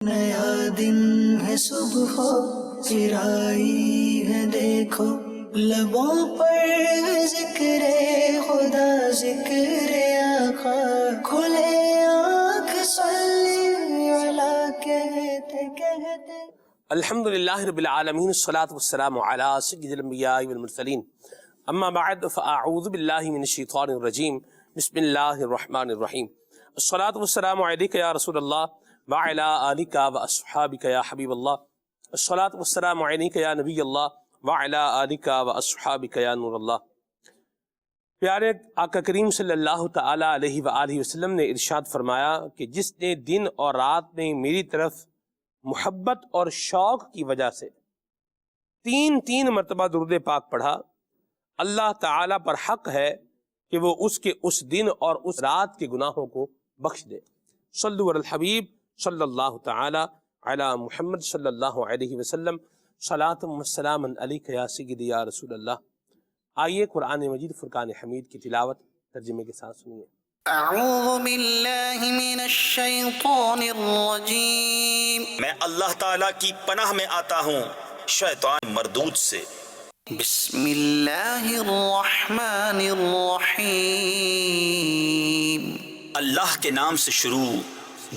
نیا دن ہے صبح چرائی ہے دیکھو، لبوں پر ذکر خدا ذکر آقا، کھلے آنکھ صلی علی کہتے کہتے۔ الحمدللہ رب العالمین، الصلاۃ والسلام علی سید الانبیاء والمرسلین، اما بعد فاعوذ باللہ من الشیطان الرجیم، بسم اللہ الرحمن الرحیم۔ الصلاۃ والسلام علیک یا رسول اللہ وعلی آلک واصحابک یا حبیب اللہ، الصلاۃ والسلام علیک یا نبی اللہ وعلی آلک واصحابک یا نور اللہ۔ پیارے آقا کریم صلی اللہ تعالی علیہ وآلہ وسلم نے ارشاد فرمایا کہ جس نے دن اور رات میں میری طرف محبت اور شوق کی وجہ سے تین مرتبہ درود پاک پڑھا، اللہ تعالیٰ پر حق ہے کہ وہ اس کے اس دن اور اس رات کے گناہوں کو بخش دے۔ صلو علی الحبیب صلی اللہ تعالی علی محمد صلی اللہ علیہ وسلم، صلاۃ و سلام علیک یا سیدی یا رسول اللہ۔ آئیے قرآن مجید فرقان حمید کی تلاوت ترجمے کے ساتھ سنیے۔ اعوذ باللہ من الشیطان الرجیم، میں اللہ تعالیٰ کی پناہ میں آتا ہوں شیطان مردود سے۔ بسم اللہ الرحمن الرحیم، اللہ کے نام سے شروع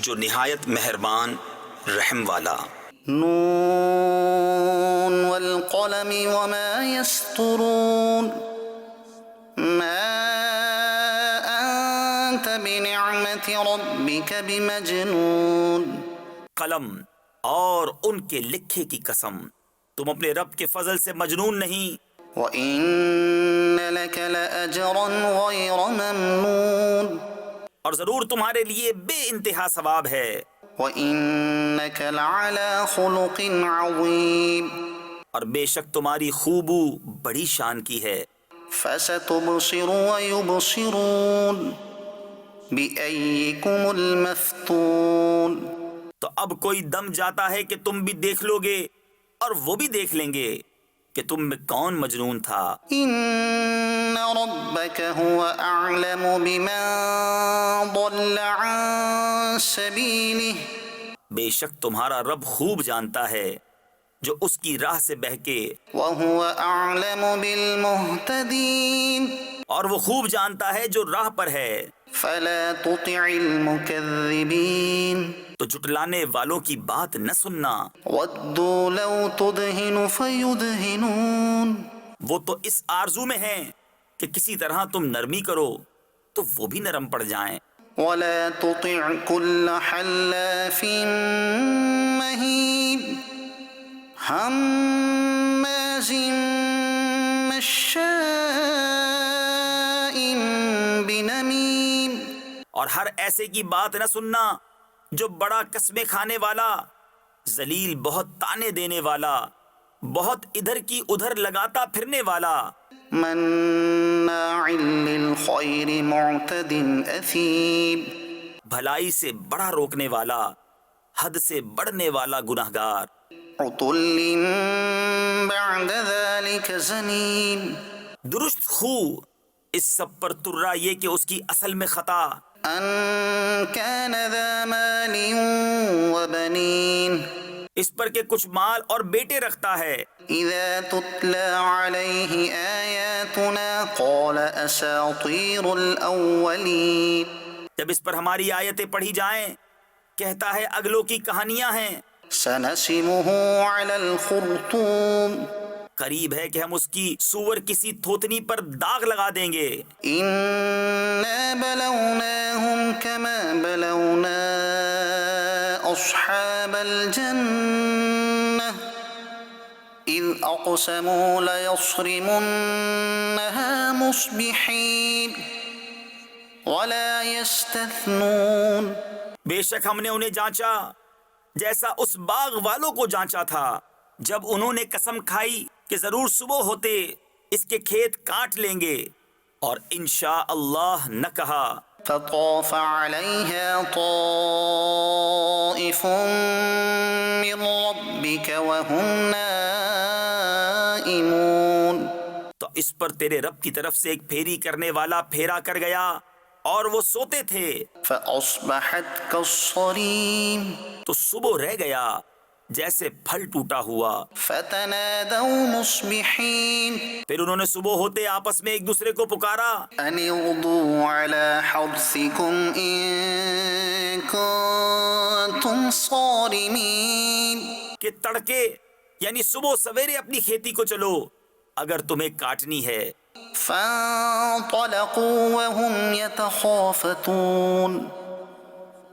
جو نہایت مہربان رحم والا۔ نون والقلم وما یسطرون، ما انت بنعمت ربک بمجنون۔ قلم اور ان کے لکھے کی قسم، تم اپنے رب کے فضل سے مجنون نہیں۔ وَإِنَّ لَكَ لَأَجْرًا غَيْرَ مَمْنُونٍ، اور ضرور تمہارے لیے بے انتہا ثواب ہے۔ وَإِنَّكَ لَعَلَى خُلُقٍ عَظِيمٍ، اور بے شک تمہاری خوبو بڑی شان کی ہے۔ فَسَتُبْصِرُ وَيُبْصِرُونَ بِأَيِّكُمُ الْمَفْتُونُ، تو اب کوئی دم جاتا ہے کہ تم بھی دیکھ لو گے اور وہ بھی دیکھ لیں گے کہ تم میں کون مجنون تھا۔ إِنَّ رَبَّكَ هُوَ أَعْلَمُ بِمَنْ ضَلَّ عَنْ سَبِيلِهِ، بے شک تمہارا رب خوب جانتا ہے جو اس کی راہ سے بہکے، وَهُوَ أَعْلَمُ بِالْمُهْتَدِينَ، اور وہ خوب جانتا ہے جو راہ پر ہے۔ فَلَا تُطِعِ الْمُكَذِّبِينَ، تو جھٹلانے والوں کی بات نہ سننا۔ وَدُّوا لَوْ تُدْهِنُ فَيُدْهِنُونَ، وہ تو اس آرزو میں ہیں کہ کسی طرح تم نرمی کرو تو وہ بھی نرم پڑ جائیں۔ وَلَا تُطِعْ كُلَّ حَلَّافٍ مَّهِينٍ، ہَمَّازٍ مَّشَّاءٍ بِنَمِيمٍ، اور ہر ایسے کی بات نہ سننا جو بڑا قسمیں کھانے والا، ذلیل بہت تانے دینے والا، بہت ادھر کی ادھر لگاتا پھرنے والا، مَنَّاعٍ لِّلْخَيْرِ مُعْتَدٍ أَثِيمٍ، بھلائی سے بڑا روکنے والا، حد سے بڑھنے والا گناہگار، عُتُلٍّ بَعْدَ ذَلِكَ زَنِيمٍ، درست خو اس سب پر ترا یہ کہ اس کی اصل میں خطا، أَن كَانَ ذَا مَالٍ وَبَنِينَ، اس پر کہ کچھ مال اور بیٹے رکھتا ہے۔ إِذَا تُتْلَى عَلَيْهِ آيَاتُنَا قَالَ أَسَاطِيرُ الْأَوَّلِينَ، جب اس پر ہماری آیتیں پڑھی جائیں کہتا ہے اگلوں کی کہانیاں ہیں۔ سَنَسِمُهُ عَلَى الْخُرْطُومِ، قریب ہے کہ ہم اس کی سور کسی تھوتنی پر داغ لگا دیں گے۔ إِنَّا بَلَوْنَاهُمْ كَمَا بَلَوْنَا أَصْحَابَ الْجَنَّةِ إِذْ أَقْسَمُوا لَيَصْرِمُنَّهَا مُصْبِحِينَ وَلَا يَسْتَثْنُونَ، بے شک ہم نے انہیں جانچا جیسا اس باغ والوں کو جانچا تھا جب انہوں نے قسم کھائی کہ ضرور صبح ہوتے اس کے کھیت کاٹ لیں گے، اور انشاءاللہ نہ کہا۔ فَطَافَ عَلَيْهَا طَائِفٌ مِّن رَّبِّكَ وَهُمْ نَائِمُونَ، تو اس پر تیرے رب کی طرف سے ایک پھیری کرنے والا پھیرا کر گیا اور وہ سوتے تھے فأصبحت كالصريم تو صبح رہ گیا جیسے پھل ٹوٹا ہوا. فتنادوا مصبحين پھر انہوں نے صبح ہوتے آپس میں ایک دوسرے کو پکارا أن اغدوا على حرثكم إن كنتم صارمين کہ تڑکے یعنی صبح سویرے اپنی کھیتی کو چلو اگر تمہیں کاٹنی ہے. فانطلقوا وهم يتخافتون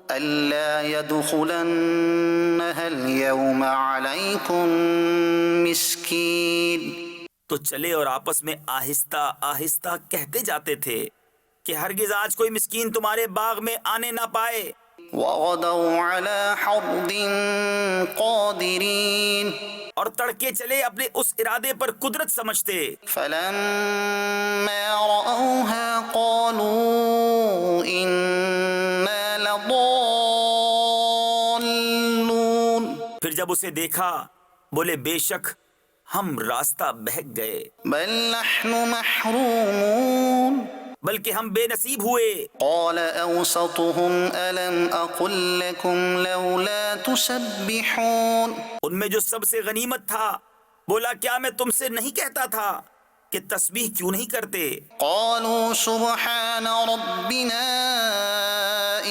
ألا يدخلنها اليوم عليكم مسكين تو چلے اور آپس میں آہستہ آہستہ کہتے جاتے تھے کہ ہرگز آج کوئی مسکین تمہارے باغ میں آنے نہ پائے. وغدوا على حرد قادرين اور تڑکے چلے اپنے اس ارادے پر قدرت سمجھتے. فلما رأوها قالوا إنا لضالون پھر جب اسے دیکھا بولے بے شک ہم راستہ بہک گئے بل نحن محرومون بلکہ ہم بے نصیب ہوئے. قال أوسطهم ألم أقل لكم لولا تسبحون ان میں جو سب سے غنیمت تھا بولا کیا میں تم سے نہیں کہتا تھا کہ تسبیح کیوں نہیں کرتے؟ قالوا سبحان ربنا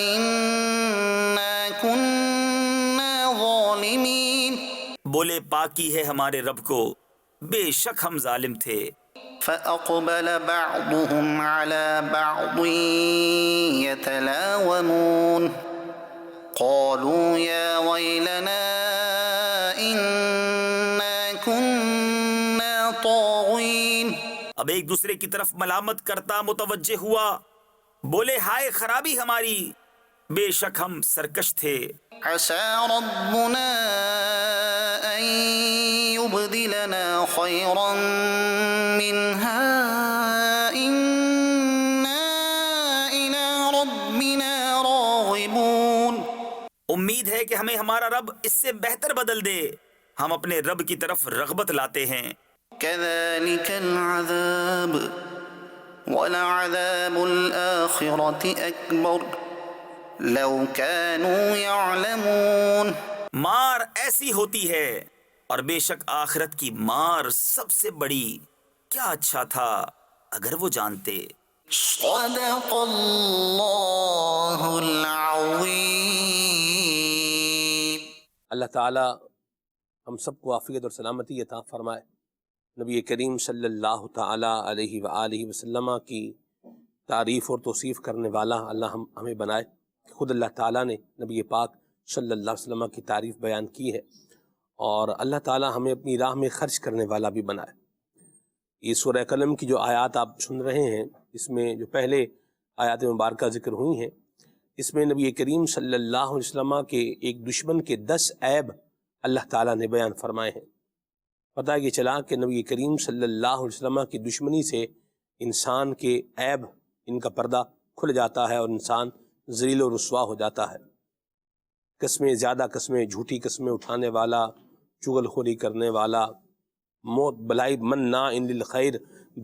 إنا كنا ظالمين بولے پاکی ہے ہمارے رب کو بے شک ہم ظالم تھے. فأقبل بعضهم على بعض يتلاومون قالوا يا ويلنا إنا كنا طاغين اب ایک دوسرے کی طرف ملامت کرتا متوجہ ہوا بولے ہائے خرابی ہماری بے شک ہم سرکش تھے. عسى ربنا أن يبدلنا خيرا منها إنا إلى ربنا راغبون امید ہے کہ ہمیں ہمارا رب اس سے بہتر بدل دے ہم اپنے رب کی طرف رغبت لاتے ہیں. كذلك العذاب ولعذاب الآخرة أكبر لو كانوا يعلمون مار ایسی ہوتی ہے اور بے شک آخرت کی مار سب سے بڑی کیا اچھا تھا اگر وہ جانتے. صدق اللہ العظیم. اللہ تعالیٰ ہم سب کو عافیت اور سلامتی عطا فرمائے. نبی کریم صلی اللہ تعالیٰ علیہ وآلہ وسلم کی تعریف اور توصیف کرنے والا اللہ ہمیں بنائے. خود اللہ تعالیٰ نے نبی پاک صلی اللہ علیہ وسلم کی تعریف بیان کی ہے اور اللہ تعالیٰ ہمیں اپنی راہ میں خرچ کرنے والا بھی بنائے. یہ سورہ قلم کی جو آیات آپ سن رہے ہیں اس میں جو پہلے آیات مبارکہ ذکر ہوئی ہیں اس میں نبی کریم صلی اللہ علیہ وسلم کے ایک دشمن کے 10 عیب اللہ تعالیٰ نے بیان فرمائے ہیں. پتہ یہ چلا کہ نبی کریم صلی اللہ علیہ وسلم کی دشمنی سے انسان کے عیب ان کا پردہ کھل جاتا ہے اور انسان ذلیل و رسوا ہو جاتا ہے. قسمیں زیادہ قسمیں جھوٹی قسمیں اٹھانے والا چغل خوری کرنے والا موت بلائی منع ان للخیر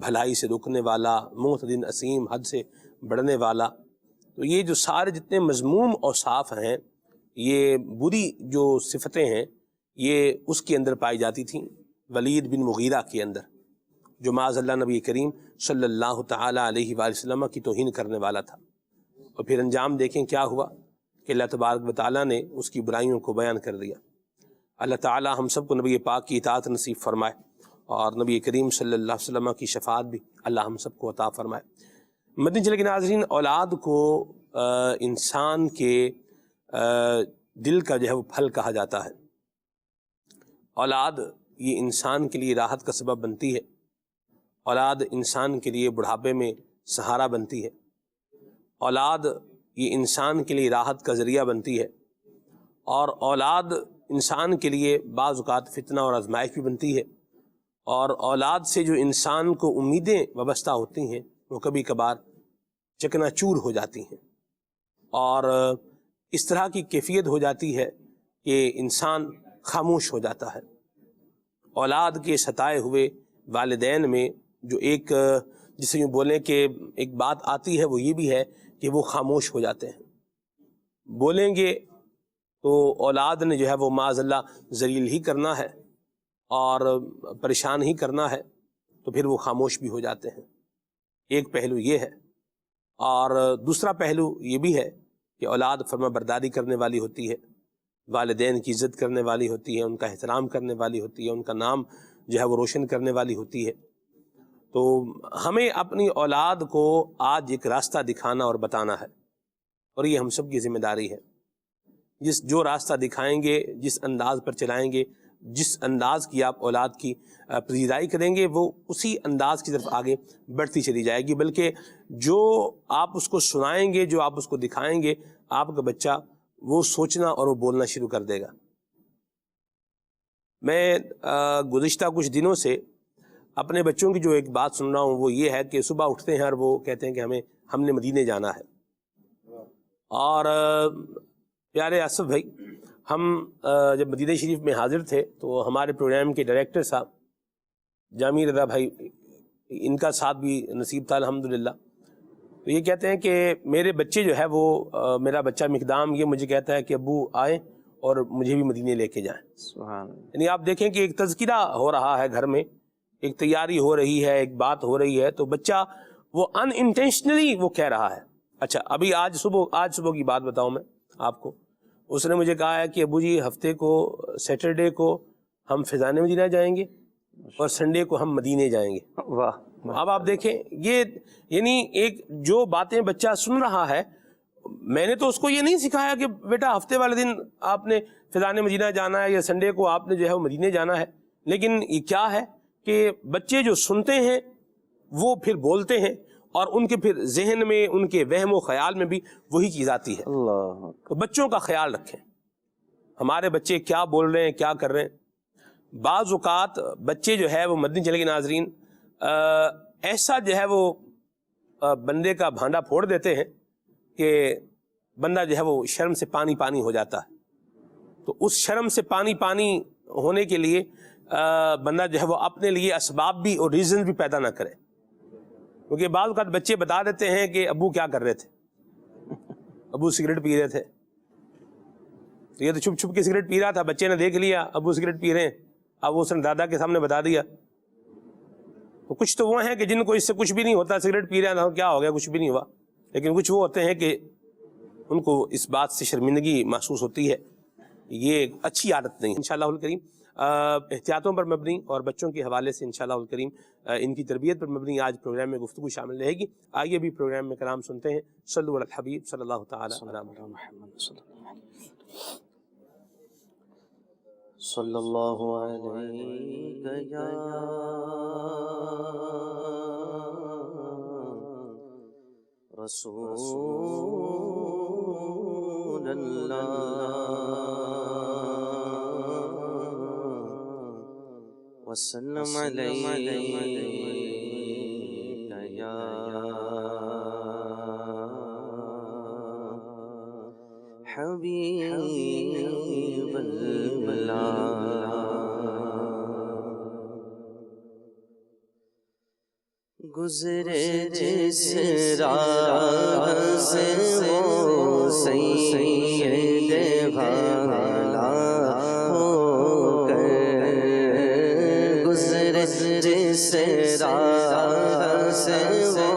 بھلائی سے رکنے والا معتدٍ اسیم حد سے بڑھنے والا. تو یہ جو سارے جتنے مذموم اوصاف ہیں یہ بری جو صفتیں ہیں یہ اس کے اندر پائی جاتی تھیں ولید بن مغیرہ کے اندر جو معاذ اللہ نبی کریم صلی اللہ تعالیٰ علیہ وآلہ وسلم کی توہین کرنے والا تھا. اور پھر انجام دیکھیں کیا ہوا کہ اللہ تبارک و تعالیٰ نے اس کی برائیوں کو بیان کر دیا. اللہ تعالیٰ ہم سب کو نبی پاک کی اطاعت نصیب فرمائے اور نبی کریم صلی اللہ علیہ وسلم کی شفاعت بھی اللہ ہم سب کو عطا فرمائے. مدنی چینل کے ناظرین، اولاد کو انسان کے دل کا جو ہے وہ پھل کہا جاتا ہے. اولاد یہ انسان کے لیے راحت کا سبب بنتی ہے. اولاد انسان کے لیے بڑھاپے میں سہارا بنتی ہے. اولاد یہ انسان کے لیے راحت کا ذریعہ بنتی ہے اور اولاد انسان کے لیے بعض اوقات فتنہ اور آزمائش بھی بنتی ہے. اور اولاد سے جو انسان کو امیدیں وابستہ ہوتی ہیں وہ کبھی کبھار چکنا چور ہو جاتی ہیں اور اس طرح کی کیفیت ہو جاتی ہے کہ انسان خاموش ہو جاتا ہے. اولاد کے ستائے ہوئے والدین میں جو ایک جسے یوں بولیں کہ ایک بات آتی ہے وہ یہ بھی ہے کہ وہ خاموش ہو جاتے ہیں. بولیں گے تو اولاد نے جو ہے وہ معاذ اللہ ذلیل ہی کرنا ہے اور پریشان ہی کرنا ہے، تو پھر وہ خاموش بھی ہو جاتے ہیں. ایک پہلو یہ ہے، اور دوسرا پہلو یہ بھی ہے کہ اولاد فرما برداری کرنے والی ہوتی ہے، والدین کی عزت کرنے والی ہوتی ہے، ان کا احترام کرنے والی ہوتی ہے، ان کا نام جو ہے وہ روشن کرنے والی ہوتی ہے. تو ہمیں اپنی اولاد کو آج ایک راستہ دکھانا اور بتانا ہے، اور یہ ہم سب کی ذمہ داری ہے. جو راستہ دکھائیں گے، جس انداز پر چلائیں گے، جس انداز کی آپ اولاد کی پذیرائی کریں گے، وہ اسی انداز کی طرف آگے بڑھتی چلی جائے گی. بلکہ جو آپ اس کو سنائیں گے، جو آپ اس کو دکھائیں گے، آپ کا بچہ وہ سوچنا اور وہ بولنا شروع کر دے گا. میں گزشتہ کچھ دنوں سے اپنے بچوں کی جو ایک بات سن رہا ہوں وہ یہ ہے کہ صبح اٹھتے ہیں اور وہ کہتے ہیں کہ ہم نے مدینے جانا ہے. اور پیارے آصف بھائی، ہم جب مدینہ شریف میں حاضر تھے تو ہمارے پروگرام کے ڈائریکٹر صاحب جامی رضا بھائی، ان کا ساتھ بھی نصیب تھا الحمدللہ. تو یہ کہتے ہیں کہ میرے بچے جو ہے وہ میرا بچہ مقدام یہ مجھے کہتا ہے کہ ابو آئیں اور مجھے بھی مدینے لے کے جائیں. سبحان اللہ. یعنی آپ دیکھیں کہ ایک تذکرہ ہو رہا ہے گھر میں، ایک تیاری ہو رہی ہے، ایک بات ہو رہی ہے، تو بچہ وہ ان انٹینشنلی وہ کہہ رہا ہے. اچھا، ابھی آج صبح کی بات بتاؤں میں آپ کو. اس نے مجھے کہا ہے کہ ابو جی ہفتے کو سیٹرڈے کو ہم فیضان مدینہ جائیں گے اور سنڈے کو ہم مدینے جائیں گے. واہ. اب آپ دیکھیں، یہ یعنی ایک جو باتیں بچہ سن رہا ہے، میں نے تو اس کو یہ نہیں سکھایا کہ بیٹا ہفتے والے دن آپ نے فیضان مدینہ جانا ہے یا سنڈے کو آپ نے جو ہے وہ مدینے جانا ہے. لیکن یہ کیا ہے کہ بچے جو سنتے ہیں وہ پھر بولتے ہیں، اور ان کے پھر ذہن میں، ان کے وہم و خیال میں بھی وہی چیز آتی ہے. اللہ. تو بچوں کا خیال رکھیں، ہمارے بچے کیا بول رہے ہیں، کیا کر رہے ہیں. بعض اوقات بچے جو ہے وہ مدنی چلے گے ناظرین، ایسا جو ہے وہ بندے کا بھانڈا پھوڑ دیتے ہیں کہ بندہ جو ہے وہ شرم سے پانی پانی ہو جاتا ہے. تو اس شرم سے پانی پانی ہونے کے لیے بندہ جو ہے وہ اپنے لیے اسباب بھی اور ریزن بھی پیدا نہ کرے. کیونکہ بعض اوقات بچے بتا دیتے ہیں کہ ابو کیا کر رہے تھے، ابو سگریٹ پی رہے تھے. تو یہ تو چھپ چھپ کے سگریٹ پی رہا تھا، بچے نے دیکھ لیا ابو سگریٹ پی رہے ہیں، اب اس نے دادا کے سامنے بتا دیا. تو کچھ تو وہ ہیں کہ جن کو اس سے کچھ بھی نہیں ہوتا، سگریٹ پی رہے ہیں کیا ہو گیا، کچھ بھی نہیں ہوا. لیکن کچھ وہ ہوتے ہیں کہ ان کو اس بات سے شرمندگی محسوس ہوتی ہے. یہ ایک اچھی عادت نہیں. انشاءاللہ الکریم احتیاطوں پر مبنی اور بچوں کے حوالے سے انشاءاللہ الکریم ان کی تربیت پر مبنی آج پروگرام میں گفتگو شامل رہے گی. آئیے بھی پروگرام میں کلام سنتے ہیں. صلو علی الحبیب صلی اللہ تعالی علی محمد صلی اللہ علیہ یا رسول اللہ وسلم علیہ یا حبیب اللہ. گزرے جس راہ سے وہ سید والا ہو کر، گزرے جس راہ سے وہ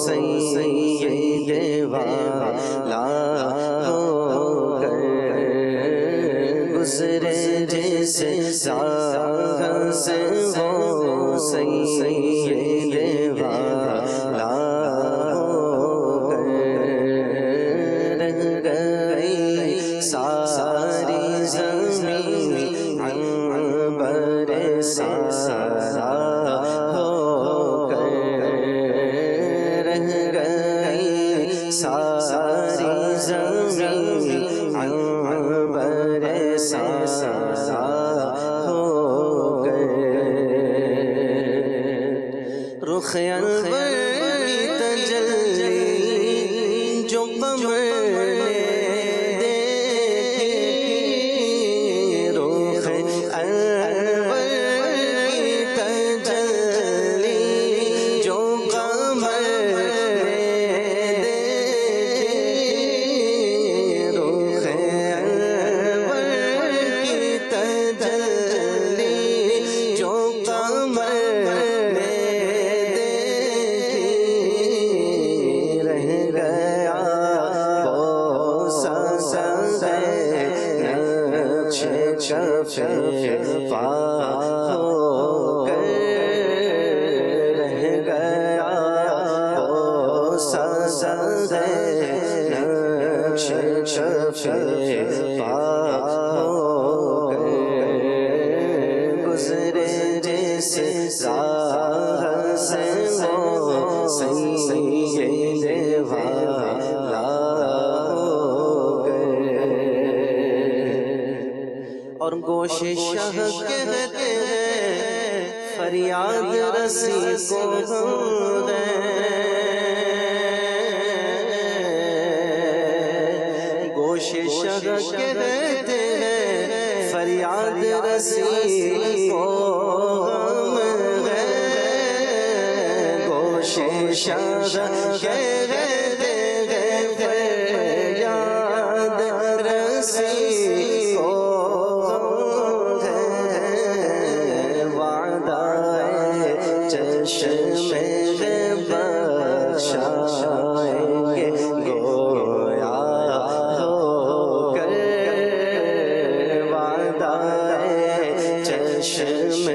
سید والا ہو کر، گزرے جس راہ سے وہ سید والا ہو کر، رہ گئی ساری زمین عنبر سارا ہو کر، رہ گئی ساری زمین عنبر سارا ہو کر، رخ انور کی تجلی جو قمر نے دیکھی، رخ انور کی تجلی جو قمر نے شفیع ہو کر رہ گیا وہ سازد نقش شفیع ہو کر گزرے جس راہ سے وہ سید والا ہو گئے اور گوش شاہ کہتے ہیں فریاد رسی کو گوش شاہ کہتے ہیں فریاد رسی کو گوش شاہ کہتے ہیں فریاد رسی کو چشم بخشائیں گے گویا ہو کر وعدہ چشم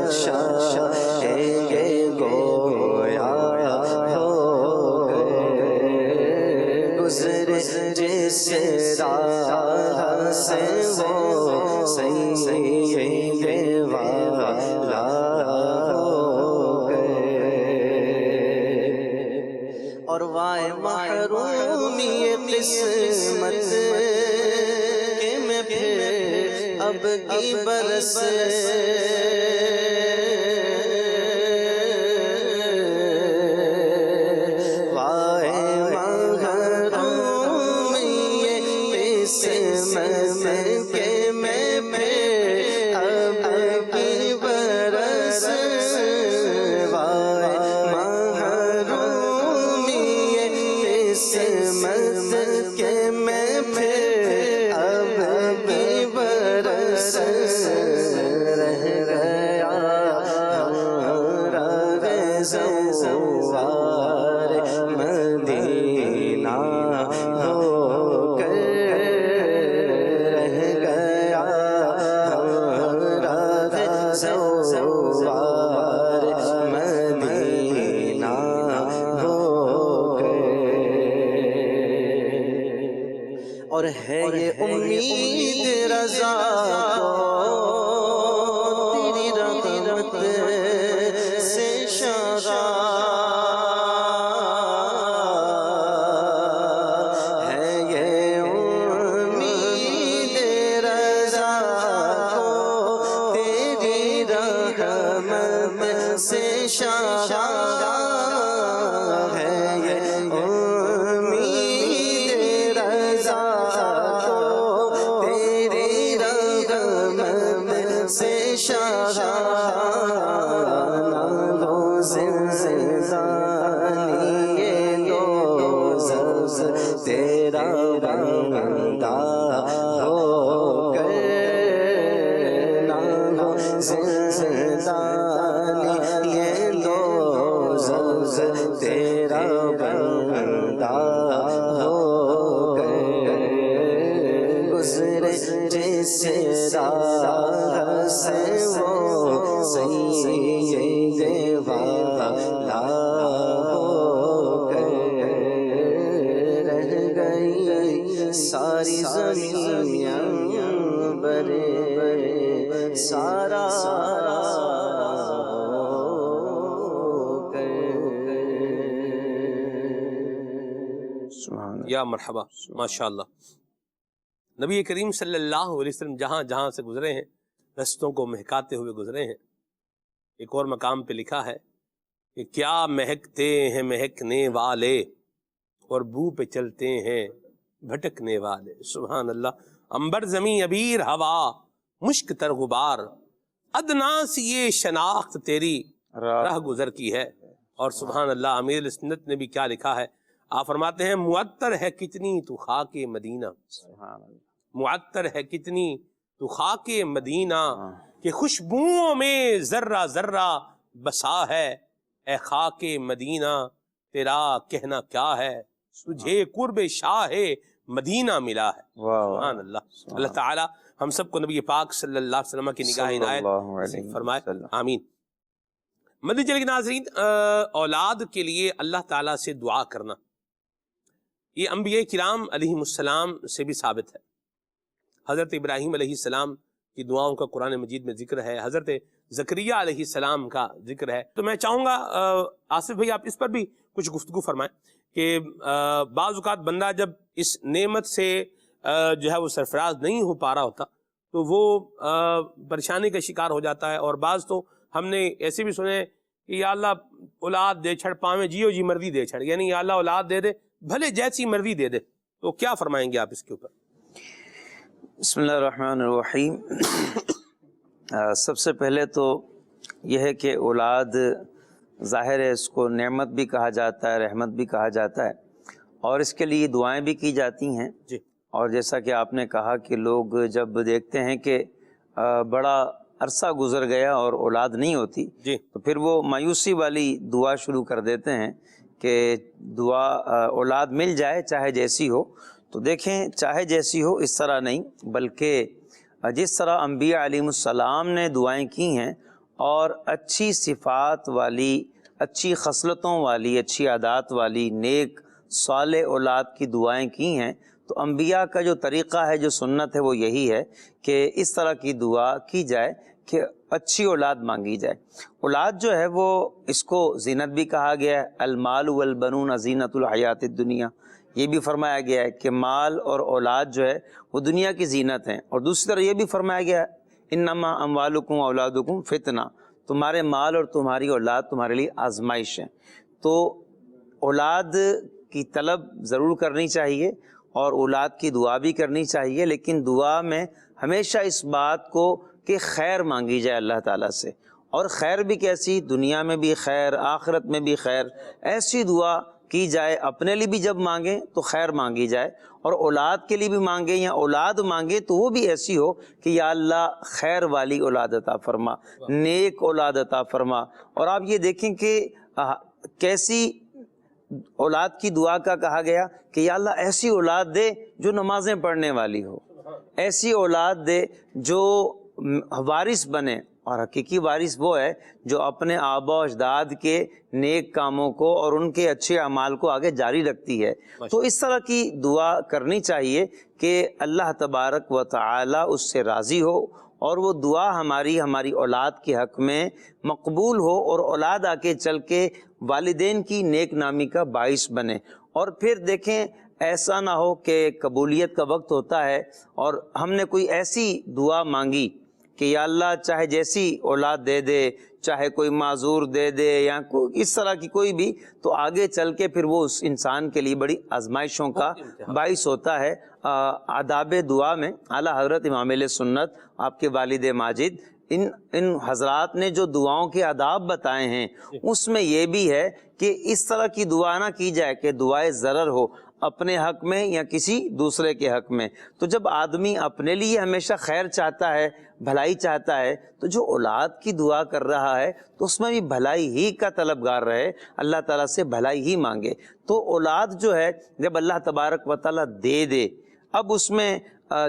بخشائیں گے گویا ہو کر گزرے جس راہ سے وہ سید والا اور وائے محرومی قسمت کہ میں پھر اب کی برس وائے محرومی قسمت کہ میں پھر اب کی برس وائے قسمت کہ میں پھر اب کی برس رہ گیا ہمارا زوار مدینہ ہو کر رہ گیا ہمارا زوار مدینہ اور ہے یہ امید رضا کو تیری رحمت سے شاغا ہے یہ امید رضا کو تیری رحمت سے شاغا ہے یہ سے شاہانہ دو زندانی دوزخ تیرا بندہ ہو کر نہ زندانی دوزخ تیرا بندہ ہو کر گزرے جس راہ سے وہ سید والا ہو کر رہ گئی ساری زمین برے سارا یا مرحبا ماشاءاللہ. نبی کریم صلی اللہ علیہ وسلم جہاں جہاں سے گزرے ہیں رستوں کو مہکاتے ہوئے گزرے ہیں. ایک اور مقام پہ لکھا ہے کہ کیا مہکتے ہیں مہکنے والے اور بو پہ چلتے ہیں بھٹکنے والے. سبحان اللہ. عنبر زمیں عبیر ہوا مشک تر غبار ادنا سی یہ شناخت تیری راہ گزر کی ہے. اور سبحان اللہ امیر سنت نے بھی کیا لکھا ہے. آپ فرماتے ہیں معطر ہے کتنی تو خاک مدینہ. معطر ہے کتنی تو خاک مدینہ کہ خوشبوؤں میں ذرہ ذرہ بسا ہے. اے خاک مدینہ تیرا کہنا کیا ہے. تجھے قرب شاہ مدینہ ملا ہے۔ سبحان اللہ۔ اللہ تعالی ہم سب کو نبی پاک صلی اللہ علیہ وسلم کی نگاہ عنایت فرمائے، آمین۔ مدنی چینل کے ناظرین، اولاد کے لیے اللہ تعالیٰ سے دعا کرنا یہ انبیاء کرام علیہم السلام سے بھی ثابت ہے۔ حضرت ابراہیم علیہ السلام کی دعاؤں کا قرآن مجید میں ذکر ہے، حضرت زکریہ علیہ السلام کا ذکر ہے۔ تو میں چاہوں گا آصف بھائی آپ اس پر بھی کچھ گفتگو فرمائیں کہ بعض اوقات بندہ جب اس نعمت سے جو ہے وہ سرفراز نہیں ہو پا رہا ہوتا تو وہ پریشانی کا شکار ہو جاتا ہے، اور بعض تو ہم نے ایسے بھی سنے کہ یا اللہ اولاد دے چھڑ پاویں جیو جی مرضی دے چھڑ، یعنی یا اللہ اولاد دے دے بھلے جیسی مرضی دے دے، تو کیا فرمائیں گے آپ اس کے اوپر؟ بسم اللہ الرحمن الرحیم۔ سب سے پہلے تو یہ ہے کہ اولاد ظاہر ہے اس کو نعمت بھی کہا جاتا ہے، رحمت بھی کہا جاتا ہے، اور اس کے لیے دعائیں بھی کی جاتی ہیں جی۔ اور جیسا کہ آپ نے کہا کہ لوگ جب دیکھتے ہیں کہ بڑا عرصہ گزر گیا اور اولاد نہیں ہوتی جی تو پھر وہ مایوسی والی دعا شروع کر دیتے ہیں کہ دعا اولاد مل جائے چاہے جیسی ہو۔ تو دیکھیں چاہے جیسی ہو اس طرح نہیں، بلکہ جس طرح انبیاء علیہ السلام نے دعائیں کی ہیں اور اچھی صفات والی، اچھی خصلتوں والی، اچھی عادات والی، نیک صالح اولاد کی دعائیں کی ہیں، تو انبیاء کا جو طریقہ ہے، جو سنت ہے، وہ یہی ہے کہ اس طرح کی دعا کی جائے کہ اچھی اولاد مانگی جائے۔ اولاد جو ہے وہ اس کو زینت بھی کہا گیا ہے، المال والبنون زینت الحیات الدنیا، یہ بھی فرمایا گیا ہے کہ مال اور اولاد جو ہے وہ دنیا کی زینت ہیں، اور دوسری طرح یہ بھی فرمایا گیا ہے انما اموالکم اولادکم فتنہ، تمہارے مال اور تمہاری اولاد تمہارے لیے آزمائش ہے۔ تو اولاد کی طلب ضرور کرنی چاہیے اور اولاد کی دعا بھی کرنی چاہیے، لیکن دعا میں ہمیشہ اس بات کو کہ خیر مانگی جائے اللہ تعالیٰ سے، اور خیر بھی کیسی، دنیا میں بھی خیر، آخرت میں بھی خیر، ایسی دعا کی جائے۔ اپنے لیے بھی جب مانگیں تو خیر مانگی جائے، اور اولاد کے لیے بھی مانگیں یا اولاد مانگے تو وہ بھی ایسی ہو کہ یا اللہ خیر والی اولاد عطا فرما، نیک اولاد عطا فرما۔ اور آپ یہ دیکھیں کہ کیسی اولاد کی دعا کا کہا گیا کہ یا اللہ ایسی اولاد دے جو نمازیں پڑھنے والی ہو، ایسی اولاد دے جو وارث بنے، اور حقیقی وارث وہ ہے جو اپنے آبا و اجداد کے نیک کاموں کو اور ان کے اچھے اعمال کو آگے جاری رکھتی ہے۔ تو اس طرح کی دعا کرنی چاہیے کہ اللہ تبارک و تعالی اس سے راضی ہو، اور وہ دعا ہماری اولاد کے حق میں مقبول ہو، اور اولاد آگے چل کے والدین کی نیک نامی کا باعث بنے۔ اور پھر دیکھیں ایسا نہ ہو کہ قبولیت کا وقت ہوتا ہے اور ہم نے کوئی ایسی دعا مانگی کہ یا اللہ چاہے جیسی اولاد دے دے، چاہے کوئی معذور دے دے یا اس طرح کی کوئی بھی، تو آگے چل کے پھر وہ اس انسان کے لیے بڑی آزمائشوں کا باعث ہوتا ہے۔ آداب دعا میں اعلیٰ حضرت امام علیہ سنت آپ کے والد ماجد ان حضرات نے جو دعاؤں کے آداب بتائے ہیں اس میں یہ بھی ہے کہ اس طرح کی دعا نہ کی جائے کہ دعائے ضرر ہو اپنے حق میں یا کسی دوسرے کے حق میں۔ تو جب آدمی اپنے لیے ہمیشہ خیر چاہتا ہے، بھلائی چاہتا ہے، تو جو اولاد کی دعا کر رہا ہے تو اس میں بھی بھلائی ہی کا طلبگار رہے، اللہ تعالیٰ سے بھلائی ہی مانگے۔ تو اولاد جو ہے جب اللہ تبارک و تعالیٰ دے دے، اب اس میں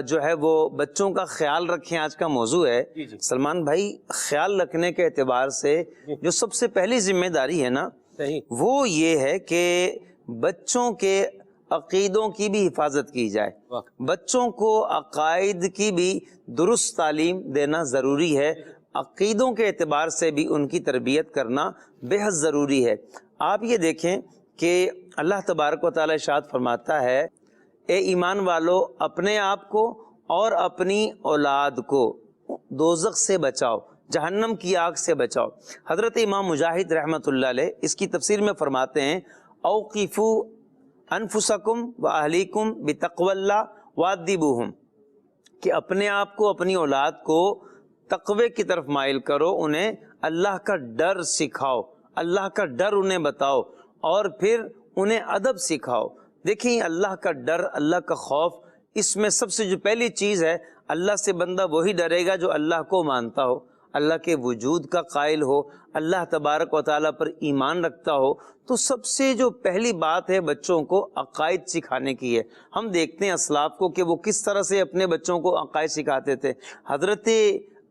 جو ہے وہ بچوں کا خیال رکھیں، آج کا موضوع ہے سلمان بھائی۔ خیال رکھنے کے اعتبار سے جو سب سے پہلی ذمہ داری ہے نا وہ یہ ہے کہ بچوں کے عقیدوں کی بھی حفاظت کی جائے، بچوں کو عقائد کی بھی درست تعلیم دینا ضروری ہے، عقیدوں کے اعتبار سے بھی ان کی تربیت کرنا بے حد ضروری ہے۔ آپ یہ دیکھیں کہ اللہ تبارک و تعالی ارشاد فرماتا ہے اے ایمان والو اپنے آپ کو اور اپنی اولاد کو دوزخ سے بچاؤ، جہنم کی آگ سے بچاؤ۔ حضرت امام مجاہد رحمۃ اللہ علیہ اس کی تفسیر میں فرماتے ہیں اوقفوا انفسکم و اہلیکم بتقوی اللہ وادبوہم، کہ اپنے آپ کو، اپنی اولاد کو تقوی کی طرف مائل کرو، انہیں اللہ کا ڈر سکھاؤ، اللہ کا ڈر انہیں بتاؤ، اور پھر انہیں ادب سکھاؤ۔ دیکھیں اللہ کا ڈر، اللہ کا خوف، اس میں سب سے جو پہلی چیز ہے، اللہ سے بندہ وہی ڈرے گا جو اللہ کو مانتا ہو، اللہ کے وجود کا قائل ہو، اللہ تبارک و تعالیٰ پر ایمان رکھتا ہو، تو سب سے جو پہلی بات ہے بچوں کو عقائد سکھانے کی ہے۔ ہم دیکھتے ہیں اسلاف کو کہ وہ کس طرح سے اپنے بچوں کو عقائد سکھاتے تھے۔ حضرت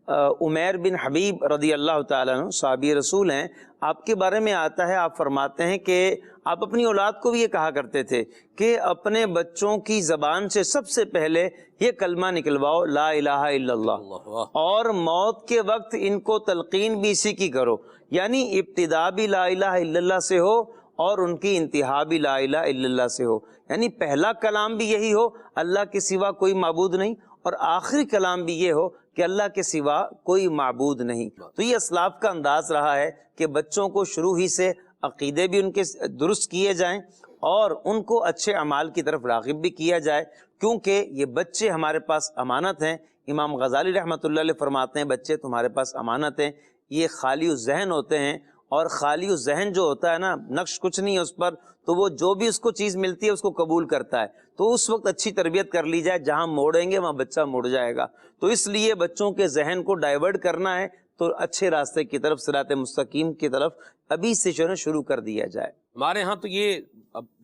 عمیر بن حبیب رضی اللہ تعالیٰ عنہ صحابی رسول ہیں، آپ کے بارے میں آتا ہے، آپ فرماتے ہیں کہ آپ اپنی اولاد کو بھی یہ کہا کرتے تھے کہ اپنے بچوں کی زبان سے سب سے پہلے یہ کلمہ نکلواؤ، لا الہ الا اللہ، اور موت کے وقت ان کو تلقین بھی اسی کی کرو، یعنی ابتدا بھی لا الہ الا اللہ سے ہو اور ان کی انتہا بھی لا الہ الا اللہ سے ہو، یعنی پہلا کلام بھی یہی ہو اللہ کے سوا کوئی معبود نہیں، اور آخری کلام بھی یہ ہو کہ اللہ کے سوا کوئی معبود نہیں۔ تو یہ اسلاف کا انداز رہا ہے کہ بچوں کو شروع ہی سے عقیدے بھی ان کے درست کیے جائیں اور ان کو اچھے اعمال کی طرف راغب بھی کیا جائے، کیونکہ یہ بچے ہمارے پاس امانت ہیں۔ امام غزالی رحمۃ اللہ علیہ فرماتے ہیں بچے تمہارے پاس امانت ہیں، یہ خالی الذہن ہوتے ہیں، اور خالی الذہن جو ہوتا ہے نا، نقش کچھ نہیں ہے اس پر، تو وہ جو بھی اس کو چیز ملتی ہے اس کو قبول کرتا ہے، تو اس وقت اچھی تربیت کر لی جائے، جہاں موڑیں گے وہاں بچہ مڑ جائے گا۔ تو اس لیے بچوں کے ذہن کو ڈائیورٹ کرنا ہے تو اچھے راستے کی طرف، صراط مستقیم کی طرف ابھی سے جو ہے شروع کر دیا جائے۔ ہمارے ہاں تو یہ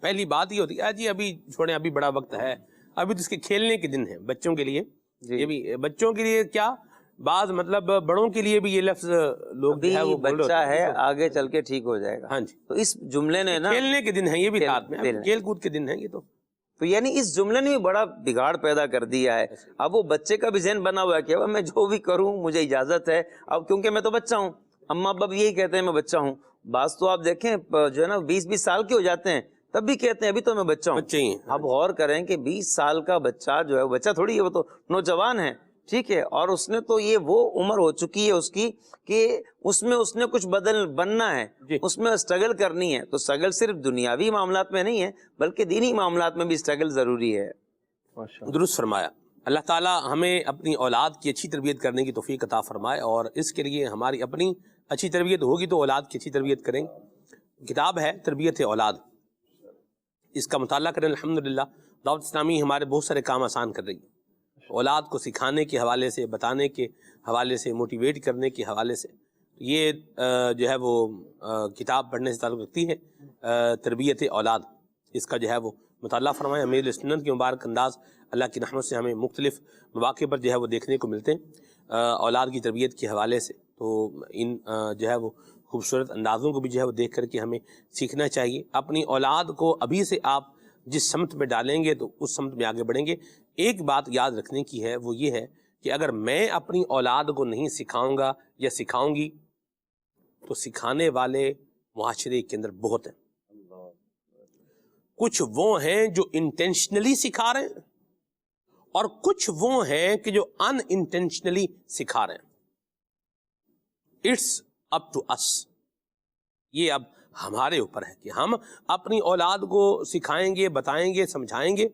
پہلی بات ہی ہوتی ہے جی ابھی چھوڑیں، ابھی بڑا وقت ہے، ابھی تو اس کے کھیلنے کے دن ہیں بچوں کے لیے، یہ بھی بچوں کے لیے کیا بعض مطلب بڑوں کے لیے بھی یہ لفظ لوگ جو ہے وہ بول رہے بچہ ہوتے ہیں۔ ہے آگے چل کے ٹھیک ہو جائے گا۔ ہاں جی، تو اس جملے نے نا کھیلنے کے دن ہیں یہ بھی ساتھ میں، کھیلنے۔ کھیل کود کے دن ہیں یہ تو یعنی اس جملے نے بھی بڑا بگاڑ پیدا کر دیا ہے۔ اب وہ بچے کا بھی ذہن بنا ہوا ہے کہ اب میں جو بھی کروں مجھے اجازت ہے، اب کیونکہ میں تو بچہ ہوں، اماں ابا بھی یہی کہتے ہیں میں بچہ ہوں۔ بعض تو آپ دیکھیں جو ہے نا 20 سال کے ہو جاتے ہیں تب بھی کہتے ہیں ابھی تو میں بچہ ہوں۔ بچے ہی ہیں۔ اب غور کریں کہ 20 سال کا بچہ جو ہے وہ بچہ تھوڑی ہے، وہ تو نوجوان ہے، ٹھیک ہے، اور اس نے تو یہ وہ عمر ہو چکی ہے اس کی کہ اس نے کچھ بننا ہے، اس میں اسٹرگل کرنی ہے۔ تو اسٹرگل صرف دنیاوی معاملات میں نہیں ہے بلکہ دینی معاملات میں بھی اسٹرگل ضروری ہے۔ درست فرمایا۔ اللہ تعالیٰ ہمیں اپنی اولاد کی اچھی تربیت کرنے کی توفیق عطا فرمائے، اور اس کے لیے ہماری اپنی اچھی تربیت ہوگی تو اولاد کی اچھی تربیت کریں گے۔ کتاب ہے تربیت اولاد، اس کا مطالعہ کریں۔ الحمدللہ دعوت اسلامی ہمارے بہت سارے کام آسان کر رہی ہے، اولاد کو سکھانے کے حوالے سے، بتانے کے حوالے سے، موٹیویٹ کرنے کے حوالے سے۔ یہ جو ہے وہ کتاب پڑھنے سے تعلق رکھتی ہے، تربیت اولاد، اس کا جو ہے وہ مطالعہ فرمائیں۔ امیر سنت کے مبارک انداز اللہ کی رحمت سے ہمیں مختلف مواقع پر جو ہے وہ دیکھنے کو ملتے ہیں اولاد کی تربیت کے حوالے سے، تو ان جو ہے وہ خوبصورت اندازوں کو بھی جو ہے وہ دیکھ کر کے ہمیں سیکھنا چاہیے۔ اپنی اولاد کو ابھی سے آپ جس سمت میں ڈالیں گے تو اس سمت میں آگے بڑھیں گے۔ ایک بات یاد رکھنے کی ہے، وہ یہ ہے کہ اگر میں اپنی اولاد کو نہیں سکھاؤں گا یا سکھاؤں گی تو سکھانے والے معاشرے کے اندر بہت ہیں۔ کچھ وہ ہیں جو انٹینشنلی سکھا رہے ہیں اور کچھ وہ ہیں کہ جو ان انٹینشنلی سکھا رہے ہیں۔ اٹس اپ ٹو اس، یہ اب ہمارے اوپر ہے کہ ہم اپنی اولاد کو سکھائیں گے، بتائیں گے، سمجھائیں گے،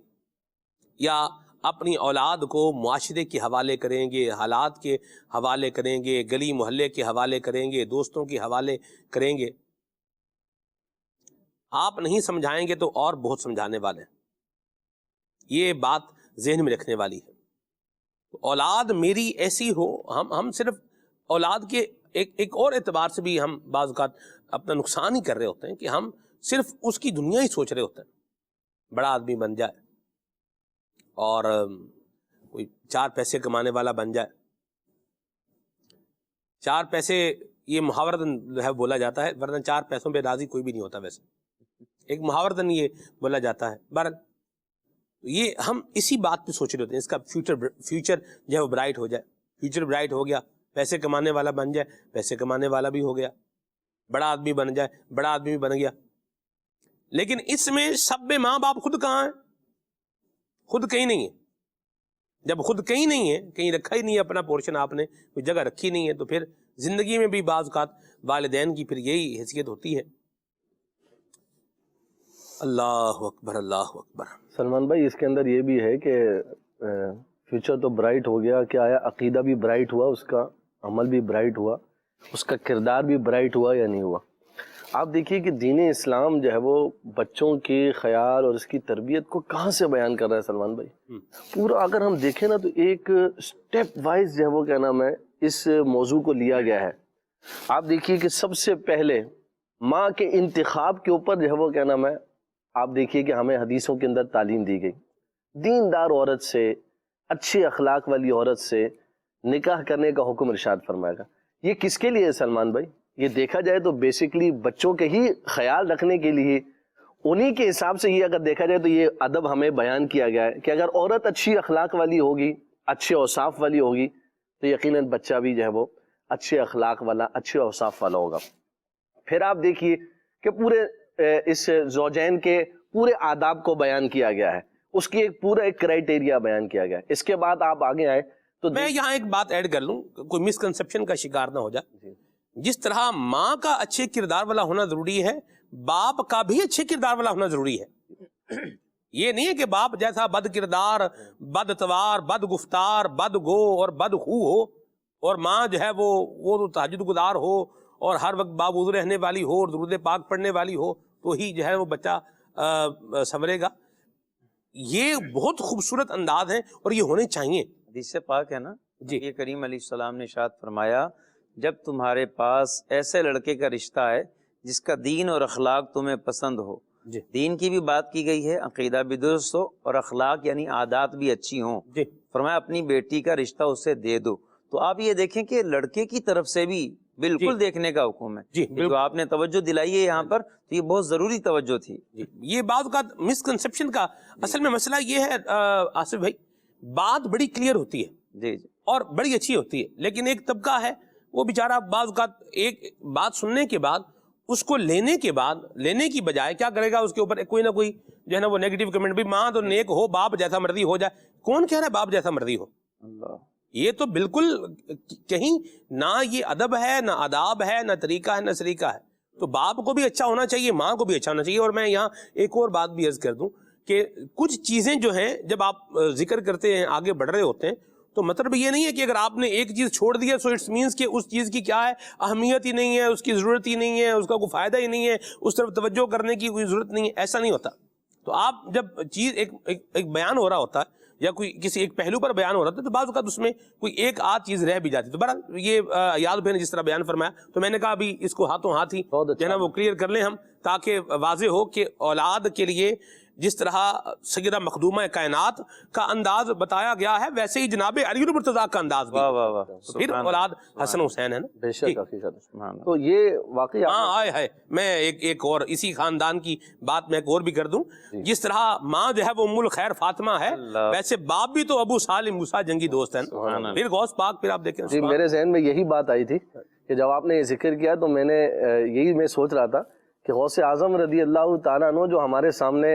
یا اپنی اولاد کو معاشرے کے حوالے کریں گے، حالات کے حوالے کریں گے، گلی محلے کے حوالے کریں گے، دوستوں کے حوالے کریں گے۔ آپ نہیں سمجھائیں گے تو اور بہت سمجھانے والے ہیں، یہ بات ذہن میں رکھنے والی ہے۔ اولاد میری ایسی ہو، ہم صرف اولاد کے ایک اور اعتبار سے بھی ہم بعض اوقات اپنا نقصان ہی کر رہے ہوتے ہیں کہ ہم صرف اس کی دنیا ہی سوچ رہے ہوتے ہیں، بڑا آدمی بن جائے اور کوئی 4 پیسے کمانے والا بن جائے۔ 4 پیسے یہ محاورتاً جو ہے بولا جاتا ہے، ورنہ 4 پیسوں پہ راضی کوئی بھی نہیں ہوتا، ویسے ایک محاورتاً یہ بولا جاتا ہے۔ بہرحال یہ ہم اسی بات پہ سوچ رہے ہوتے ہیں، اس کا فیوچر جو ہے وہ برائٹ ہو جائے۔ فیوچر برائٹ ہو گیا، پیسے کمانے والا بن جائے، پیسے کمانے والا بھی ہو گیا، بڑا آدمی بن جائے، بڑا آدمی بھی بن گیا۔ لیکن اس میں سب ماں باپ خود کہاں ہیں؟ خود کہیں نہیں ہے۔ جب خود کہیں نہیں ہے، کہیں رکھا ہی نہیں ہے اپنا پورشن، آپ نے کوئی جگہ رکھی نہیں ہے، تو پھر زندگی میں بھی بعض اوقات والدین کی پھر یہی حیثیت ہوتی ہے۔ اللہ اکبر، اللہ اکبر۔ سلمان بھائی اس کے اندر یہ بھی ہے کہ فیوچر تو برائٹ ہو گیا، کہ آیا عقیدہ بھی برائٹ ہوا، اس کا عمل بھی برائٹ ہوا، اس کا کردار بھی برائٹ ہوا یا نہیں ہوا؟ آپ دیکھیے کہ دین اسلام جو ہے وہ بچوں کے خیال اور اس کی تربیت کو کہاں سے بیان کر رہا ہے سلمان بھائی. پورا اگر ہم دیکھیں نا تو ایک سٹیپ وائز جو ہے وہ کیا نام ہے اس موضوع کو لیا گیا ہے. آپ دیکھیے کہ سب سے پہلے ماں کے انتخاب کے اوپر جو ہے وہ کیا نام ہے، آپ دیکھیے کہ ہمیں حدیثوں کے اندر تعلیم دی گئی. دیندار عورت سے، اچھے اخلاق والی عورت سے نکاح کرنے کا حکم ارشاد فرمائے گا. یہ کس کے لیے ہے سلمان بھائی؟ یہ دیکھا جائے تو بیسیکلی بچوں کے ہی خیال رکھنے کے لیے، انہی کے حساب سے یہ اگر دیکھا جائے تو یہ ادب ہمیں بیان کیا گیا ہے کہ اگر عورت اچھی اخلاق والی ہوگی، اچھے اوصاف والی ہوگی تو یقیناً بچہ بھی جو ہے وہ اچھے اخلاق والا، اچھے اوصاف والا ہوگا. پھر آپ دیکھیے کہ پورے اس زوجین کے پورے آداب کو بیان کیا گیا ہے، اس کی ایک پورا ایک کرائٹیریا بیان کیا گیا ہے. اس کے بعد آپ آگے آئے تو میں یہاں ایک بات ایڈ کر لوں، کوئی مسکنسپشن کا شکار نہ ہو جائے. جس طرح ماں کا اچھے کردار والا ہونا ضروری ہے، باپ کا بھی اچھے کردار والا ہونا ضروری ہے. یہ نہیں ہے کہ باپ جیسا بد کردار، بد اتوار، بد گفتار، بد گو اور بد خو ہو، اور ماں جو ہے وہ تہجد گزار ہو اور ہر وقت باوضو رہنے والی ہو اور درود پاک پڑھنے والی ہو تو ہی جو ہے وہ بچہ سنورے گا. یہ بہت خوبصورت انداز ہے اور یہ ہونے چاہیے. حدیث پاک ہے نا جی. یہ کریم علیہ السلام نے ارشاد فرمایا جب تمہارے پاس ایسے لڑکے کا رشتہ ہے جس کا دین اور اخلاق تمہیں پسند ہو. جی. دین کی بھی بات کی گئی ہے، عقیدہ بھی درست ہو اور اخلاق یعنی عادات بھی اچھی ہوں. جی. فرمایا اپنی بیٹی کا رشتہ اسے دے دو. تو آپ یہ دیکھیں کہ لڑکے کی طرف سے بھی بالکل دیکھنے کا حکم ہے. جی جو آپ نے توجہ دلائی ہے یہاں پر تو یہ بہت ضروری توجہ تھی. جی. یہ بعض کا مسکنسپشن کا اصل میں مسئلہ یہ ہے آصف بھائی، بات بڑی کلیئر ہوتی ہے جی جی اور بڑی اچھی ہوتی ہے، لیکن ایک طبقہ ہے وہ بیچارہ بعض اوقات ایک بات سننے کے بعد اس کو لینے کی بجائے کیا کرے گا، اس کے اوپر کوئی نہ کوئی جو ہے نا وہ نیگیٹو کمنٹ. بھی ماں تو نیک ہو، باپ جیسا مرضی ہو جائے. کون کہہ رہا ہے باپ جیسا مرضی ہو؟ اللہ. یہ تو بالکل کہیں نہ یہ ادب ہے، نہ آداب ہے، نہ طریقہ ہے، نہ سلیقہ ہے. تو باپ کو بھی اچھا ہونا چاہیے، ماں کو بھی اچھا ہونا چاہیے. اور میں یہاں ایک اور بات بھی عرض کر دوں کہ کچھ چیزیں جو ہیں جب آپ ذکر کرتے ہیں، آگے بڑھ رہے ہوتے ہیں، تو مطلب یہ نہیں ہے کہ اگر آپ نے ایک چیز چھوڑ دیا سو اٹس مینس کہ اس چیز کی کیا ہے، اہمیت ہی نہیں ہے، اس کی ضرورت ہی نہیں ہے، اس کا کوئی فائدہ ہی نہیں ہے، اس طرف توجہ کرنے کی کوئی ضرورت نہیں ہے. ایسا نہیں ہوتا. تو آپ جب چیز ایک بیان ہو رہا ہوتا ہے یا کوئی کسی ایک پہلو پر بیان ہو رہا تھا تو بعض اوقات اس میں کوئی ایک آدھ چیز رہ بھی جاتی. تو بہرحال یہ یاد بھائی نے جس طرح بیان فرمایا تو میں نے کہا ابھی اس کو ہاتھوں ہاتھ ہی جو ہے نا وہ کلیئر کر لیں ہم، تاکہ واضح ہو کہ اولاد کے لیے جس طرح سیدہ مخدومہ کائنات کا انداز بتایا گیا ہے ویسے ہی جناب علی المرتضیٰ کا انداز بھی. واہ واہ واہ. پھر اولاد حسن حسین ہے نا. بے شک حقیقت. سبحان اللہ. تو یہ واقعی ہاں آئے ہے. میں ایک اور اسی خاندان کی بات میں ایک اور بھی کر دوں. جس طرح ماں جو ہے وہ ام الخیر فاطمہ ہے، ویسے باپ بھی تو ابو سالم موسیٰ جنگی دوست ہیں. پھر غوث پاک پھر آپ دیکھیں. جی میرے ذہن میں یہی بات آئی تھی کہ جب آپ نے یہ ذکر کیا تو میں نے یہی میں سوچ رہا تھا کہ غوث اعظم رضی اللہ تعالیٰ عنہ جو ہمارے سامنے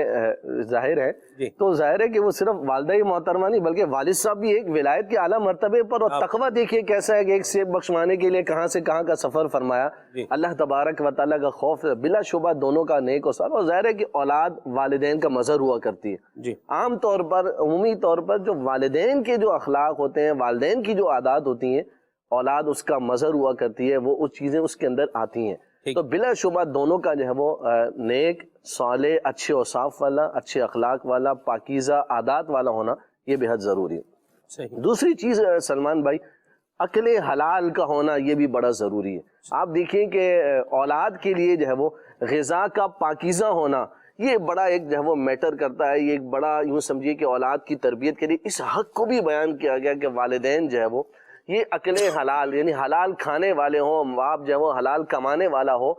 ظاہر ہے تو ظاہر ہے کہ وہ صرف والدہ ہی محترمہ نہیں بلکہ والد صاحب بھی ایک ولایت کے اعلیٰ مرتبے پر. اور تقویٰ دیکھیے کیسا ہے کہ ایک سیب بخشوانے کے لیے کہاں سے کہاں کا سفر فرمایا. اللہ تبارک و تعالیٰ کا خوف بلا شبہ دونوں کا نیک و صالح. اور ظاہر ہے کہ اولاد والدین کا مظہر ہوا کرتی ہے. عام طور پر عمومی طور پر جو والدین کے جو اخلاق ہوتے ہیں، والدین کی جو عادات ہوتی ہیں، اولاد اس کا مظہر ہوا کرتی ہے، وہ چیزیں اس کے اندر آتی ہیں. تو بلا شبہ دونوں کا جو ہے وہ نیک، صالح، اچھے اوصاف والا، اچھے اخلاق والا، پاکیزہ عادات والا ہونا یہ بہت ضروری ہے. دوسری چیز سلمان بھائی، عقل حلال کا ہونا یہ بھی بڑا ضروری ہے. آپ دیکھیں کہ اولاد کے لیے جو ہے وہ غذا کا پاکیزہ ہونا یہ بڑا ایک جو ہے وہ میٹر کرتا ہے. یہ ایک بڑا یوں سمجھیے کہ اولاد کی تربیت کے لیے اس حق کو بھی بیان کیا گیا کہ والدین جو ہے وہ یہ عقل حلال یعنی حلال کھانے والے ہوں، باپ جو ہے وہ حلال کمانے والا ہو،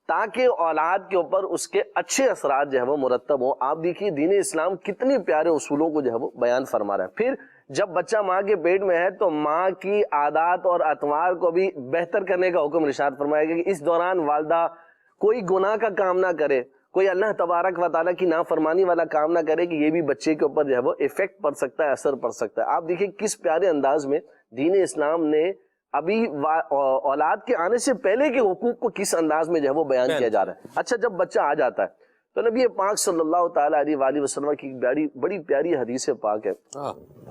تاکہ اولاد کے اوپر اس کے اچھے اثرات جو ہے وہ مرتب ہوں. آپ دیکھیے دین اسلام کتنی پیارے اصولوں کو جو ہے وہ بیان فرما رہا ہے. پھر جب بچہ ماں کے پیٹ میں ہے تو ماں کی عادات اور اطوار کو بھی بہتر کرنے کا حکم ارشاد فرمایا گیا کہ اس دوران والدہ کوئی گناہ کا کام نہ کرے، کوئی اللہ تبارک و تعالیٰ کی نافرمانی والا کام نہ کرے، کہ یہ بھی بچے کے اوپر جو ہے وہ ایفیکٹ پڑ سکتا ہے، اثر پڑ سکتا ہے. آپ دیکھیں کس پیارے انداز میں دین اسلام نے ابھی اولاد کے آنے سے پہلے کے حقوق کو کس انداز میں جو ہے وہ بیان کیا جا رہا ہے. اچھا جب بچہ آ جاتا ہے تو نبی پاک صلی اللہ تعالیٰ علیہ وآلہ وسلم کی بڑی پیاری حدیث پاک ہے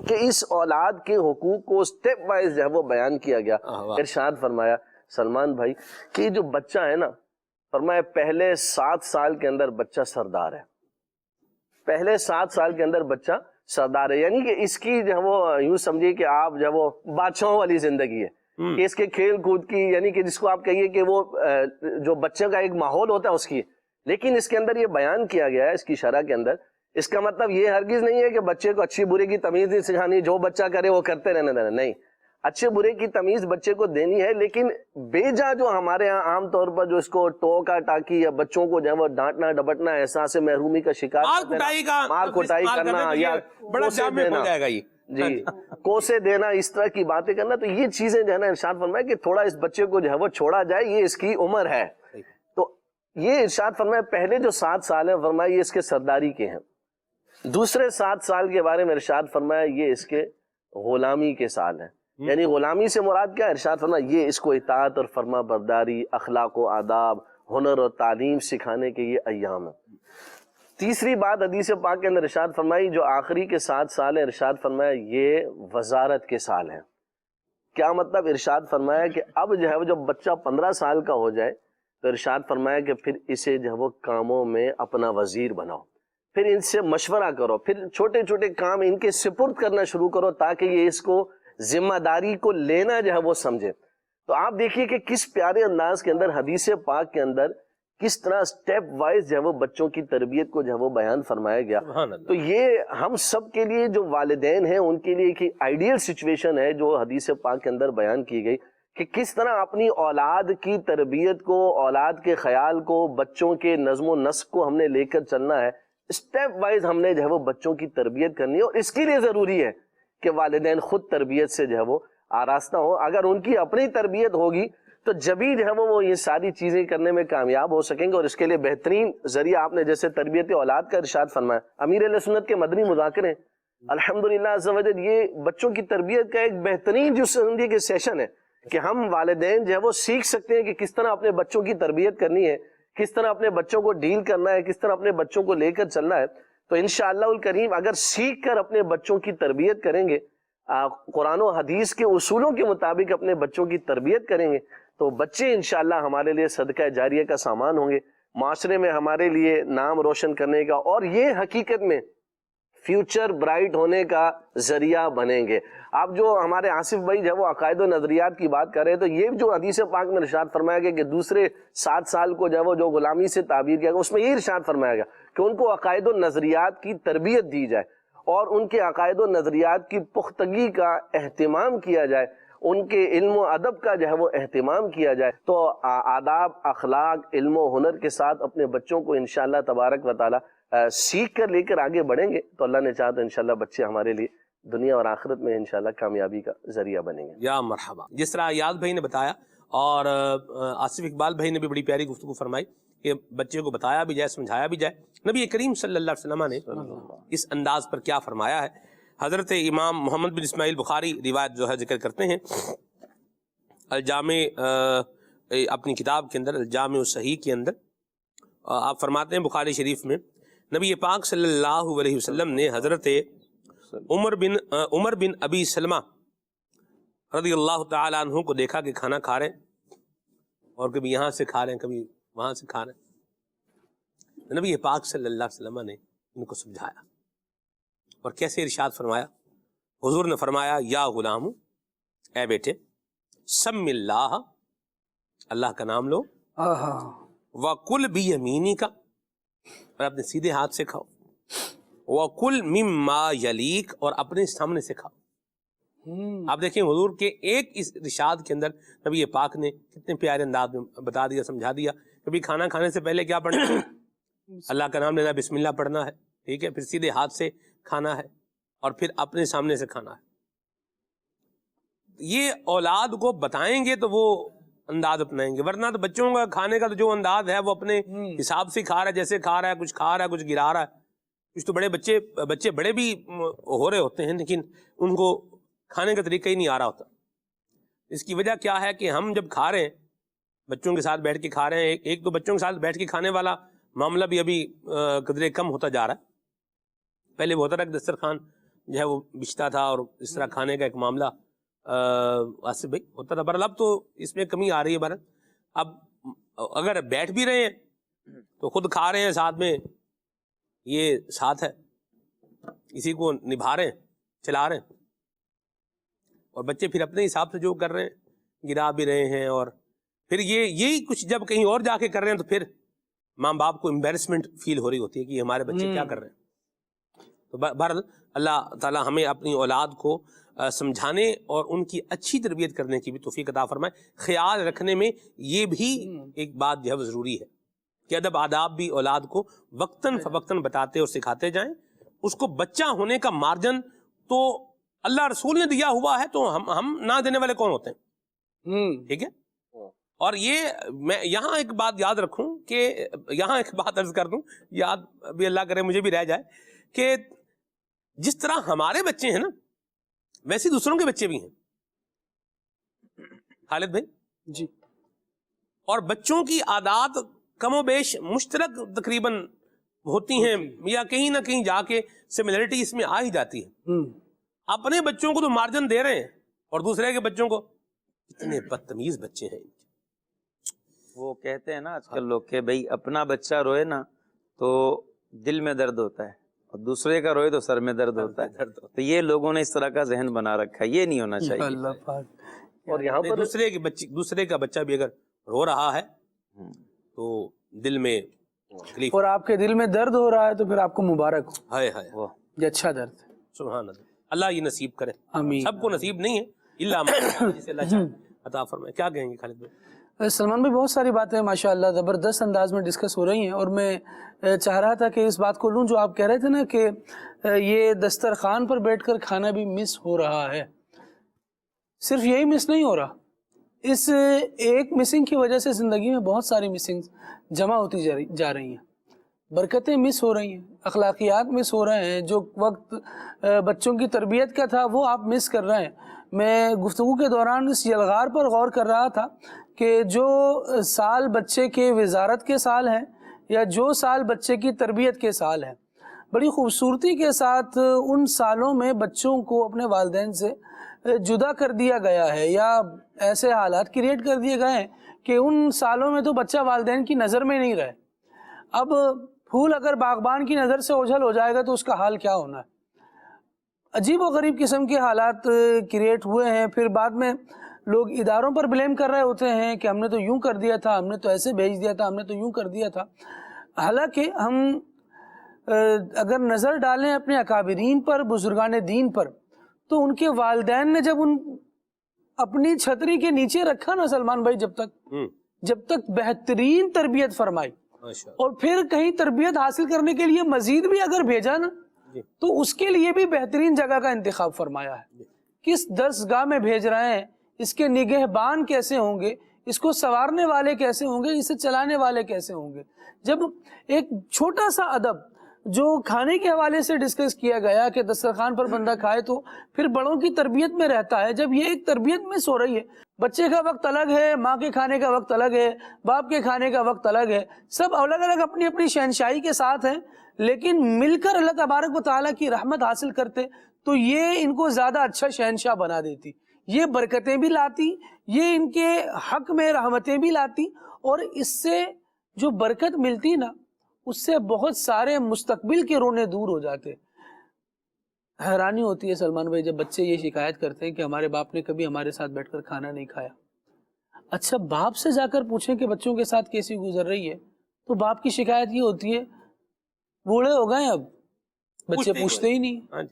کہ اس اولاد کے حقوق کو سٹیپ وائز جو ہے وہ بیان کیا گیا. ارشاد فرمایا سلمان بھائی کہ جو بچہ ہے نا فرمایا پہلے 7 سال کے اندر بچہ سردار ہے، پہلے 7 سال کے اندر بچہ سردار ہے، یعنی کہ اس کی جو وہ یوں سمجھیے کہ آپ جو وہ بادشاہوں والی زندگی ہے، کہ اس کے کھیل کود کی، یعنی کہ جس کو آپ کہیے کہ وہ جو بچے کا ایک ماحول ہوتا ہے اس کی، لیکن اس کے اندر یہ بیان کیا گیا ہے اس کی شرح کے اندر، اس کا مطلب یہ ہرگز نہیں ہے کہ بچے کو اچھی برے کی تمیز نہیں سکھانی، جو بچہ کرے وہ کرتے رہنے دینا، نہیں، اچھے برے کی تمیز بچے کو دینی ہے، لیکن بیجا جو ہمارے ہاں عام طور پر جو اس کو ٹوکا ٹاکی یا بچوں کو جو ہے وہ ڈانٹنا ڈبٹنا، احساس محرومی کا شکار مار کٹائی کرنا یا کوسے دینا، جی کوسے دینا، اس طرح کی باتیں کرنا، تو یہ چیزیں جو ہے نا ارشاد فرمایا کہ تھوڑا اس بچے کو جو ہے وہ چھوڑا جائے، یہ اس کی عمر ہے۔ تو یہ ارشاد فرمایا پہلے جو 7 سال ہیں فرمایا یہ اس کے سرداری کے ہیں، دوسرے 7 سال کے بارے میں ارشاد فرمایا یہ اس کے غلامی کے سال ہیں، یعنی غلامی سے مراد کیا؟ ارشاد فرمایا یہ اس کو اطاعت اور فرما برداری، اخلاق و آداب، ہنر اور تعلیم سکھانے کے یہ ایام ہیں۔ تیسری بات حدیث پاک کے اندر ارشاد فرمائی جو آخری کے 7 سال ہیں، ارشاد فرمایا یہ وزارت کے سال ہیں۔ کیا مطلب؟ ارشاد فرمایا کہ اب جو ہے وہ جب بچہ 15 سال کا ہو جائے تو ارشاد فرمایا کہ پھر اسے جو ہے وہ کاموں میں اپنا وزیر بناؤ، پھر ان سے مشورہ کرو، پھر چھوٹے چھوٹے کام ان کے سپرد کرنا شروع کرو تاکہ یہ اس کو ذمہ داری کو لینا جو ہے وہ سمجھے۔ تو آپ دیکھیے کہ کس پیارے انداز کے اندر حدیث پاک کے اندر کس طرح سٹیپ وائز جو ہے وہ بچوں کی تربیت کو جو ہے وہ بیان فرمایا گیا۔ تو یہ ہم سب کے لیے جو والدین ہیں ان کے لیے ایک آئیڈیل سچویشن ہے جو حدیث پاک کے اندر بیان کی گئی کہ کس طرح اپنی اولاد کی تربیت کو، اولاد کے خیال کو، بچوں کے نظم و نسق کو ہم نے لے کر چلنا ہے، سٹیپ وائز ہم نے جو ہے وہ بچوں کی تربیت کرنی ہے، اور اس کے لیے ضروری ہے کہ والدین خود تربیت سے جو ہے وہ آراستہ ہو۔ اگر ان کی اپنی تربیت ہوگی تو جبھی جو ہے وہ یہ ساری چیزیں کرنے میں کامیاب ہو سکیں گے، اور اس کے لیے بہترین ذریعہ آپ نے جیسے تربیت اولاد کا ارشاد فرمایا، امیر اہل سنت کے مدنی مذاکرے الحمدللہ عز و جل یہ بچوں کی تربیت کا ایک بہترین جو زندگی کے سیشن ہے کہ ہم والدین جو ہے وہ سیکھ سکتے ہیں کہ کس طرح اپنے بچوں کی تربیت کرنی ہے، کس طرح اپنے بچوں کو ڈیل کرنا ہے، کس طرح اپنے بچوں کو لے کر چلنا ہے۔ تو انشاءاللہ الکریم اگر سیکھ کر اپنے بچوں کی تربیت کریں گے، قرآن و حدیث کے اصولوں کے مطابق اپنے بچوں کی تربیت کریں گے، تو بچے انشاءاللہ ہمارے لیے صدقہ جاریہ کا سامان ہوں گے، معاشرے میں ہمارے لیے نام روشن کرنے کا، اور یہ حقیقت میں فیوچر برائٹ ہونے کا ذریعہ بنیں گے۔ آپ جو ہمارے آصف بھائی جو ہے وہ عقائد و نظریات کی بات کر رہے ہیں، تو یہ جو حدیث پاک میں ارشاد فرمایا گیا کہ دوسرے 7 سال کو جو ہے وہ جو غلامی سے تعبیر کیا گیا، اس میں یہ ارشاد فرمایا گیا کہ ان کو عقائد و نظریات کی تربیت دی جائے اور ان کے عقائد و نظریات کی پختگی کا اہتمام کیا جائے، ان کے علم و ادب کا جو ہے وہ اہتمام کیا جائے۔ تو آداب، اخلاق، علم و ہنر کے ساتھ اپنے بچوں کو انشاءاللہ تبارک و تعالی سیکھ کر لے کر آگے بڑھیں گے تو اللہ نے چاہا تو انشاءاللہ بچے ہمارے لیے دنیا اور آخرت میں انشاءاللہ کامیابی کا ذریعہ بنیں گے۔ یا مرحبا۔ جس طرح یاد بھائی نے بتایا اور آصف اقبال بھائی نے بھی بڑی پیاری گفتگو فرمائی کہ بچے کو بتایا بھی جائے، سمجھایا بھی جائے۔ نبی کریم صلی اللہ علیہ وسلم نے اس انداز پر کیا فرمایا ہے، حضرت امام محمد بن اسماعیل بخاری روایت جو ہے ذکر کرتے ہیں الجامع، اپنی کتاب کے اندر الجامع الصحیح کے اندر آپ فرماتے ہیں بخاری شریف میں نبی پاک صلی اللہ علیہ وسلم نے حضرت عمر بن ابی سلمہ رضی اللہ تعالیٰ عنہ کو دیکھا کہ کھانا کھا رہے ہیں اور کبھی یہاں سے کھا رہے ہیں کبھی وہاں سے کھا رہے ہیں۔ نبی پاک صلی اللہ علیہ وسلم نے ان کو سمجھایا اور کیسے ارشاد فرمایا، حضور نے فرمایا یا غلام، اے بیٹے، سم اللہ، اللہ کا نام لو، وَقُلْ بِيَمِينِكَ، اور اپنے سیدھے ہاتھ سے کھاؤ، وَقُلْ مِمَّا يَلِيكَ، اور اپنے سامنے سے کھاؤ۔ آپ دیکھیں حضور کے ایک اس ارشاد کے اندر نبی پاک نے کتنے پیارے انداز میں بتا دیا، سمجھا دیا۔ کبھی کھانا کھانے سے پہلے کیا پڑھنا ہے؟ اللہ کا نام لینا، بسم اللہ پڑھنا ہے، ٹھیک ہے، پھر سیدھے ہاتھ سے کھانا ہے اور پھر اپنے سامنے سے کھانا ہے۔ یہ اولاد کو بتائیں گے تو وہ انداز اپنائیں گے، ورنہ تو بچوں کا کھانے کا تو جو انداز ہے وہ اپنے حساب سے کھا رہا ہے، جیسے کھا رہا ہے، کچھ کھا رہا ہے، کچھ گرا رہا ہے۔ کچھ تو بڑے بچے بڑے بھی ہو رہے ہوتے ہیں لیکن ان کو کھانے کا طریقہ ہی نہیں آ رہا ہوتا۔ اس کی وجہ کیا ہے کہ ہم جب کھا رہے ہیں، بچوں کے ساتھ بیٹھ کے کھا رہے ہیں، ایک تو بچوں کے ساتھ بیٹھ کے کھانے والا معاملہ بھی ابھی قدرے کم ہوتا جا رہا ہے۔ پہلے وہ ہوتا تھا کہ دسترخوان جو ہے وہ بچھتا تھا اور اس طرح کھانے کا ایک معاملہ آصف بھائی ہوتا تھا، بہرحال اب تو اس میں کمی آ رہی ہے۔ بہرحال اب اگر بیٹھ بھی رہے ہیں تو خود کھا رہے ہیں ساتھ میں، یہ ساتھ ہے، اسی کو نبھا رہے ہیں، چلا رہے ہیں، اور بچے پھر اپنے حساب سے جو کر رہے ہیں گرا بھی رہے ہیں، اور پھر یہی کچھ جب کہیں اور جا کے کر رہے ہیں تو پھر ماں باپ کو امبیرسمنٹ فیل ہو رہی ہوتی ہے کہ ہمارے بچے کیا کر رہے ہیں۔ تو بہرحال اللہ تعالی ہمیں اپنی اولاد کو سمجھانے اور ان کی اچھی تربیت کرنے کی بھی توفیق عطا فرمائے۔ خیال رکھنے میں یہ بھی ایک بات جو ہے ضروری ہے کہ ادب آداب بھی اولاد کو وقتاً فوقتاً بتاتے اور سکھاتے جائیں۔ اس کو بچہ ہونے کا مارجن تو اللہ رسول نے دیا ہوا ہے، تو ہم نہ دینے والے کون ہوتے ہیں؟ ٹھیک ہے۔ اور یہ میں یہاں ایک بات یاد رکھوں کہ یہاں ایک بات عرض کر دوں، یاد بھی اللہ کرے مجھے بھی رہ جائے، کہ جس طرح ہمارے بچے ہیں نا ویسے دوسروں کے بچے بھی ہیں خالد بھائی جی، اور بچوں کی عادات کم و بیش مشترک تقریباً ہوتی ہیں، یا کہیں نہ کہیں جا کے سملیرٹی اس میں آ ہی جاتی ہے۔ اپنے بچوں کو تو مارجن دے رہے ہیں اور دوسرے کے بچوں کو، اتنے بدتمیز بچے ہیں۔ وہ کہتے ہیں نا آج کل لوگ کہ بھئی اپنا بچہ روئے نا تو دل میں درد ہوتا ہے، اور دوسرے کا روئے تو سر میں درد ہوتا ہے۔ تو یہ لوگوں نے اس طرح کا ذہن بنا رکھا ہے، یہ نہیں ہونا چاہیے۔ اللہ پاک۔ اور یہاں پر دوسرے کا بچہ بھی اگر رو رہا ہے تو دل میں تکلیف، اور آپ کے دل میں درد ہو رہا ہے تو پھر آپ کو مبارک ہو، ہائے ہائے، یہ اچھا درد ہے۔ سبحان اللہ، اللہ یہ نصیب کرے۔ آمین۔ سب کو نصیب نہیں ہے، اللہ جسے اللہ چاہے عطا فرمائے۔ کیا کہیں گے خالد بھائی؟ سلمان بھائی، بہت ساری باتیں ماشاءاللہ زبردست انداز میں ڈسکس ہو رہی ہیں، اور میں چاہ رہا تھا کہ اس بات کو لوں جو آپ کہہ رہے تھے نا کہ یہ دسترخوان پر بیٹھ کر کھانا بھی مس ہو رہا ہے۔ صرف یہی مس نہیں ہو رہا، اس ایک مسنگ کی وجہ سے زندگی میں بہت ساری مسنگ جمع ہوتی جا رہی ہیں، برکتیں مس ہو رہی ہیں، اخلاقیات مس ہو رہے ہیں، جو وقت بچوں کی تربیت کا تھا وہ آپ مس کر رہے ہیں۔ میں گفتگو کے دوران اس یلغار پر غور کر رہا تھا کہ جو سال بچے کے وزارت کے سال ہیں یا جو سال بچے کی تربیت کے سال ہیں، بڑی خوبصورتی کے ساتھ ان سالوں میں بچوں کو اپنے والدین سے جدا کر دیا گیا ہے، یا ایسے حالات کریٹ کر دیے گئے ہیں کہ ان سالوں میں تو بچہ والدین کی نظر میں نہیں رہے۔ اب پھول اگر باغبان کی نظر سے اوجھل ہو جائے گا تو اس کا حال کیا ہونا ہے۔ عجیب و غریب قسم کے حالات کریٹ ہوئے ہیں۔ پھر بعد میں لوگ اداروں پر بلیم کر رہے ہوتے ہیں کہ ہم نے تو یوں کر دیا تھا، ہم نے تو ایسے بھیج دیا تھا، ہم نے تو یوں کر دیا تھا۔ حالانکہ ہم اگر نظر ڈالیں اپنے اکابرین پر، بزرگان دین پر، تو ان کے والدین نے جب ان اپنی چھتری کے نیچے رکھا نا سلمان بھائی، جب تک بہترین تربیت فرمائی، اور پھر کہیں تربیت حاصل کرنے کے لیے مزید بھی اگر بھیجا نا تو اس کے لیے بھی بہترین جگہ کا انتخاب فرمایا ہے۔ کس درسگاہ میں بھیج رہے ہیں، اس کے نگہبان کیسے ہوں گے، اس کو سنوارنے والے کیسے ہوں گے، اسے چلانے والے کیسے ہوں گے۔ جب ایک چھوٹا سا ادب جو کھانے کے حوالے سے ڈسکس کیا گیا کہ دسترخوان پر بندہ کھائے تو پھر بڑوں کی تربیت میں رہتا ہے، جب یہ ایک تربیت مس ہو رہی ہے، بچے کا وقت الگ ہے، ماں کے کھانے کا وقت الگ ہے، باپ کے کھانے کا وقت الگ ہے، سب الگ الگ اپنی اپنی شہنشاہی کے ساتھ ہیں، لیکن مل کر اللہ تبارک و تعالیٰ کی رحمت حاصل کرتے تو یہ ان کو زیادہ اچھا شہنشاہ بنا دیتی، یہ برکتیں بھی لاتی، یہ ان کے حق میں رحمتیں بھی لاتی، اور اس سے جو برکت ملتی نا اس سے بہت سارے مستقبل کے رونے دور ہو جاتے۔ حیرانی ہوتی ہے سلمان بھائی جب بچے یہ شکایت کرتے ہیں کہ ہمارے باپ نے کبھی ہمارے ساتھ بیٹھ کر کھانا نہیں کھایا۔ اچھا، باپ سے جا کر پوچھیں کہ بچوں کے ساتھ کیسی گزر رہی ہے، تو باپ کی شکایت یہ ہوتی ہے بوڑھے ہو گئے اب بچے پوچھتے ہی نہیں۔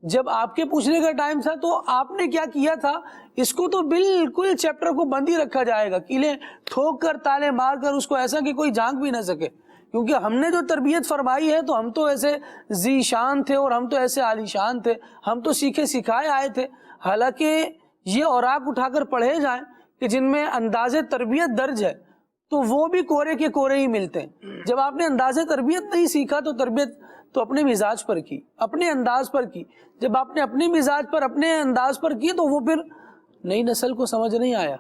جب آپ کے پوچھنے کا ٹائم تھا تو آپ نے کیا کیا تھا، اس کو تو بالکل چیپٹر کو بند ہی رکھا جائے گا، کیلیں ٹھوک کر تالے مار کر اس کو ایسا کہ کوئی جھانک بھی نہ سکے، کیونکہ ہم نے جو تربیت فرمائی ہے تو ہم تو ایسے ذی شان تھے اور ہم تو ایسے عالی شان تھے، ہم تو سیکھے سکھائے آئے تھے۔ حالانکہ یہ اوراق اٹھا کر پڑھے جائیں کہ جن میں انداز تربیت درج ہے تو وہ بھی کورے کے کورے ہی ملتے ہیں۔ جب آپ نے انداز تربیت نہیں سیکھا تو تربیت تو اپنے مزاج پر کی، اپنے انداز پر کی، جب آپ نے اپنے مزاج پر اپنے انداز پر کی تو وہ پھر نئی نسل کو سمجھ نہیں آیا،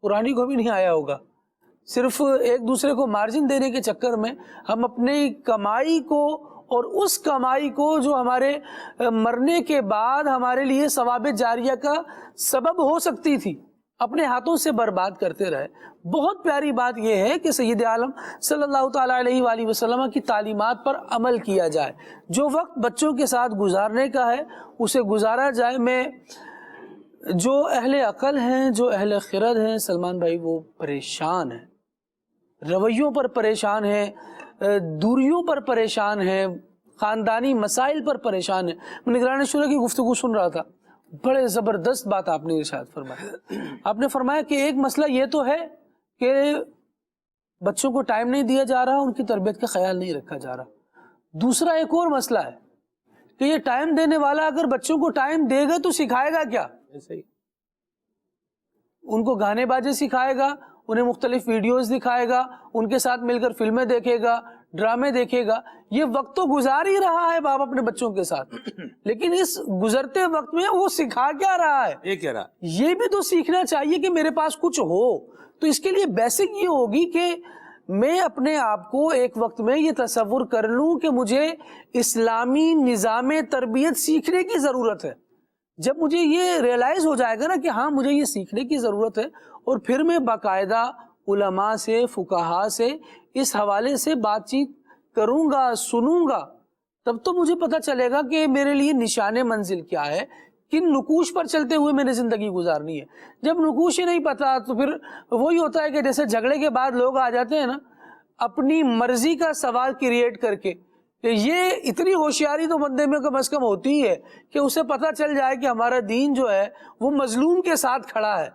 پرانی کو بھی نہیں آیا ہوگا۔ صرف ایک دوسرے کو مارجن دینے کے چکر میں ہم اپنی کمائی کو اور اس کمائی کو جو ہمارے مرنے کے بعد ہمارے لیے ثواب جاریہ کا سبب ہو سکتی تھی، اپنے ہاتھوں سے برباد کرتے رہے. بہت پیاری بات یہ ہے کہ سید عالم صلی اللہ تعالیٰ علیہ وآلہ وسلم کی تعلیمات پر عمل کیا جائے. جو وقت بچوں کے ساتھ گزارنے کا ہے اسے گزارا جائے. میں جو اہل عقل ہیں، جو اہل خرد ہیں سلمان بھائی، وہ پریشان ہیں، رویوں پر پریشان ہیں، دوریوں پر پریشان ہیں، خاندانی مسائل پر پریشان ہیں. میں نگران شورا کی گفتگو سن رہا تھا، بڑے زبردست بات آپ نے ارشاد فرمایا. آپ نے فرمایا کہ ایک مسئلہ یہ تو ہے کہ بچوں کو ٹائم نہیں دیا جا رہا، ان کی تربیت کا خیال نہیں رکھا جا رہا. دوسرا ایک اور مسئلہ ہے کہ یہ ٹائم دینے والا اگر بچوں کو ٹائم دے گا تو سکھائے گا کیا؟ ان کو گانے باجے سکھائے گا، انہیں مختلف ویڈیوز دکھائے گا، ان کے ساتھ مل کر فلمیں دیکھے گا، ڈرامے دیکھے گا. یہ وقت تو گزار ہی رہا ہے باپ اپنے بچوں کے ساتھ، لیکن اس گزرتے وقت میں وہ سکھا کیا رہا ہے؟ یہ کیا رہا؟ یہ بھی تو سیکھنا چاہیے کہ میرے پاس کچھ ہو. تو اس کے لیے بیسک یہ ہوگی کہ میں اپنے آپ کو ایک وقت میں یہ تصور کر لوں کہ مجھے اسلامی نظام تربیت سیکھنے کی ضرورت ہے. جب مجھے یہ ریئلائز ہو جائے گا نا کہ ہاں مجھے یہ سیکھنے کی ضرورت ہے، اور پھر میں باقاعدہ علماء سے، فقہاء سے اس حوالے سے بات چیت کروں گا، سنوں گا، تب تو مجھے پتہ چلے گا کہ میرے لیے نشان منزل کیا ہے، کن نقوش پر چلتے ہوئے میں نے زندگی گزارنی ہے. جب نقوش ہی نہیں پتا تو پھر وہی ہوتا ہے کہ جیسے جھگڑے کے بعد لوگ آ جاتے ہیں نا اپنی مرضی کا سوال کریٹ کر کے، کہ یہ اتنی ہوشیاری تو بندے میں کم از کم ہوتی ہی ہے کہ اسے پتہ چل جائے کہ ہمارا دین جو ہے وہ مظلوم کے ساتھ کھڑا ہے،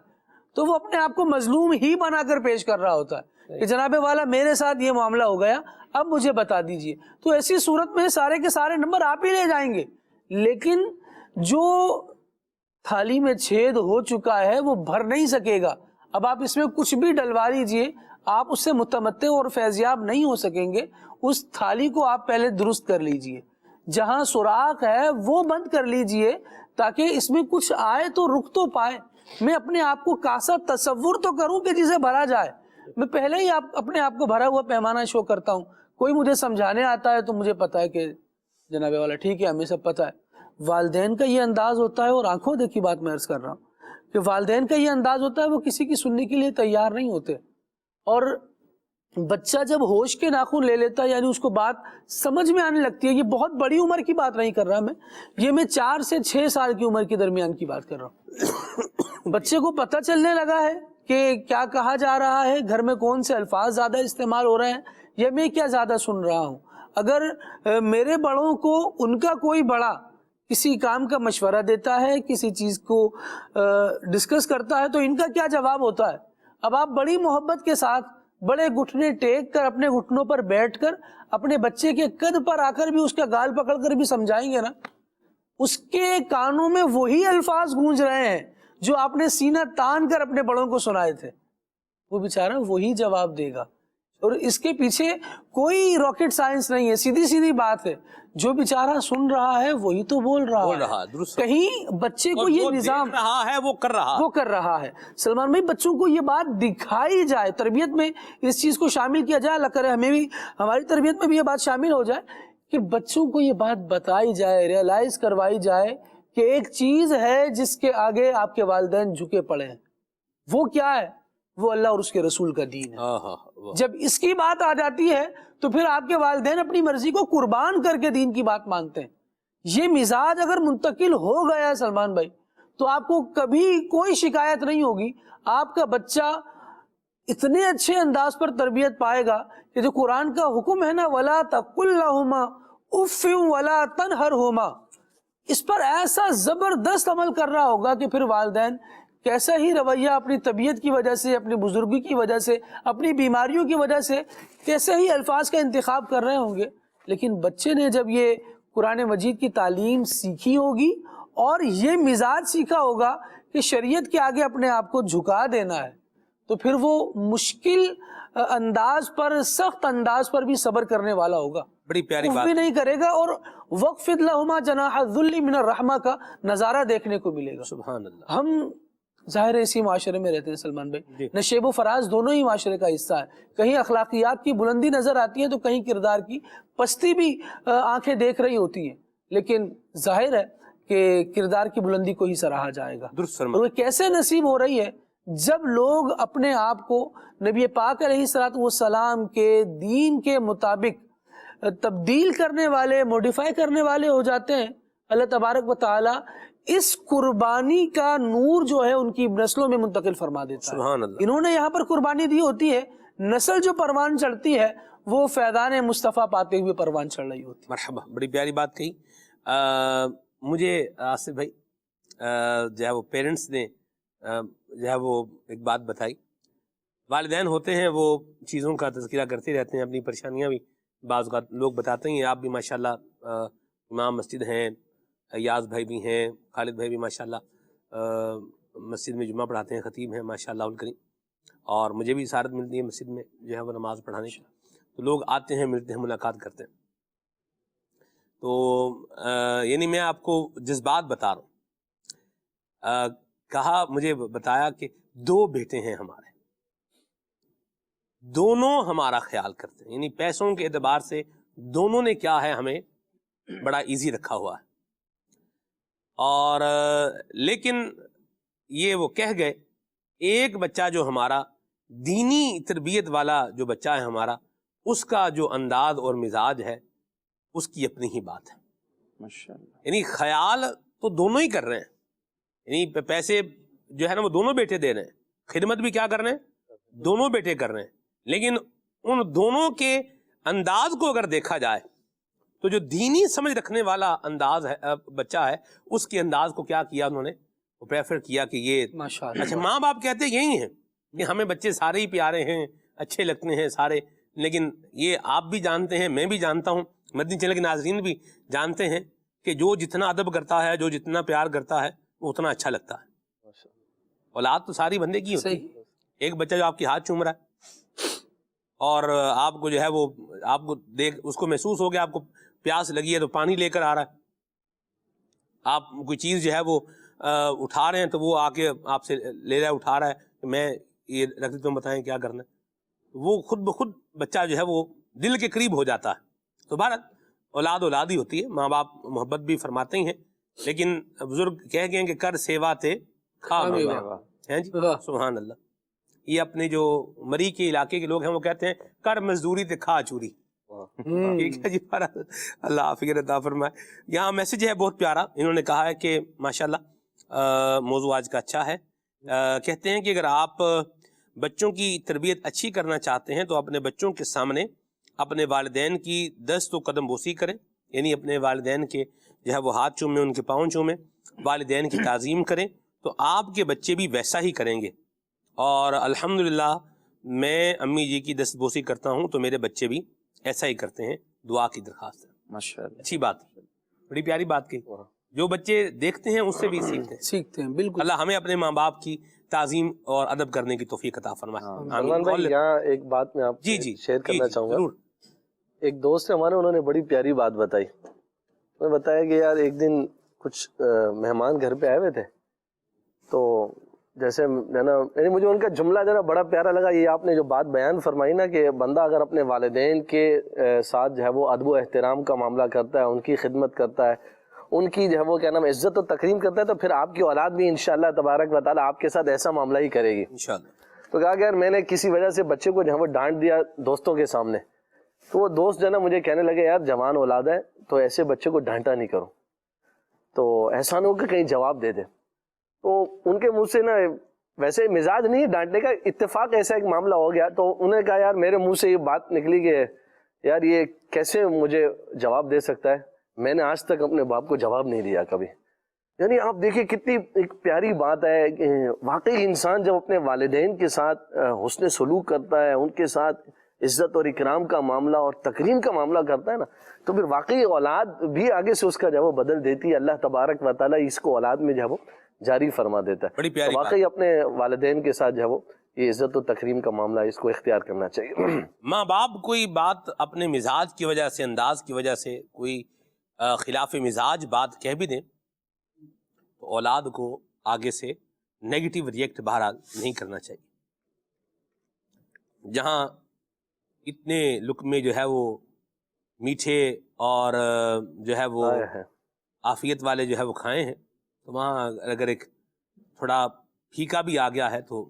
تو وہ اپنے آپ کو مظلوم ہی بنا کر پیش کر رہا ہوتا ہے کہ جناب والا میرے ساتھ یہ معاملہ ہو گیا، اب مجھے بتا دیجئے. تو ایسی صورت میں سارے کے سارے نمبر آپ ہی لے جائیں گے، لیکن جو تھالی میں چھید ہو چکا ہے وہ بھر نہیں سکے گا. اب آپ اس میں کچھ بھی ڈلوا لیجئے، آپ اس سے متمتع اور فیضیاب نہیں ہو سکیں گے. اس تھالی کو آپ پہلے درست کر لیجئے، جہاں سوراخ ہے وہ بند کر لیجئے تاکہ اس میں کچھ آئے تو رک تو پائے. میں اپنے آپ کو کاسا تصور تو کروں کہ جسے بھرا جائے. میں پہلے ہی اپنے آپ کو بھرا ہوا پیمانہ شو کرتا ہوں. کوئی مجھے سمجھانے آتا ہے تو مجھے پتا ہے کہ جناب والا ٹھیک ہے، ہمیں سب پتا ہے. والدین کا یہ انداز ہوتا ہے، اور آنکھوں دیکھی بات میں عرض کر رہا ہوں کہ والدین کا یہ انداز ہوتا ہے، وہ کسی کی سننے کے لیے تیار نہیں ہوتے. اور بچہ جب ہوش کے ناخن لے لیتا ہے، یعنی اس کو بات سمجھ میں آنے لگتی ہے، یہ بہت بڑی عمر کی بات نہیں کر رہا میں 4 سے 6 سال کی عمر کے درمیان کی بات کر رہا ہوں. بچے کو پتہ چلنے لگا ہے کہ کیا کہا جا رہا ہے، گھر میں کون سے الفاظ زیادہ استعمال ہو رہے ہیں، یا میں کیا زیادہ سن رہا ہوں. اگر میرے بڑوں کو ان کا کوئی بڑا کسی کام کا مشورہ دیتا ہے، کسی چیز کو ڈسکس کرتا ہے، تو ان کا کیا جواب ہوتا ہے؟ اب آپ بڑی محبت کے ساتھ بڑے گھٹنے ٹیک کر اپنے گھٹنوں پر بیٹھ کر اپنے بچے کے قد پر آ کر بھی اس کا گال پکڑ کر بھی سمجھائیں گے نا، اس کے کانوں میں وہی الفاظ گونج رہے ہیں جو آپ نے سینہ تان کر اپنے بڑوں کو سنائے تھے. وہ بیچارہ وہی جواب دے گا، اور اس کے پیچھے کوئی راکٹ سائنس نہیں ہے، سیدھی سیدھی بات ہے. جو بیچارہ سن رہا ہے وہی تو بول رہا ہے. کہیں بچے کو یہ نظام رہا ہے وہ کر رہا ہے. سلمان بھائی، بچوں کو یہ بات دکھائی جائے، تربیت میں اس چیز کو شامل کیا جائے. اللہ کرے ہمیں بھی، ہماری تربیت میں بھی یہ بات شامل ہو جائے کہ بچوں کو یہ بات بتائی جائے، ریئلائز کروائی جائے کہ ایک چیز ہے جس کے آگے آپ کے والدین جھکے پڑے ہیں. وہ کیا ہے؟ وہ اللہ اور اس کے رسول کا دین ہے. جب اس کی بات آ جاتی ہے تو پھر آپ کے والدین اپنی مرضی کو قربان کر کے دین کی بات مانتے ہیں. یہ مزاج اگر منتقل ہو گیا ہے سلمان بھائی تو آپ کو کبھی کوئی شکایت نہیں ہوگی. آپ کا بچہ اتنے اچھے انداز پر تربیت پائے گا کہ جو قرآن کا حکم ہے نا، وَلَا تَقُلْ لَهُمَا اُفٍّ وَلَا تَنْهَرْهُمَا، اس پر ایسا زبردست عمل کر رہا ہوگا کہ پھر والدین کیسا ہی رویہ اپنی طبیعت کی وجہ سے، اپنی بزرگی کی وجہ سے، اپنی بیماریوں کی وجہ سے کیسے ہی الفاظ کا انتخاب کر رہے ہوں گے. لیکن بچے نے جب یہ قرآن مجید کی تعلیم سیکھی ہوگی اور یہ مزاج سیکھا ہوگا کہ شریعت کے آگے اپنے آپ کو جھکا دینا ہے، تو پھر وہ مشکل انداز پر، سخت انداز پر بھی صبر کرنے والا ہوگا. بڑی پیاری بات بھی نہیں کرے گا، اور وَخْفِضْ لَهُمَا جَنَاحَ الذُّلِّ مِنَ الرَّحْمَةِ کا نظارہ دیکھنے کو ملے گا. سبحان اللہ. ہم ظاہر اسی معاشرے میں رہتے ہیں سلمان بھائی، نشیب و فراز دونوں ہی معاشرے کا حصہ ہے. کہیں اخلاقیات کی بلندی نظر آتی ہے تو کہیں کردار کی پستی بھی آنکھیں دیکھ رہی ہوتی ہیں، لیکن ظاہر ہے کہ کردار کی بلندی کو ہی سراہا جائے گا. اور وہ کیسے نصیب ہو رہی ہے جب لوگ اپنے آپ کو نبی پاک علیہ الصلوۃ والسلام کے دین کے مطابق تبدیل کرنے والے، موڈیفائی کرنے والے ہو جاتے ہیں، اللہ تبارک و تعالی اس قربانی کا نور جو ہے ان کی نسلوں میں منتقل فرما دیتا ہے۔ سبحان اللہ۔ انہوں نے یہاں پر قربانی دی ہوتی ہے، نسل جو پروان چڑھتی ہے وہ فیضان مصطفیٰ پاتے ہوئے پروان چڑھ رہی ہوتی ہے۔ مرحبا، بڑی پیاری بات کہی۔ مجھے آصف بھائی جو ہے وہ پیرنٹس نے جو ہے وہ ایک بات بتائی، والدین ہوتے ہیں وہ چیزوں کا تذکرہ کرتے رہتے ہیں، اپنی پریشانیاں بھی بعض اوقات لوگ بتاتے ہیں۔ آپ بھی ماشاءاللہ امام مسجد ہیں، ایاز بھائی بھی ہیں، خالد بھائی بھی ماشاءاللہ مسجد میں جمعہ پڑھاتے ہیں، خطیب ہیں ماشاءاللہ الکریم، اور مجھے بھی سعادت ملتی ہے مسجد میں جو ہے وہ نماز پڑھانے کی، تو لوگ آتے ہیں، ملتے ہیں، ملاقات کرتے ہیں۔ تو یعنی میں آپ کو جذبات بتا رہا ہوں۔ کہا، مجھے بتایا کہ 2 بیٹے ہیں ہمارے، دونوں ہمارا خیال کرتے ہیں، یعنی پیسوں کے اعتبار سے دونوں نے کیا ہے ہمیں بڑا ایزی رکھا ہوا ہے، اور لیکن یہ وہ کہہ گئے ایک بچہ جو ہمارا دینی تربیت والا جو بچہ ہے ہمارا، اس کا جو انداز اور مزاج ہے اس کی اپنی ہی بات ہے۔ ماشاءاللہ۔ یعنی خیال تو دونوں ہی کر رہے ہیں، یعنی پیسے جو ہے نا وہ دونوں بیٹے دے رہے ہیں، خدمت بھی کیا کر رہے ہیں، دونوں بیٹے کر رہے ہیں، لیکن ان دونوں کے انداز کو اگر دیکھا جائے تو جو دینی سمجھ رکھنے والا انداز ہے بچہ ہے، اس کے انداز کو کیا کیا انہوں نے، وہ پریفر کیا کہ یہ ماشاءاللہ۔ اچھا، ماں باپ کہتے یہی ہیں کہ ہمیں بچے سارے ہی پیارے ہیں، اچھے لگتے ہیں سارے، لیکن یہ آپ بھی جانتے ہیں، میں بھی جانتا ہوں، مدنی چینل کے ناظرین بھی جانتے ہیں کہ جو جتنا ادب کرتا ہے، جو جتنا پیار کرتا ہے، وہ اتنا اچھا لگتا ہے۔ اولاد تو ساری بندے کی ہوتی ہے، ایک بچہ جو آپ کے ہاتھ چوم رہا ہے اور آپ کو جو ہے وہ آپ کو دیکھ اس کو محسوس ہو گیا آپ کو پیاس لگی ہے تو پانی لے کر آ رہا ہے، آپ کوئی چیز جو ہے وہ اٹھا رہے ہیں تو وہ آ کے آپ سے لے رہا ہے، اٹھا رہا ہے کہ میں یہ رکھ دیتا ہوں، بتائیں کیا کرنا ہے، وہ خود بخود بچہ جو ہے وہ دل کے قریب ہو جاتا ہے۔ تو بہرحال اولاد اولاد ہی ہوتی ہے، ماں باپ محبت بھی فرماتے ہی ہیں، لیکن بزرگ کہہ گئے کہ کر سیوا تے کھا میوا، ہیں جی، سبحان اللہ۔ یہ اپنے جو مری کے علاقے کے لوگ ہیں وہ کہتے ہیں کر مزدوری تے کھا چوری، ٹھیک ہے جی، اللہ عافیت عطا فرمائے۔ یہاں میسج ہے بہت پیارا، انہوں نے کہا ہے کہ ماشاءاللہ موضوع آج کا اچھا ہے، کہتے ہیں کہ اگر آپ بچوں کی تربیت اچھی کرنا چاہتے ہیں تو اپنے بچوں کے سامنے اپنے والدین کی دست و قدم بوسی کریں، یعنی اپنے والدین کے جو ہے وہ ہاتھ چومیں، ان کے پاؤں چومیں، والدین کی تعظیم کریں، تو آپ کے بچے بھی ویسا ہی کریں گے۔ اور الحمدللہ میں امی جی کی دست بوسی کرتا ہوں تو میرے بچے بھی ایسا ہی کرتے ہیں، دعا کی درخواست ہے۔ ماشاءاللہ، اچھی بات ہے، بڑی پیاری بات کی، جو بچے دیکھتے ہیں اس سے بھی سیکھتے ہیں۔ بالکل، اللہ ہمیں اپنے ماں باپ کی تعظیم اور ادب کرنے کی توفیق عطا فرمائے۔ سلمان بھائی، یہاں ایک بات میں آپ جی سے جی شیئر کرنا چاہوں گا۔ ضرور۔ ایک دوست ہے ہمارے، انہوں نے بڑی پیاری بات بتائی، انہوں نے بتایا کہ یار ایک دن کچھ مہمان گھر پہ آئے ہوئے تھے، تو جیسے یعنی مجھے ان کا جملہ ذرا بڑا پیارا لگا، یہ آپ نے جو بات بیان فرمائی نا کہ بندہ اگر اپنے والدین کے ساتھ جو ہے وہ ادب و احترام کا معاملہ کرتا ہے، ان کی خدمت کرتا ہے، ان کی جو ہے وہ کیا نام عزت و تکریم کرتا ہے، تو پھر آپ کی اولاد بھی انشاءاللہ تبارک و تعالی آپ کے ساتھ ایسا معاملہ ہی کرے گی انشاءاللہ۔ تو کہا کہ یار میں نے کسی وجہ سے بچے کو جو ہے وہ ڈانٹ دیا دوستوں کے سامنے، تو وہ دوست جو ہے نا مجھے کہنے لگے یار جوان اولاد ہے تو ایسے بچے کو ڈانٹا نہیں کرو، تو ایسا نہ ہو کہ کہیں جواب دے دے۔ تو ان کے منہ سے نا ویسے مزاج نہیں ہے ڈانٹنے کا، اتفاق ایسا ایک معاملہ ہو گیا، تو انہوں نے کہا یار میرے منہ سے یہ بات نکلی کہ یار یہ کیسے مجھے جواب دے سکتا ہے، میں نے آج تک اپنے باپ کو جواب نہیں دیا کبھی۔ یعنی آپ دیکھیں کتنی ایک پیاری بات ہے کہ واقعی انسان جب اپنے والدین کے ساتھ حسن سلوک کرتا ہے، ان کے ساتھ عزت اور اکرام کا معاملہ اور تکریم کا معاملہ کرتا ہے نا، تو پھر واقعی اولاد بھی آگے سے اس کا جو ہے وہ بدل دیتی ہے، اللہ تبارک و تعالیٰ اس کو اولاد میں جو ہے وہ جاری فرما دیتا ہے۔ بڑی پیاری تو واقعی اپنے والدین کے ساتھ جو ہے وہ یہ عزت و تکریم کا معاملہ اس کو اختیار کرنا چاہیے۔ ماں باپ کوئی بات اپنے مزاج کی وجہ سے، انداز کی وجہ سے کوئی خلاف مزاج بات کہہ بھی دیں تو اولاد کو آگے سے نیگیٹو ریئیکٹ بہرحال نہیں کرنا چاہیے۔ جہاں اتنے لقمے جو ہے وہ میٹھے اور جو ہے وہ عافیت والے جو ہے وہ کھائے ہیں، تو وہاں اگر ایک تھوڑا پھیکا بھی آ گیا ہے تو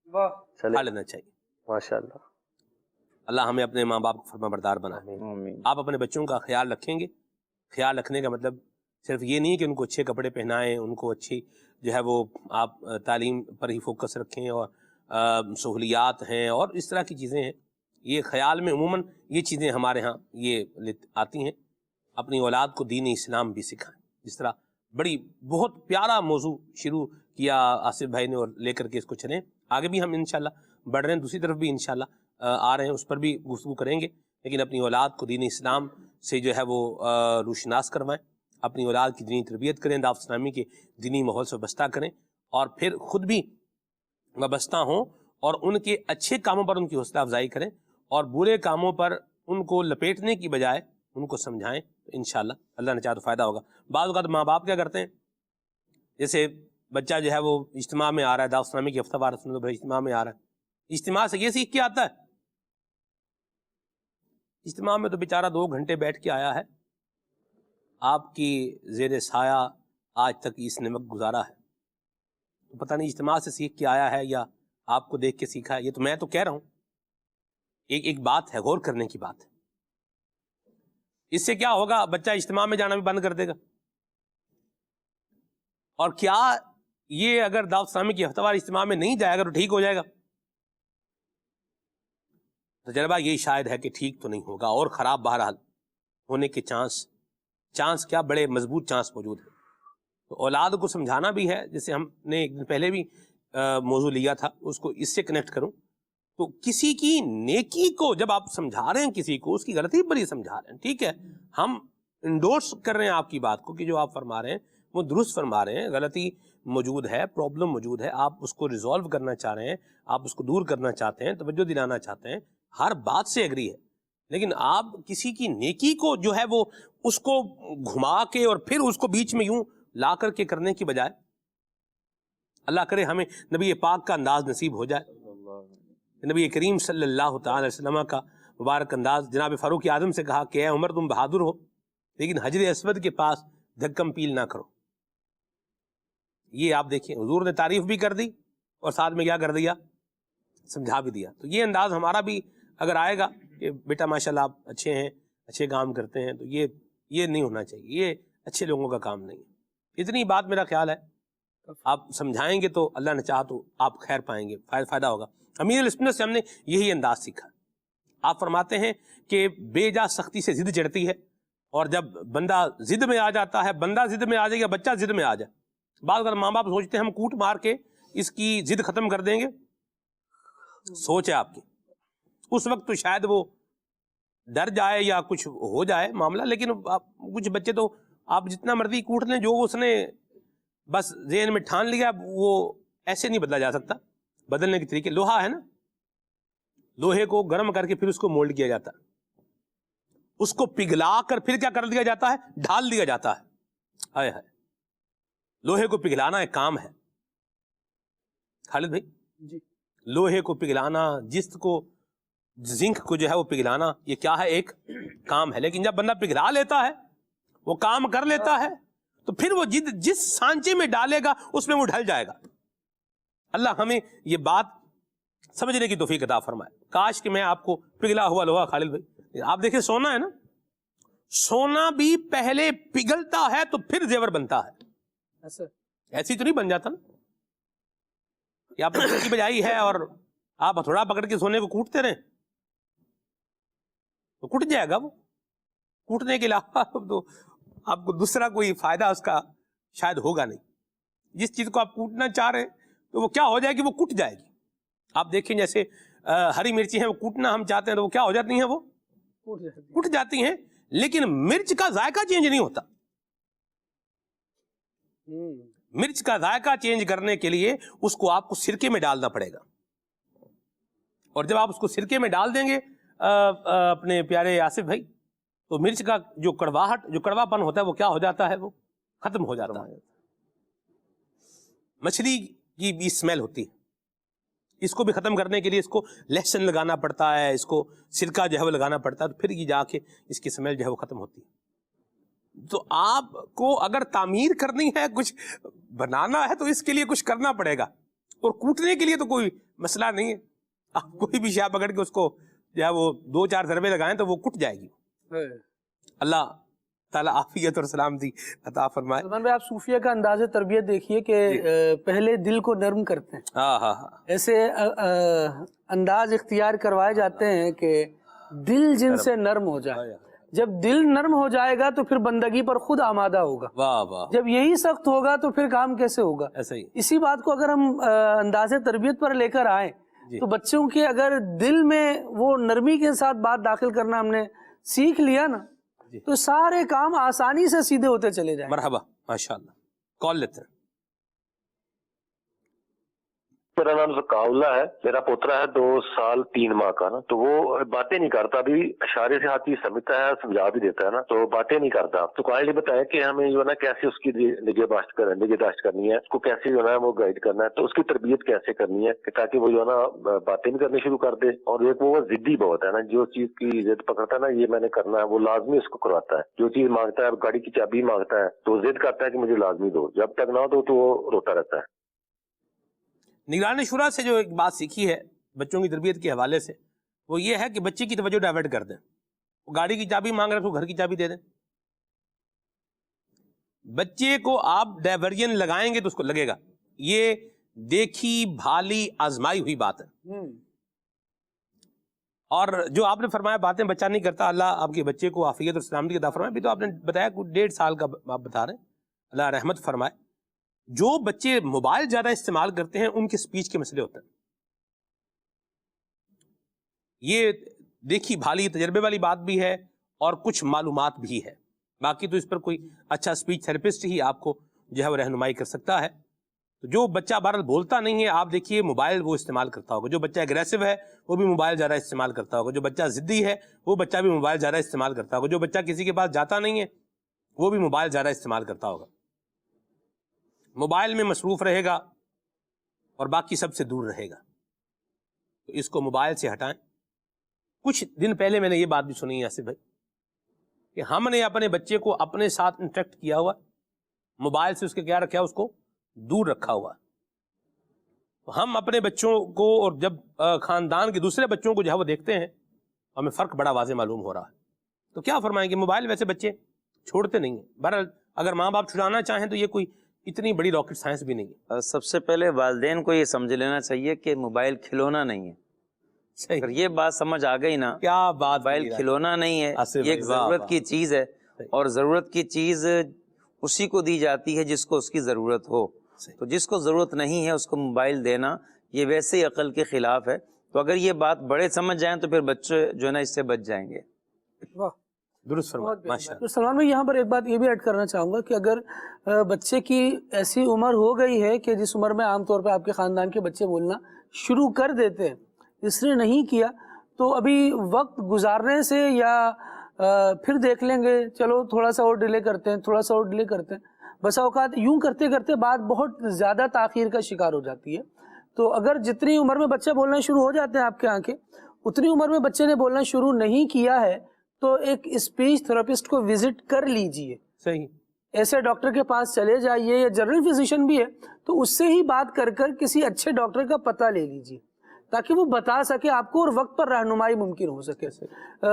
کھا لینا چاہیے. ماشاءاللہ. اللہ ہمیں اپنے ماں باپ کو فرما بردار بنائے. آپ اپنے بچوں کا خیال رکھیں گے. خیال رکھنے کا مطلب صرف یہ نہیں کہ ان کو اچھے کپڑے پہنائیں, ان کو اچھی جو ہے وہ آپ تعلیم پر ہی فوکس رکھیں, اور سہولیات ہیں اور اس طرح کی چیزیں ہیں. یہ خیال میں عموماً یہ چیزیں ہمارے ہاں یہ آتی ہیں. اپنی اولاد کو دین اسلام بھی سکھائیں. جس طرح بہت پیارا موضوع شروع کیا آصف بھائی نے, اور لے کر کے اس کو چلیں. آگے بھی ہم انشاءاللہ بڑھ رہے ہیں, دوسری طرف بھی انشاءاللہ آ رہے ہیں, اس پر بھی گفتگو کریں گے. لیکن اپنی اولاد کو دین اسلام سے جو ہے وہ روشناس کروائیں, اپنی اولاد کی دینی تربیت کریں, دعوت اسلامی کے دینی ماحول سے وابستہ کریں, اور پھر خود بھی وابستہ ہوں اور ان کے اچھے کاموں پر ان کی حوصلہ افزائی کریں, اور برے کاموں پر ان کو لپیٹنے کی بجائے ان کو سمجھائیں. تو انشاءاللہ اللہ نے چاہا تو فائدہ ہوگا. بعض اوقات ماں باپ کیا کرتے ہیں, جیسے بچہ جو ہے وہ اجتماع میں آ رہا ہے, دعوت اسلامی کی ہفتہ وار اجتماع میں آ رہا ہے, اجتماع سے یہ سیکھ کے آتا ہے. اجتماع میں تو بیچارہ 2 گھنٹے بیٹھ کے آیا ہے, آپ کی زیر سایہ آج تک اس نے وقت گزارا ہے, تو پتہ نہیں اجتماع سے سیکھ کے آیا ہے یا آپ کو دیکھ کے سیکھا ہے. یہ تو میں تو کہہ رہا ہوں, ایک بات ہے, غور کرنے کی بات ہے. اس سے کیا ہوگا, بچہ اجتماع میں جانا بھی بند کر دے گا. اور کیا یہ اگر دعوت اسلامی کی ہفتہ وار اجتماع میں نہیں جائے گا تو ٹھیک ہو جائے گا؟ تجربہ یہی شاید ہے کہ ٹھیک تو نہیں ہوگا, اور خراب بہرحال ہونے کے چانس کیا بڑے مضبوط چانس موجود ہے. تو اولاد کو سمجھانا بھی ہے, جیسے ہم نے ایک دن پہلے بھی موضوع لیا تھا, اس کو اس سے کنیکٹ کروں تو کسی کی نیکی کو جب آپ سمجھا رہے ہیں, کسی کو اس کی غلطی پر ہی سمجھا رہے ہیں, ٹھیک ہے, ہم انڈورس کر رہے ہیں آپ کی بات کو کہ جو آپ فرما رہے ہیں وہ درست فرما رہے ہیں, غلطی موجود ہے, پرابلم موجود ہے, آپ اس کو ریزالو کرنا چاہ رہے ہیں, آپ اس کو دور کرنا چاہتے ہیں, توجہ دلانا چاہتے ہیں, ہر بات سے ایگری ہے. لیکن آپ کسی کی نیکی کو جو ہے وہ اس کو گھما کے اور پھر اس کو بیچ میں یوں لا کر کے کرنے کی بجائے, اللہ کرے ہمیں نبی پاک کا انداز نصیب ہو جائے. نبی کریم صلی اللہ تعالی علیہ وسلم کا مبارک انداز, جناب فاروق اعظم سے کہا کہ اے عمر تم بہادر ہو لیکن حجر اسود کے پاس دھکم پیل نہ کرو. یہ آپ دیکھیں, حضور نے تعریف بھی کر دی اور ساتھ میں کیا کر دیا, سمجھا بھی دیا. تو یہ انداز ہمارا بھی اگر آئے گا کہ بیٹا ماشاءاللہ آپ اچھے ہیں, اچھے کام کرتے ہیں, تو یہ نہیں ہونا چاہیے, یہ اچھے لوگوں کا کام نہیں ہے. اتنی بات میرا خیال ہے, آپ سمجھائیں گے تو اللہ نے چاہا تو آپ خیر پائیں گے, فائدہ ہوگا. امیر السنت سے ہم نے یہی انداز سیکھا. آپ فرماتے ہیں کہ بے جا سختی سے ضد چڑھتی ہے, اور جب بندہ ضد میں آ جاتا ہے, بندہ ضد میں آ جائے یا بچہ ضد میں آ جائے, بعض اگر ماں باپ سوچتے ہیں ہم کوٹ مار کے اس کی ضد ختم کر دیں گے, سوچ ہے آپ کی, اس وقت تو شاید وہ ڈر جائے یا کچھ ہو جائے معاملہ, لیکن کچھ بچے تو آپ جتنا مرضی کوٹ لیں, جو اس نے بس ذہن میں ٹھان لیا وہ ایسے نہیں بدلا جا سکتا. بدلنے کے طریقے, لوہا ہے نا, لوہے کو گرم کر کے پھر اس کو مولڈ کیا جاتا ہے, اس کو پگھلا کر پھر کیا کر دیا جاتا ہے, ڈھال دیا جاتا ہے. ہائے ہائے, لوہے کو پگھلانا ایک کام ہے خالد بھائی جی, لوہے کو پگھلانا, جست کو, زنک کو جو ہے وہ پگھلانا, یہ کیا ہے, ایک کام ہے. لیکن جب بندہ پگھلا لیتا ہے, وہ کام کر لیتا ہے, تو پھر وہ جس سانچے میں ڈالے گا اس میں وہ ڈھل جائے گا. اللہ ہمیں یہ بات سمجھنے کی توفیق عطا فرمائے. کاش کہ میں آپ کو پگھلا ہوا لوہا, خالد بھائی آپ دیکھیں سونا ہے نا, سونا بھی پہلے پگھلتا ہے تو پھر زیور بنتا ہے, ایسی تو نہیں بن جاتا نا. یا پتھر کی بجائی ہے اور آپ ہتھوڑا پکڑ کے سونے کو کوٹتے رہیں تو کٹ جائے گا. وہ کوٹنے کے علاوہ تو آپ کو دوسرا کوئی فائدہ اس کا شاید ہوگا نہیں. جس چیز کو آپ کوٹنا چاہ رہے ہیں تو وہ کیا ہو جائے گی, وہ کٹ جائے گی. آپ دیکھیں جیسے ہری مرچی ہیں, وہ کوٹنا ہم چاہتے ہیں تو وہ کیا ہو جاتی ہیں, وہ کٹ جاتی ہیں. لیکن مرچ کا ذائقہ چینج نہیں ہوتا. مرچ کا ذائقہ چینج کرنے کے لیے اس کو آپ کو سرکے میں ڈالنا پڑے گا, اور جب آپ اس کو سرکے میں ڈال دیں گے اپنے پیارے آصف بھائی, تو مرچ کا جو کڑواہٹ, جو کڑوا پن ہوتا ہے وہ کیا ہو جاتا ہے, وہ ختم ہو جاتا ہے. مچھلی کی بھی اسمیل ہوتی ہے, اس کو بھی ختم کرنے کے لیے اس کو لہسن لگانا پڑتا ہے, اس کو سرکہ جو ہے وہ لگانا پڑتا ہے, تو پھر یہ جا کے اس کی اسمیل جو ہے وہ ختم ہوتی ہے. تو آپ کو اگر تعمیر کرنی ہے, کچھ بنانا ہے, تو اس کے لیے کچھ کرنا پڑے گا. اور کوٹنے کے لیے تو کوئی مسئلہ نہیں ہے، آپ کوئی بھی شاہ پکڑ کے اس کو جو ہے وہ 2-4 ضربے لگائیں تو وہ کٹ جائے گی. اللہ تعالیٰ عافیت اور سلامتی عطا فرمائے. سلمان بھائی، آپ صوفیہ کا انداز تربیت دیکھیے کہ پہلے دل کو نرم کرتے ہیں. ہاں ایسے انداز اختیار کروائے جاتے ہیں کہ دل جن سے نرم ہو جائے. جب دل نرم ہو جائے گا تو پھر بندگی پر خود آمادہ ہوگا. واہ واہ. جب یہی سخت ہوگا تو پھر کام کیسے ہوگا؟ ایسا ہی. اسی بات کو اگر ہم انداز تربیت پر لے کر آئیں تو بچوں کے اگر دل میں وہ نرمی کے ساتھ بات داخل کرنا ہم نے سیکھ لیا نا تو سارے کام آسانی سے سیدھے ہوتے چلے جائیں. مرحبا، ماشاءاللہ. کال لیتے ہیں. میرا نام ذکاءاللہ ہے، میرا پوترا ہے 2 سال 3 ماہ کا نا، تو وہ باتیں نہیں کرتا، ابھی اشارے سے ہاتھ سمجھتا ہے، سمجھا بھی دیتا ہے نا، تو باتیں نہیں کرتا. تو قائل نے بتایا کہ ہمیں جو ہے نا کیسے اس کی نگہداشت کرنی ہے، اس کو کیسے جو ہے نا وہ گائیڈ کرنا ہے، تو اس کی تربیت کیسے کرنی ہے کہ تاکہ وہ جو ہے نا باتیں بھی کرنی شروع کر دے. اور ایک وہ ضدی بہت ہے نا، جو چیز کی ضد پکڑتا ہے نا یہ میں نے کرنا ہے، وہ لازمی اس کو کرواتا ہے. جو چیز مانگتا ہے، گاڑی کی چابی مانگتا ہے تو ضد کرتا ہے کہ مجھے لازمی دو، جب تک نہ دو تو وہ روتا رہتا ہے. نگران شورا سے جو ایک بات سیکھی ہے بچوں کی تربیت کے حوالے سے وہ یہ ہے کہ بچے کی توجہ ڈائیورٹ کر دیں. وہ گاڑی کی چابی مانگ رہا ہے تو گھر کی چابی دے دیں. بچے کو آپ ڈائیورژن لگائیں گے تو اس کو لگے گا. یہ دیکھی بھالی آزمائی ہوئی بات ہے. اور جو آپ نے فرمایا باتیں بچہ نہیں کرتا، اللہ آپ کے بچے کو عافیت اور سلامتی عطا فرمائے. بھی تو آپ نے بتایا کہ 1.5 سال کا آپ بتا رہے ہیں، اللہ رحمت فرمائے. جو بچے موبائل زیادہ استعمال کرتے ہیں ان کے سپیچ کے مسئلے ہوتے ہیں. یہ دیکھی بھالی تجربے والی بات بھی ہے اور کچھ معلومات بھی ہے. باقی تو اس پر کوئی اچھا سپیچ تھراپسٹ ہی آپ کو جو ہے وہ رہنمائی کر سکتا ہے. تو جو بچہ بہرحال بولتا نہیں ہے، آپ دیکھیے موبائل وہ استعمال کرتا ہوگا. جو بچہ اگریسو ہے وہ بھی موبائل زیادہ استعمال کرتا ہوگا. جو بچہ ضدی ہے وہ بچہ بھی موبائل زیادہ استعمال کرتا ہوگا. جو بچہ کسی کے پاس جاتا نہیں ہے وہ بھی موبائل زیادہ استعمال کرتا ہوگا. موبائل میں مصروف رہے گا اور باقی سب سے دور رہے گا. تو اس کو موبائل سے ہٹائیں. کچھ دن پہلے میں نے یہ بات بھی سنی ہے آصف بھائی کہ ہم نے اپنے بچے کو اپنے ساتھ انٹریکٹ کیا ہوا، موبائل سے اس کے کیا رکھا، اس کو دور رکھا ہوا. ہم اپنے بچوں کو اور جب خاندان کے دوسرے بچوں کو جو ہے وہ دیکھتے ہیں ہمیں فرق بڑا واضح معلوم ہو رہا ہے. تو کیا فرمائیں گے؟ موبائل ویسے بچے چھوڑتے نہیں ہیں. بہرحال اگر ماں باپ چھڑانا چاہیں تو یہ کوئی اتنی بڑی راکٹ سائنس بھی نہیں ہے. سب سے پہلے والدین کو یہ سمجھ لینا چاہیے کہ موبائل کھلونا نہیں ہے. صحیح. اگر یہ بات سمجھ آ گئی نا، کیا بات، موبائل کھلونا نہیں ہے، آصف یہ ایک بھائی، واہ ضرورت واہ. کی چیز ہے. اور ضرورت کی چیز اسی کو دی جاتی ہے جس کو اس کی ضرورت ہو. تو جس کو ضرورت نہیں ہے اس کو موبائل دینا یہ ویسے ہی عقل کے خلاف ہے. تو اگر یہ بات بڑے سمجھ جائیں تو پھر بچے جو ہے نا اس سے بچ جائیں گے. واہ، درست فرمایا، ماشاءاللہ. تو سلمان بھائی یہاں پر ایک بات یہ بھی ایڈ کرنا چاہوں گا کہ اگر بچے کی ایسی عمر ہو گئی ہے کہ جس عمر میں عام طور پہ آپ کے خاندان کے بچے بولنا شروع کر دیتے ہیں، اس نے نہیں کیا تو ابھی وقت گزارنے سے یا پھر دیکھ لیں گے، چلو تھوڑا سا اور ڈیلے کرتے ہیں، تھوڑا سا اور ڈیلے کرتے ہیں، بسا اوقات یوں کرتے کرتے بات بہت زیادہ تاخیر کا شکار ہو جاتی ہے. تو اگر جتنی عمر میں بچے بولنا شروع ہو جاتے ہیں آپ کے آنکھیں، اتنی عمر میں بچے نے بولنا شروع نہیں کیا ہے تو ایک اسپیچ تھراپسٹ کو وزٹ کر لیجئے. صحیح. ایسے ڈاکٹر کے پاس چلے جائیے، یا جنرل فزیشین بھی ہے تو اس سے ہی بات کر کر کسی اچھے ڈاکٹر کا پتہ لے لیجئے تاکہ وہ بتا سکے آپ کو اور وقت پر رہنمائی ممکن ہو سکے.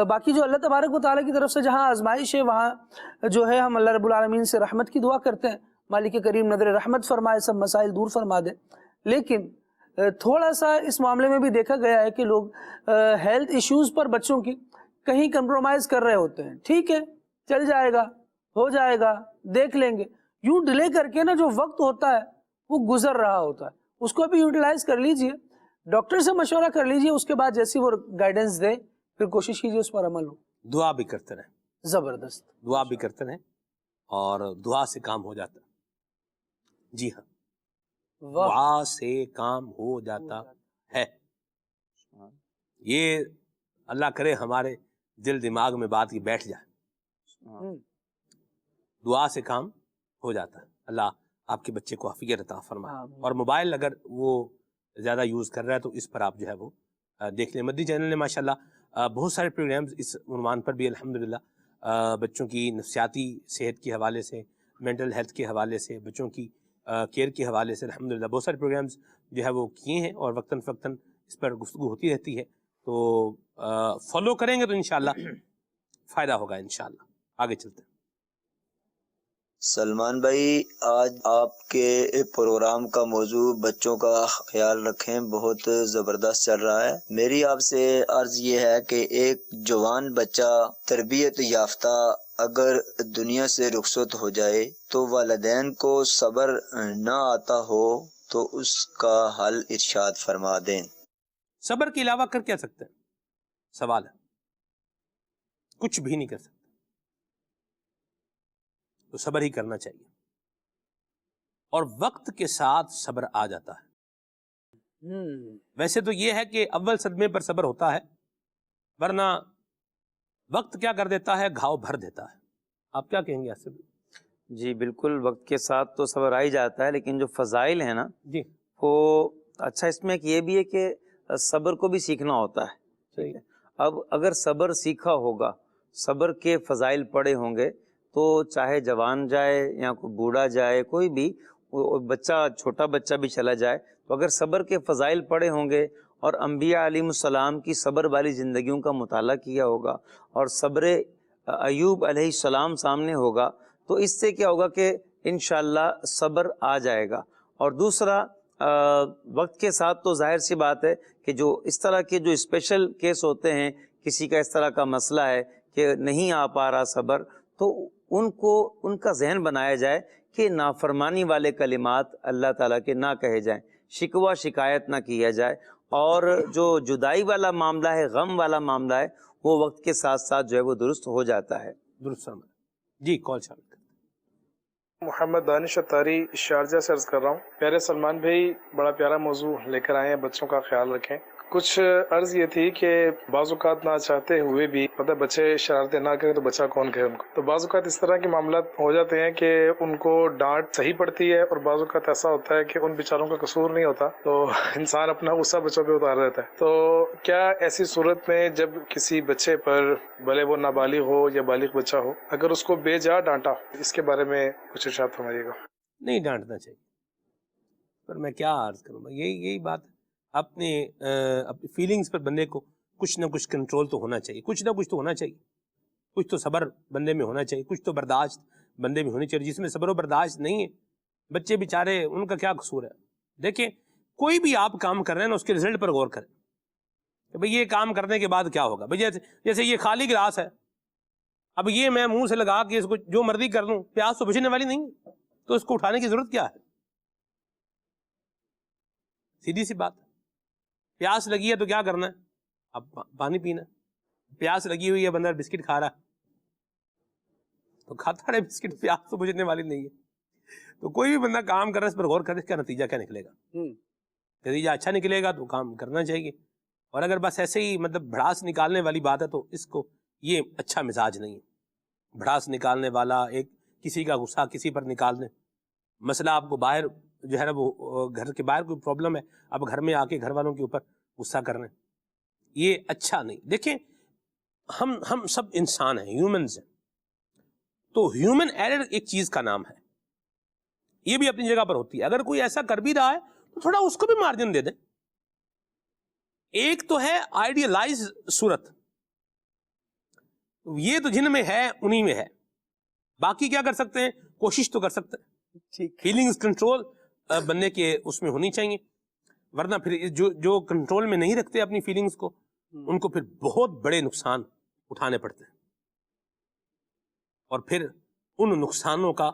باقی جو اللہ تبارک و تعالیٰ کی طرف سے جہاں آزمائش ہے وہاں جو ہے ہم اللہ رب العالمین سے رحمت کی دعا کرتے ہیں، مالک کریم نظر رحمت فرمائے، سب مسائل دور فرما دے. لیکن تھوڑا سا اس معاملے میں بھی دیکھا گیا ہے کہ لوگ ہیلتھ ایشوز پر بچوں کی کہیں کمپرومائز کر رہے ہوتے ہیں. ٹھیک ہے، چل جائے گا، ہو جائے گا، دیکھ لیں گے. یوں ڈیلے کر کے نا جو وقت ہوتا ہے وہ گزر رہا ہوتا ہے، اس کو بھی یوٹیلائز کر لیجئے. ڈاکٹر سے مشورہ کر لیجئے، اس کے بعد جیسی وہ گائیڈنس دے پھر کوشش کیجئے اس پر عمل ہو. دعا بھی کرتے رہیں. زبردست. دعا بھی کرتے رہیں اور دعا سے کام ہو جاتا ہے. جی ہاں، دعا سے کام ہو جاتا ہے. یہ اللہ کرے ہمارے دل دماغ میں بات کی بیٹھ جائے. دعا سے کام ہو جاتا ہے. اللہ آپ کے بچے کو عافیت عطا فرمائے. اور موبائل اگر وہ زیادہ یوز کر رہا ہے تو اس پر آپ جو ہے وہ دیکھ لیں. مدنی چینل نے ماشاءاللہ بہت سارے پروگرامز اس عنوان پر بھی الحمدللہ بچوں کی نفسیاتی صحت کے حوالے سے، مینٹل ہیلتھ کے حوالے سے، بچوں کی کیئر کے حوالے سے الحمدللہ بہت سارے پروگرامز جو ہے وہ کیے ہیں اور وقتاً فوقتاً اس پر گفتگو ہوتی رہتی ہے، تو فالو کریں گے تو انشاءاللہ فائدہ ہوگا انشاءاللہ. آگے چلتے ہیں. سلمان بھائی، آج آپ کے پروگرام کا موضوع بچوں کا خیال رکھیں بہت زبردست چل رہا ہے. میری آپ سے عرض یہ ہے کہ ایک جوان بچہ تربیت یافتہ اگر دنیا سے رخصت ہو جائے تو والدین کو صبر نہ آتا ہو تو اس کا حل ارشاد فرما دیں. صبر کے علاوہ کر کیا سکتے ہیں؟ سوال ہے. کچھ بھی نہیں کر سکتے، تو صبر ہی کرنا چاہیے. اور وقت کے ساتھ صبر آ جاتا ہے. ویسے تو یہ ہے کہ اول صدمے پر صبر ہوتا ہے، ورنہ وقت کیا کر دیتا ہے، گھاؤ بھر دیتا ہے. آپ کیا کہیں گے آصف؟ جی بالکل، وقت کے ساتھ تو صبر آ ہی جاتا ہے، لیکن جو فضائل ہیں نا جی وہ اچھا، اس میں ایک یہ بھی ہے کہ صبر کو بھی سیکھنا ہوتا ہے. ٹھیک ہے، اب اگر صبر سیکھا ہوگا، صبر کے فضائل پڑے ہوں گے، تو چاہے جوان جائے یا کوئی بوڑھا جائے، کوئی بھی بچہ، چھوٹا بچہ بھی چلا جائے، تو اگر صبر کے فضائل پڑے ہوں گے اور انبیاء علیہ السلام کی صبر والی زندگیوں کا مطالعہ کیا ہوگا اور صبر ایوب علیہ السلام سامنے ہوگا، تو اس سے کیا ہوگا کہ انشاءاللہ صبر آ جائے گا. اور دوسرا، وقت کے ساتھ تو ظاہر سی بات ہے کہ جو اس طرح کے جو اسپیشل کیس ہوتے ہیں، کسی کا اس طرح کا مسئلہ ہے کہ نہیں آ پا رہا صبر، تو ان کا ذہن بنایا جائے کہ نافرمانی والے کلمات اللہ تعالیٰ کے نہ کہے جائیں، شکوہ شکایت نہ کیا جائے، اور جو جدائی والا معاملہ ہے، غم والا معاملہ ہے، وہ وقت کے ساتھ ساتھ جو ہے وہ درست ہو جاتا ہے. درست فرمایا. جی کال شامل کریں. محمد دانش اتاری شارجہ سے عرض کر رہا ہوں. پیارے سلمان بھائی، بڑا پیارا موضوع لے کر آئے ہیں، بچوں کا خیال رکھیں. کچھ عرض یہ تھی کہ بعض اوقات نہ چاہتے ہوئے بھی مطلب بچے شرارتیں نہ کریں تو بچہ کون کہے ان کو. تو بعض اوقات اس طرح کے معاملات ہو جاتے ہیں کہ ان کو ڈانٹ صحیح پڑتی ہے، اور بعض اوقات ایسا ہوتا ہے کہ ان بیچاروں کا قصور نہیں ہوتا، تو انسان اپنا غصہ بچوں پہ اتار دیتا ہے. تو کیا ایسی صورت میں جب کسی بچے پر، بھلے وہ نابالغ ہو یا بالغ بچہ ہو، اگر اس کو بے جا ڈانٹا، اس کے بارے میں کچھ ارشاد فرمائیے گا؟ نہیں ڈانٹنا چاہیے، پر میں کیا عرض کروں گا، یہی بات ہے. اپنی فیلنگز پر بندے کو کچھ نہ کچھ کنٹرول تو ہونا چاہیے، کچھ نہ کچھ تو ہونا چاہیے، کچھ تو صبر بندے میں ہونا چاہیے، کچھ تو برداشت بندے میں ہونی چاہیے. جس میں صبر و برداشت نہیں ہے، بچے بیچارے، ان کا کیا قصور ہے؟ دیکھیں، کوئی بھی آپ کام کر رہے ہیں نا، اس کے رزلٹ پر غور کریں کہ بھئی یہ کام کرنے کے بعد کیا ہوگا. بھئی جیسے یہ خالی گلاس ہے، اب یہ میں منہ سے لگا کے اس کو جو مرضی کر لوں، پیاس تو بجھنے والی نہیں ہے، تو اس کو اٹھانے کی ضرورت کیا ہے؟ سیدھی سی بات ہے. پیاس لگی ہے تو کیا کرنا ہے؟ اب پانی پینا ہے. پیاس لگی ہوئی ہے، بندہ بسکٹ کھا رہا ہے تو کھاتا رہے بسکٹ، پیاس تو بجھنے والی نہیں ہے. تو کوئی بھی بندہ کام کر رہا ہے، اس پر غور کرے، اس کا نتیجہ کیا نکلے گا. نتیجہ اچھا نکلے گا تو کام کرنا چاہیے. اور اگر بس ایسے ہی مطلب بھڑاس نکالنے والی بات ہے، تو اس کو، یہ اچھا مزاج نہیں ہے. بھڑاس نکالنے والا، ایک کسی کا غصہ کسی پر نکالنے، مسئلہ آپ کو باہر جو ہے نا، وہ گھر کے باہر کوئی پرابلم ہے، اب گھر میں آ کے گھر والوں کے اوپر غصہ کر رہے ہیں، یہ اچھا نہیں. دیکھیں، ہم سب انسان ہیں، ہیومنز ہیں، تو ہیومن ایرر ایک چیز کا نام ہے، یہ بھی اپنی جگہ پر ہوتی ہے. اگر کوئی ایسا کر بھی رہا ہے تو تھوڑا اس کو بھی مارجن دے دیں. ایک تو ہے آئیڈیلائز صورت، یہ تو جن میں ہے انہی میں ہے، باقی کیا کر سکتے ہیں؟ کوشش تو کر سکتے ہیں. فیلنگز کنٹرول بننے کے اس میں ہونی چاہیے، ورنہ پھر جو کنٹرول میں نہیں رکھتے اپنی فیلنگز کو، ان کو پھر بہت بڑے نقصان اٹھانے پڑتے ہیں، اور پھر ان نقصانوں کا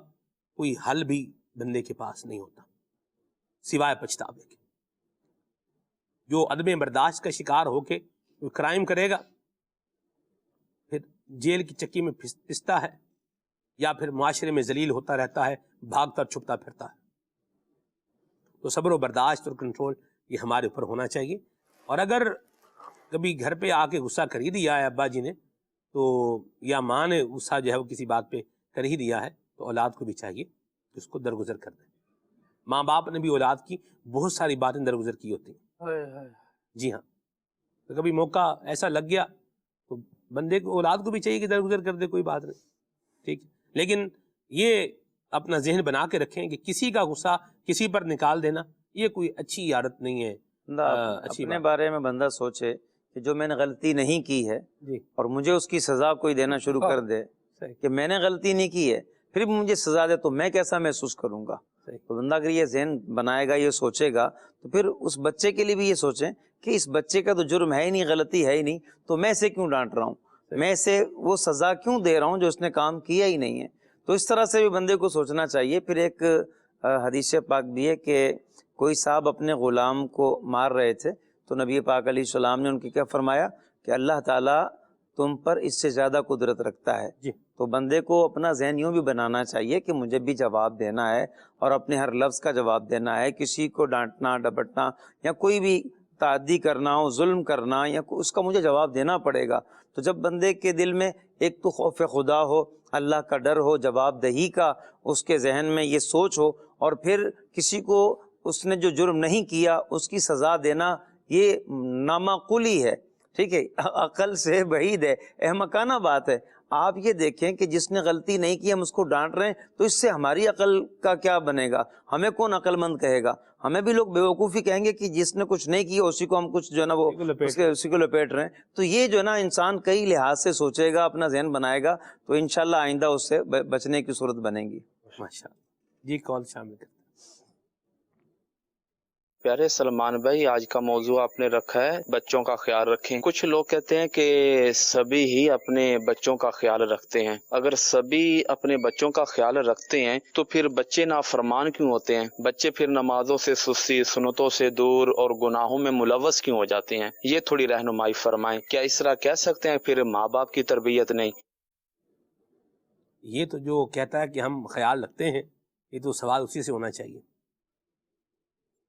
کوئی حل بھی بندے کے پاس نہیں ہوتا سوائے پچھتاوے کے. جو عدم برداشت کا شکار ہو کے کرائم کرے گا، پھر جیل کی چکی میں پستا ہے، یا پھر معاشرے میں ذلیل ہوتا رہتا ہے، بھاگتا چھپتا پھرتا ہے. تو صبر و برداشت اور کنٹرول یہ ہمارے اوپر ہونا چاہیے. اور اگر کبھی گھر پہ آ کے غصہ کر ہی دیا ہے ابا جی نے، تو یا ماں نے غصہ جو ہے وہ کسی بات پہ کر ہی دیا ہے، تو اولاد کو بھی چاہیے کہ اس کو درگزر کر دیں. ماں باپ نے بھی اولاد کی بہت ساری باتیں درگزر کی ہوتی ہیں. جی ہاں، تو کبھی موقع ایسا لگ گیا تو بندے کو، اولاد کو بھی چاہیے کہ درگزر کر دے، کوئی بات نہیں، ٹھیک. لیکن یہ اپنا ذہن بنا کے رکھیں کہ کسی کا غصہ کسی پر نکال دینا یہ کوئی اچھی عادت نہیں ہے. اچھی اپنے بات. بارے میں بندہ سوچے کہ جو میں نے غلطی نہیں کی ہے جی اور مجھے اس کی سزا کوئی دینا شروع کر دے صحیح. کہ میں نے غلطی نہیں کی ہے پھر بھی مجھے سزا دے تو میں کیسا محسوس کروں گا. صحیح. تو بندہ اگر یہ ذہن بنائے گا، یہ سوچے گا، تو پھر اس بچے کے لیے بھی یہ سوچیں کہ اس بچے کا تو جرم ہے ہی نہیں، غلطی ہے ہی نہیں، تو میں اسے کیوں ڈانٹ رہا ہوں، میں اسے وہ سزا کیوں دے رہا ہوں جو اس نے کام کیا ہی نہیں ہے. تو اس طرح سے بھی بندے کو سوچنا چاہیے. پھر ایک حدیث پاک بھی ہے کہ کوئی صاحب اپنے غلام کو مار رہے تھے تو نبی پاک علیہ السلام نے ان کی کیا فرمایا کہ اللہ تعالیٰ تم پر اس سے زیادہ قدرت رکھتا ہے. جی. تو بندے کو اپنا ذہن یوں بھی بنانا چاہیے کہ مجھے بھی جواب دینا ہے اور اپنے ہر لفظ کا جواب دینا ہے. کسی کو ڈانٹنا ڈپٹنا یا کوئی بھی تعدی کرنا ہو، ظلم کرنا، یا اس کا مجھے جواب دینا پڑے گا. تو جب بندے کے دل میں ایک تو خوف خدا ہو، اللہ کا ڈر ہو، جواب دہی کا اس کے ذہن میں یہ سوچ ہو، اور پھر کسی کو اس نے جو جرم نہیں کیا اس کی سزا دینا، یہ نامعقولی ہے. ٹھیک ہے، عقل سے بعید ہے، احمقانہ بات ہے. آپ یہ دیکھیں کہ جس نے غلطی نہیں کی ہم اس کو ڈانٹ رہے ہیں، تو اس سے ہماری عقل کا کیا بنے گا؟ ہمیں کون عقل مند کہے گا؟ ہمیں بھی لوگ بیوقوفی کہیں گے کہ جس نے کچھ نہیں کیا اسی کو ہم کچھ جو ہے نا وہ اسی کو لپیٹ رہے ہیں. تو یہ جو ہے نا انسان کئی لحاظ سے سوچے گا، اپنا ذہن بنائے گا، تو انشاءاللہ آئندہ اس سے بچنے کی صورت بنے گی. ماشاءاللہ. جی کال شامل کرتے ہیں. پیارے سلمان بھائی، آج کا موضوع آپ نے رکھا ہے بچوں کا خیال رکھیں. کچھ لوگ کہتے ہیں کہ سبھی ہی اپنے بچوں کا خیال رکھتے ہیں. اگر سبھی اپنے بچوں کا خیال رکھتے ہیں تو پھر بچے نافرمان کیوں ہوتے ہیں؟ بچے پھر نمازوں سے سستی، سنتوں سے دور اور گناہوں میں ملوث کیوں ہو جاتے ہیں؟ یہ تھوڑی رہنمائی فرمائیں. کیا اس طرح کہہ سکتے ہیں پھر ماں باپ کی تربیت نہیں؟ یہ تو جو کہتا ہے کہ ہم خیال رکھتے ہیں، یہ تو سوال اسی سے ہونا چاہیے.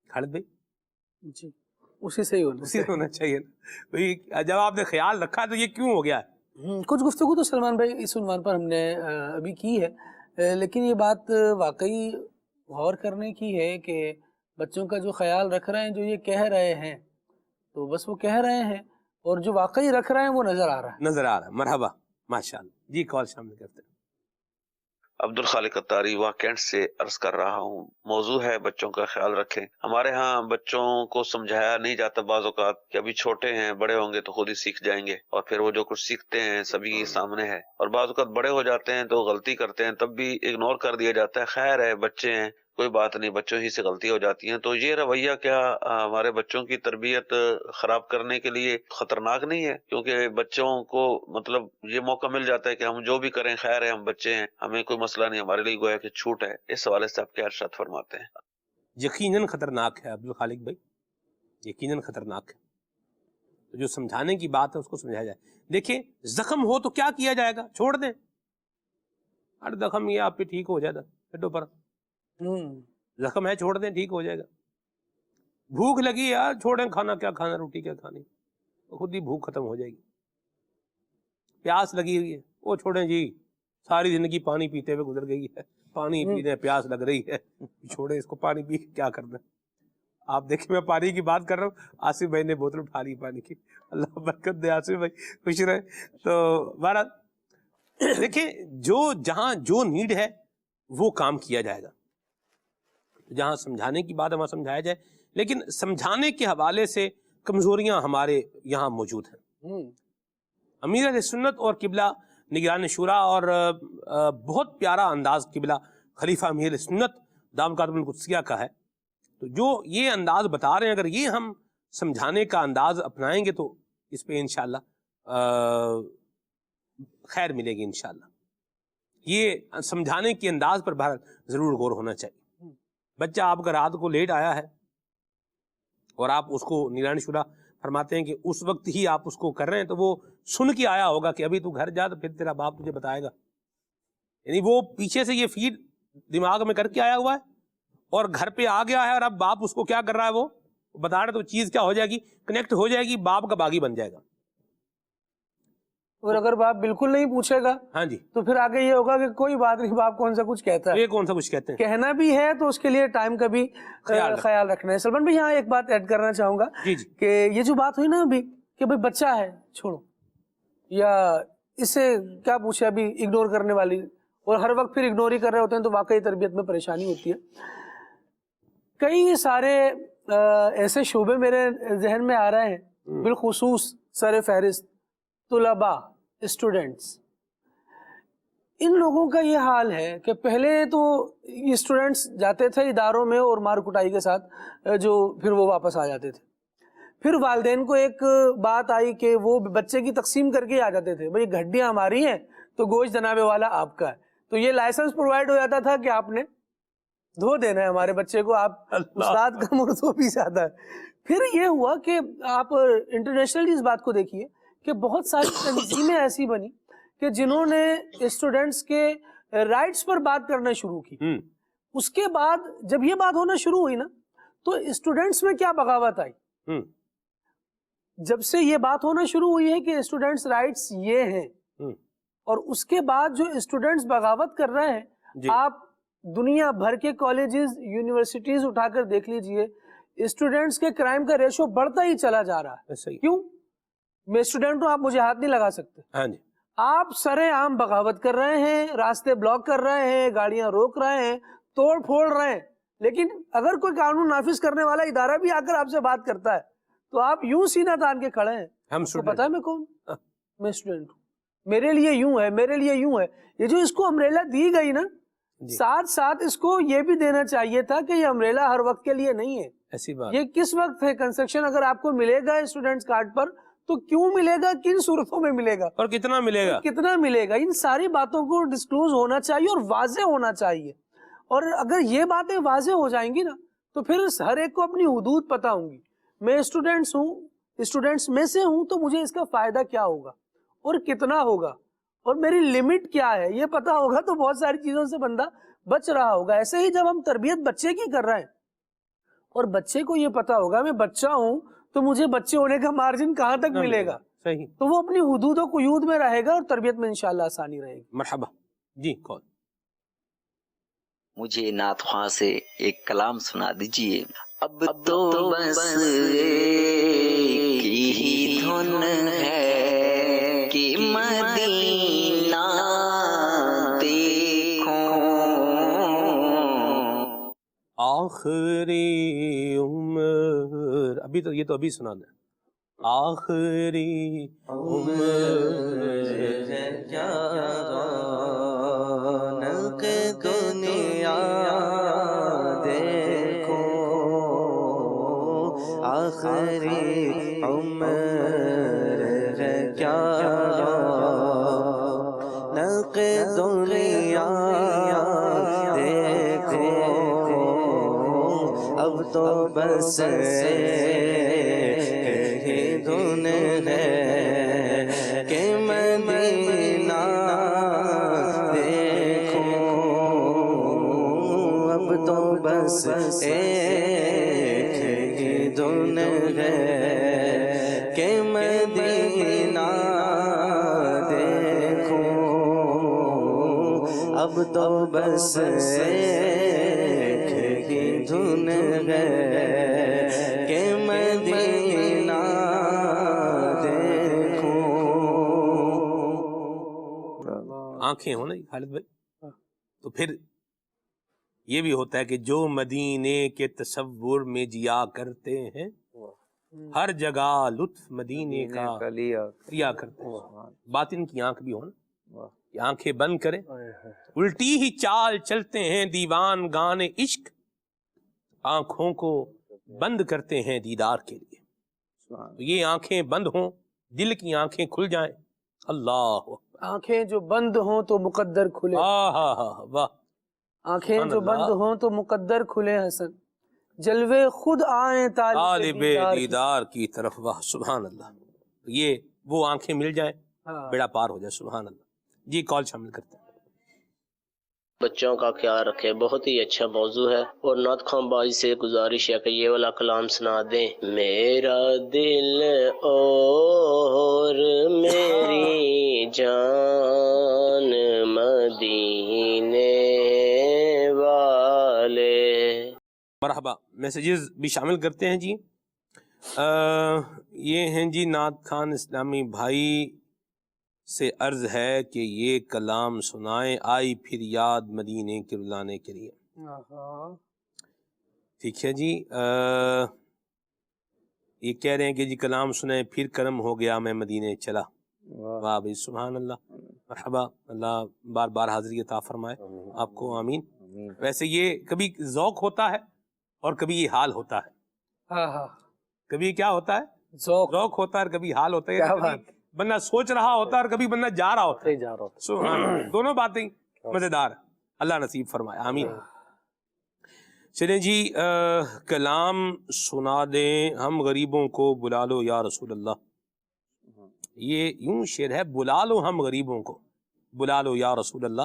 خالد بھائی جی اسی سے ہی ہونا چاہیے نا. جب آپ نے خیال رکھا تو یہ کیوں ہو گیا؟ کچھ گفتگو تو سلمان بھائی اس عنوان پر ہم نے ابھی کی ہے، لیکن یہ بات واقعی غور کرنے کی ہے کہ بچوں کا جو خیال رکھ رہے ہیں، جو یہ کہہ رہے ہیں تو بس وہ کہہ رہے ہیں، اور جو واقعی رکھ رہے ہیں وہ نظر آ رہا ہے. مرحبا، ماشاءاللہ. جی کال شامل کرتے ہیں. عبد الخالق اتاری واقعات سے عرض کر رہا ہوں. موضوع ہے بچوں کا خیال رکھیں. ہمارے ہاں بچوں کو سمجھایا نہیں جاتا بعض اوقات کہ ابھی چھوٹے ہیں، بڑے ہوں گے تو خود ہی سیکھ جائیں گے، اور پھر وہ جو کچھ سیکھتے ہیں سبھی سامنے ہے. اور بعض اوقات بڑے ہو جاتے ہیں تو غلطی کرتے ہیں تب بھی اگنور کر دیا جاتا ہے، خیر ہے بچے ہیں کوئی بات نہیں، بچوں ہی سے غلطی ہو جاتی ہیں. تو یہ رویہ کیا ہمارے بچوں کی تربیت خراب کرنے کے لیے خطرناک نہیں ہے؟ کیونکہ بچوں کو مطلب یہ موقع مل جاتا ہے کہ ہم جو بھی کریں خیر ہے، ہم بچے ہیں، ہمیں کوئی مسئلہ نہیں، ہمارے لیے گویا کہ چھوٹ ہے. اس حوالے سے آپ کیا ارشاد فرماتے ہیں؟ یقیناً خطرناک ہے عبد الخالق بھائی، یقیناً خطرناک ہے. تو جو سمجھانے کی بات ہے اس کو سمجھایا جائے. دیکھیں زخم ہو تو کیا کیا جائے گا؟ چھوڑ دیں. ہر زخم یہ آپ پہ ٹھیک ہو جائے گا، ہٹو پر زخم ہے چھوڑ دیں، ٹھیک ہو جائے گا. بھوک لگی یار چھوڑیں کھانا، کیا کھانا، روٹی کیا کھانی، خود ہی بھوک ختم ہو جائے گی. پیاس لگی ہوئی ہے، وہ چھوڑیں جی، ساری زندگی پانی پیتے ہوئے گزر گئی ہے، پانی پی رہے، پیاس لگ رہی ہے، چھوڑیں اس کو، پانی پی کیا کرنا. آپ دیکھیں میں پانی کی بات کر رہا ہوں، آصف بھائی نے بوتل اٹھا لی پانی کی، اللہ برکت دے آصف بھائی، خوش رہے. تو بہرحال دیکھیں جو جہاں جو نیڈ ہے وہ کام کیا جائے گا. جہاں سمجھانے کی بات ہے وہاں سمجھایا جائے، لیکن سمجھانے کے حوالے سے کمزوریاں ہمارے یہاں موجود ہیں. امیر اہل سنت اور قبلہ نگران شورا اور بہت پیارا انداز قبلہ خلیفہ امیر اہل سنت دامت قدم القدسیہ کا ہے. تو جو یہ انداز بتا رہے ہیں، اگر یہ ہم سمجھانے کا انداز اپنائیں گے تو اس پہ انشاءاللہ خیر ملے گی انشاءاللہ. یہ سمجھانے کے انداز پر بہرحال ضرور غور ہونا چاہیے. بچہ آپ کا رات کو لیٹ آیا ہے اور آپ اس کو نگران شورا فرماتے ہیں کہ اس وقت ہی آپ اس کو کر رہے ہیں، تو وہ سن کے آیا ہوگا کہ ابھی تو گھر جا تو پھر تیرا باپ تجھے بتائے گا. یعنی وہ پیچھے سے یہ فیڈ دماغ میں کر کے آیا ہوا ہے اور گھر پہ آ گیا ہے، اور اب باپ اس کو کیا کر رہا ہے وہ بتا رہے، تو چیز کیا ہو جائے گی، کنیکٹ ہو جائے گی، باپ کا باغی بن جائے گا. اور اگر باپ بالکل نہیں پوچھے گا ہاں جی تو پھر آگے یہ ہوگا کہ کوئی بات نہیں، باپ کون سا کچھ کہتا ہے، یہ کون سا کچھ کہتے ہیں، کہنا بھی ہے تو اس کے لیے ٹائم کا بھی خیال رکھنا ہے. سلمان بھائی یہاں ایک بات ایڈ کرنا چاہوں گا کہ یہ جو بات ہوئی نا ابھی کہ بھائی بچہ ہے چھوڑو، یا اس سے کیا پوچھے، ابھی اگنور کرنے والی، اور ہر وقت پھر اگنور ہی کر رہے ہوتے ہیں، تو واقعی تربیت میں پریشانی ہوتی ہے. کئی سارے ایسے شعبے میرے ذہن میں آ رہے ہیں، بالخصوص سر فہرست طلباء، اسٹوڈنٹس. ان لوگوں کا یہ حال ہے کہ پہلے تو یہ اسٹوڈنٹس جاتے تھے اداروں میں اور مار کٹائی کے ساتھ جو پھر وہ واپس آ جاتے تھے. پھر والدین کو ایک بات آئی کہ وہ بچے کی تقسیم کر کے آ جاتے تھے، بھئی گھڈیاں ہماری ہیں تو گوشت جناب والا آپ کا ہے. تو یہ لائسنس پرووائڈ ہو جاتا تھا کہ آپ نے دھو دینا ہے ہمارے بچے کو، آپ استاد کا مردو بھی زیادہ ہے. پھر یہ ہوا کہ آپ انٹرنیشنلی اس بات کو دیکھیے کہ بہت ساری تنظیمیں ایسی بنی کہ جنہوں نے اسٹوڈنٹس کے رائٹس پر بات کرنا شروع کی. اس کے بعد جب یہ بات ہونا شروع ہوئی نا تو اسٹوڈنٹس میں کیا بغاوت آئی. جب سے یہ بات ہونا شروع ہوئی ہے کہ اسٹوڈنٹس رائٹس یہ ہیں، اور اس کے بعد جو اسٹوڈنٹس بغاوت کر رہے ہیں، آپ دنیا بھر کے کالجز یونیورسٹیز اٹھا کر دیکھ لیجئے، اسٹوڈنٹس کے کرائم کا ریشو بڑھتا ہی چلا جا رہا ہے. کیوں؟ میں اسٹوڈنٹ ہوں، آپ مجھے ہاتھ نہیں لگا سکتے. آپ سرے عام بغاوت کر رہے ہیں، راستے بلاک کر رہے ہیں، گاڑیاں روک رہے ہیں، توڑ پھوڑ رہے ہیں، لیکن اگر کوئی قانون نافذ کرنے والا ادارہ بھی آ کر آپ سے بات کرتا ہے تو آپ یوں سینہ تان کے کھڑے ہیں. ہم پتا ہے میں کون؟ میں اسٹوڈنٹ ہوں، میرے لیے یوں ہے، میرے لیے یوں ہے. یہ جو اس کو امبریلا دی گئی نا، ساتھ ساتھ اس کو یہ بھی دینا چاہیے تھا کہ یہ امبریلا ہر وقت کے لیے نہیں ہے. ایسی بات یہ کس وقت ہے کنسٹرکشن اگر آپ کو ملے گا اسٹوڈنٹس کارڈ پر تو کیوں ملے گا، کن صورتوں میں ملے گا اور کتنا ملے گا، کتنا ملے گا. ان ساری باتوں کو ڈسکلوز ہونا چاہیے اور واضح ہونا چاہیے. اور اگر یہ باتیں واضح ہو جائیں گی نا تو پھر ہر ایک کو اپنی حدود پتہ ہوں گی. میں اسٹوڈنٹس میں سے ہوں تو مجھے اس کا فائدہ کیا ہوگا اور کتنا ہوگا اور میری لمٹ کیا ہے یہ پتا ہوگا تو بہت ساری چیزوں سے بندہ بچ رہا ہوگا. ایسے ہی جب ہم تربیت بچے کی کر رہے ہیں اور بچے کو یہ پتا ہوگا میں بچہ ہوں تو مجھے بچے ہونے کا مارجن کہاں تک ملے گا، تو وہ اپنی حدود و قیود میں رہے گا اور تربیت میں انشاءاللہ آسانی رہے گی. مرحبا جی. کون؟ مجھے نعت خواں سے ایک کلام سنا دیجئے. اب تو بس کی ہی دھن ہے کہ مدینہ دیکھوں، آخری عمر، ابھی تو یہ تو ابھی سنا دیں. آخری عمر کیا رونق دنیا دیکھو، آخری عمر ہے کیا رونق دنیا دیکھو، اب تو بس ہی دھن ہے کہ مدینہ دیکھو، اب تو بس ایک ہی دھن ہے کہ مدینہ دیکھو، اب تو بس ایک ہی دھن ہے کہ مدینہ دیکھو. آنکھیں ہو نا خالد بھائی، تو پھر یہ بھی ہوتا ہے کہ جو مدینے کے تصور میں جیا کرتے ہیں ہر جگہ لطف مدینے کا لیا کرتے ہیں. باطن کی آنکھ بھی ہو نا، کہ آنکھیں بند کرے الٹی ہی چال چلتے ہیں دیوان گانے عشق، آنکھوں کو بند کرتے ہیں دیدار کے لیے. تو یہ آنکھیں بند ہوں، دل کی آنکھیں کھل جائیں. اللہ آنکھیں جو بند ہوں تو مقدر کھلے. واہ، آنکھیں جو بند ہوں تو مقدر کھلے. حسن جلوے خود آئیں طالب دیدار کی طرف. واہ سبحان اللہ. یہ وہ آنکھیں مل جائیں بیڑا پار ہو جائے. سبحان اللہ. جی کال شامل کرتے ہیں. بچوں کا خیال رکھیں، بہت ہی اچھا موضوع ہے. اور نعت خواں باجی سے گزارش ہے کہ یہ والا کلام سنا دیں. میرا دل اور میری جان مدینے والے. مرحبا. میسیجز بھی شامل کرتے ہیں جی. یہ ہیں جی نعت خان اسلامی بھائی سے عرض ہے کہ یہ کلام سنائیں، آئی پھر یاد مدینے کے رلانے کے لیے. ٹھیک ہے جی، یہ کہہ رہے ہیں کہ جی کلام سنیں پھر کرم ہو گیا میں مدینے چلا. واہ بھائی سبحان اللہ، مرحبا، اللہ بار بار حاضری عطا فرمائے آپ کو، آمین. ویسے یہ کبھی ذوق ہوتا ہے اور کبھی یہ حال ہوتا ہے. کبھی کیا ہوتا ہے؟ ذوق ہوتا ہے اور کبھی حال ہوتا ہے. کبھی بندہ سوچ رہا ہوتا ہے اور کبھی بندہ جا رہا ہوتا ہے. سبحان اللہ، دونوں باتیں مزیدار، اللہ نصیب فرمائے، آمین. چلیں جی، کلام سنا دیں ہم غریبوں کو، بلا لو یا رسول اللہ. یہ یوں شعر ہے، بلا لو ہم غریبوں کو، بلا لو یا رسول اللہ،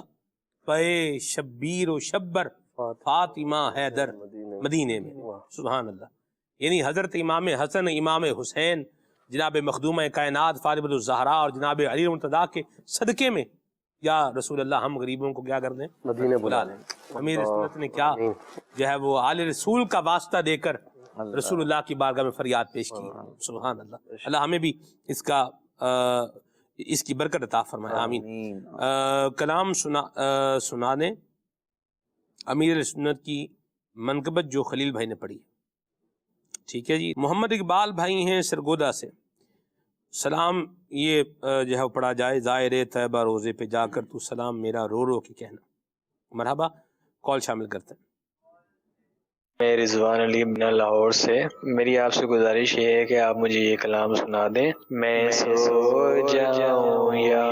پے شبیر و شبر فاطمہ حیدر مدینے میں. سبحان اللہ. یعنی حضرت امام حسن، امام حسین، جناب مخدومہ کائنات فاطمہ الزہرا اور جناب علی المرتضیٰ کے صدقے میں یا رسول اللہ ہم غریبوں کو کیا کر دیں؟ مدینے بلا لیں. امیر سنت نے کیا جو ہے وہ آل رسول کا واسطہ دے کر رسول اللہ کی بارگاہ میں فریاد پیش کی. سبحان اللہ. اللہ ہمیں بھی اس کی برکت عطا فرمائے، آمین. کلام سنا دیں امیر سنت کی منقبت جو خلیل بھائی نے پڑھی. ٹھیک ہے جی. محمد اقبال بھائی ہیں سرگودا سے. سلام یہ جو ہے پڑھا جائے، زائر طیبہ روزے پہ جا کر تو سلام میرا رو رو کے کہنا. مرحبا، کال شامل کرتے ہیں. میں رضوان علی بن لاہور سے. میری آپ سے گزارش یہ ہے کہ آپ مجھے یہ کلام سنا دیں. میں سو جاؤں یا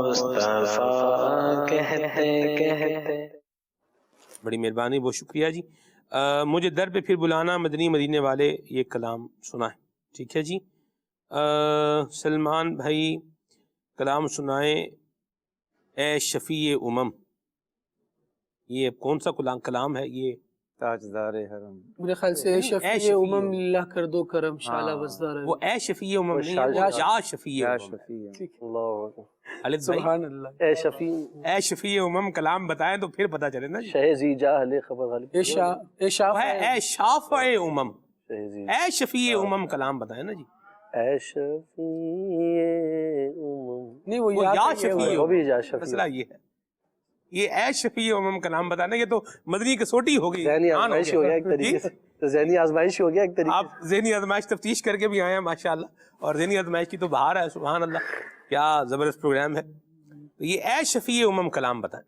مصطفیٰ کہتے کہتے. بڑی مہربانی، بہت شکریہ جی. مجھے در پہ پھر بلانا، مدنی مدینے والے یہ کلام سنائیں. ٹھیک ہے جی. سلمان بھائی کلام سنائیں، اے شفیع امم. یہ کون سا کلام ہے؟ یہ تاجدار حرم، میرے خیال سے اے شفیع امم اللہ کر دو کرم شالہ وزدار. وہ اے شفیع امم نہیں ہے، وہ یا شفیع امم. سبحان اللہ. اے شفیع، اے شفیع امم کلام بتائیں تو پھر پتہ چلے نا. شہزی جاہل خبر غالب، اے شافع امم، اے شفیع امم کلام بتائیں نا جی. اے شفیع امم نہیں، وہ یا شفیع، وہ بھی یا شفیع. مسئلہ یہ ہے، یہ اے شفیع امم کلام بتانا، یہ تو مدنی کسوٹی ہو گئی، ذہنی آزمائش ہو گیا ایک طریقے سے. ذہنی آزمائش ہو گیا ایک طریقے سے. آپ ذہنی آزمائش تفتیش کر کے بھی آئے ہیں ماشاءاللہ، اور ذہنی آزمائش کی تو بہار ہے. سبحان اللہ، کیا زبردست پروگرام ہے. تو یہ اے شفیع امم کلام بتائیں.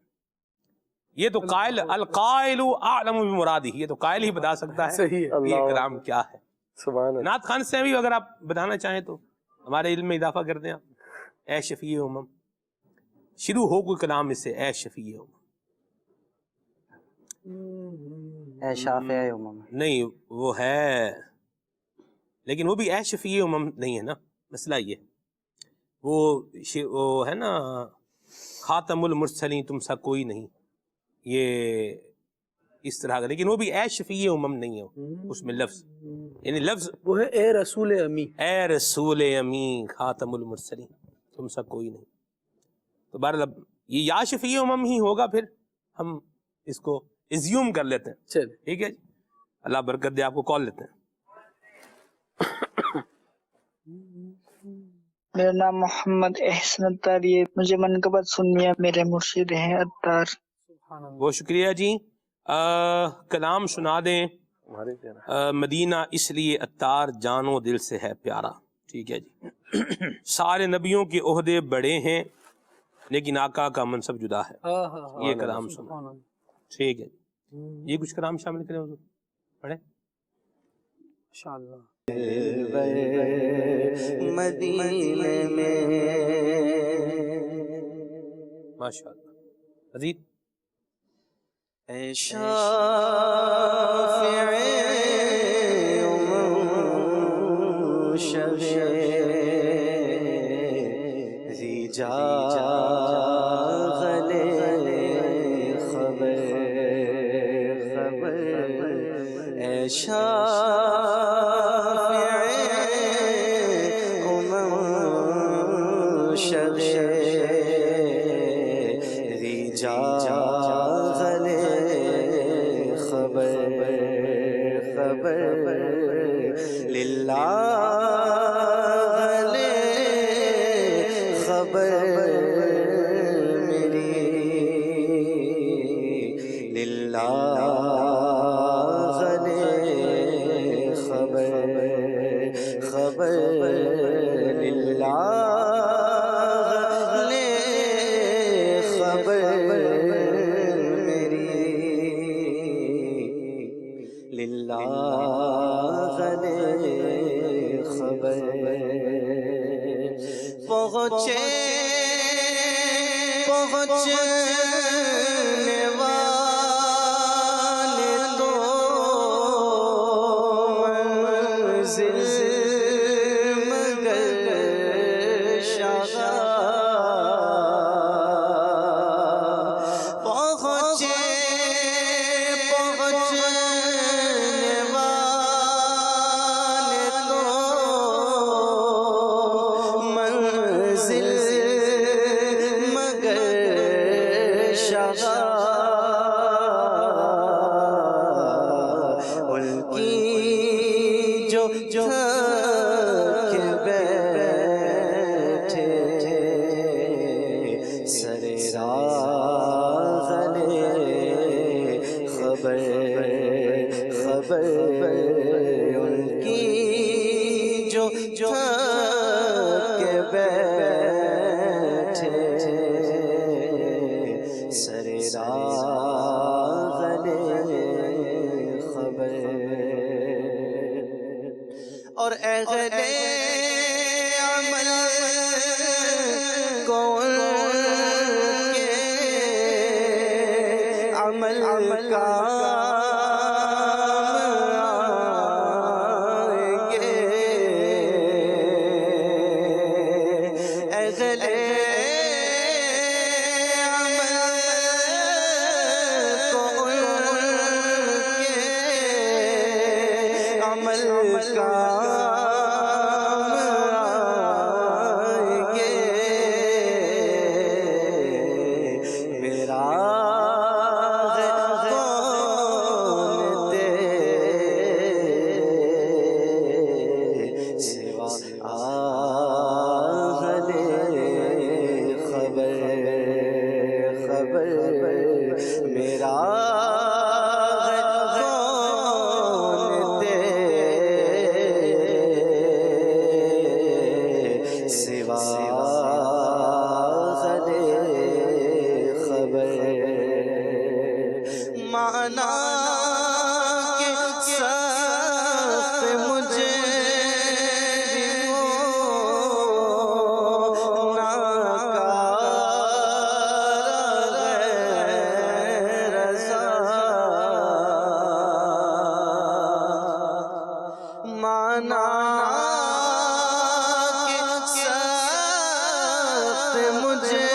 یہ تو قائل، القائل اعلم بمرادہ، یہ تو قائل ہی بتا سکتا ہے یہ کلام کیا ہے. سبحان اللہ. نعت خان سے بھی اگر آپ بتانا چاہیں تو ہمارے علم میں اضافہ کر دیں آپ. اے شفیع امم شروع ہو کوئی کلام اس سے، اے شفیع امم. اے شافع امم نہیں، وہ ہے، لیکن وہ بھی اے شفیع امم نہیں ہے نا. مسئلہ یہ وہ ہے نا، خاتم المرسلین تم سا کوئی نہیں، یہ اس طرح کا. لیکن وہ بھی اے شفیع امم نہیں ہے، اس میں لفظ، یعنی لفظ وہ ہے اے رسول امی، اے رسول امی خاتم المرسلین تم سا کوئی نہیں. تو بہرحال یہ یا شفیع امم ہی ہوگا، پھر ہم اس کو ازیوم کر لیتے ہیں. چل ٹھیک ہے جی، اللہ برکت دے. آپ کو کال لیتے ہیں. میرا نام محمد احسن اتاری ہے. مجھے منقبت سننی ہے، میرے مرشد ہیں اتار. بہت شکریہ جی. کلام سنا دیں مدینہ اس لیے اتار جانو دل سے ہے پیارا. ٹھیک ہے جی. سارے نبیوں کے عہدے بڑے ہیں لیکن آقا کا منصب جدا ہے. یہ کلام سنا. ٹھیک ہے جی. یہ کچھ کلام شامل کریں حضور، پڑھیں انشاءاللہ. مدینے میں ماشاءاللہ. مزید اے شافع شفیع اے شافع امم شفیع رجال خبر للہ خبر میری للہ پہنچے پہنچنے والے تو منزل مگر شاہ پہنچے پہنچنے والے تو منزل مگر شاہ ان کی جو تھک بیٹھے سر راہ خبر ان کی جو تھک بیٹھے سر راہ خبر اور اہل عمل کو ان کے عمل کام آئیں گے اہل عمل کام آئیں گے میرا کون تیرے سوا اہل خبر میرا مانا کہ سخت مجھے ناکار رضا مانا کہ سخت مجھے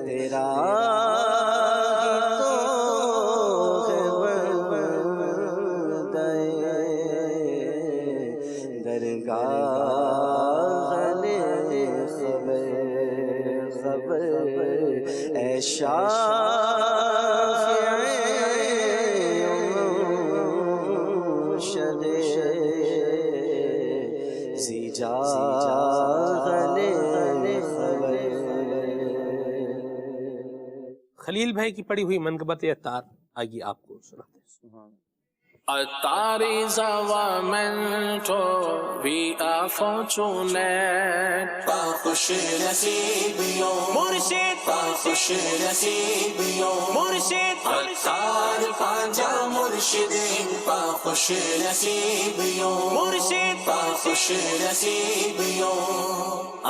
تیرا درگاہ خبر اے خلیل بھائی کی پڑھی ہوئی منقبت عطار آئیے آپ کو سناتے ہیں. Attar is our mentor, we are fortunate. Pa khush nasibiyon, Murshid, pa khush nasibiyon, Murshid. Attar panja murshidin, pa khush nasibiyon, Murshid, pa khush nasibiyon.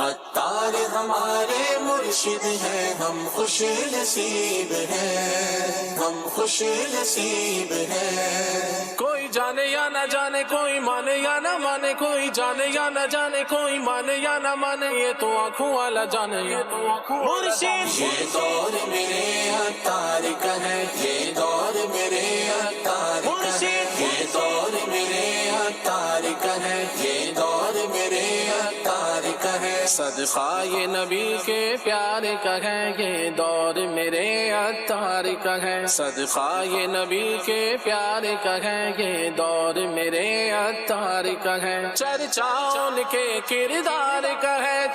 Attar ہمارے مرشد ہیں, ہم خوش نصیب ہیں, ہم خوش نصیب ہیں. کوئی جانے یا نہ جانے, کوئی مانے یا نہ مانے, کوئی جانے یا نہ جانے, کوئی مانے یا نہ مانے, یہ تو آنکھوں والا جانے, یہ تو آنکھوں والا جانے. یہ دور میرے عطار کا ہے, یہ دور میرے عطار کا ہے, یہ دور میرے عطار کا ہے, یہ دور میرے عطار کا ہے. صدقہ یہ نبی کے پیارے کا ہے, یہ دور میرے عطار کا ہے. صدقہ یہ نبی کے پیارے کا ہے, یہ دور میرے عطار کا ہے. چرچا ان کے کردار کا ہے,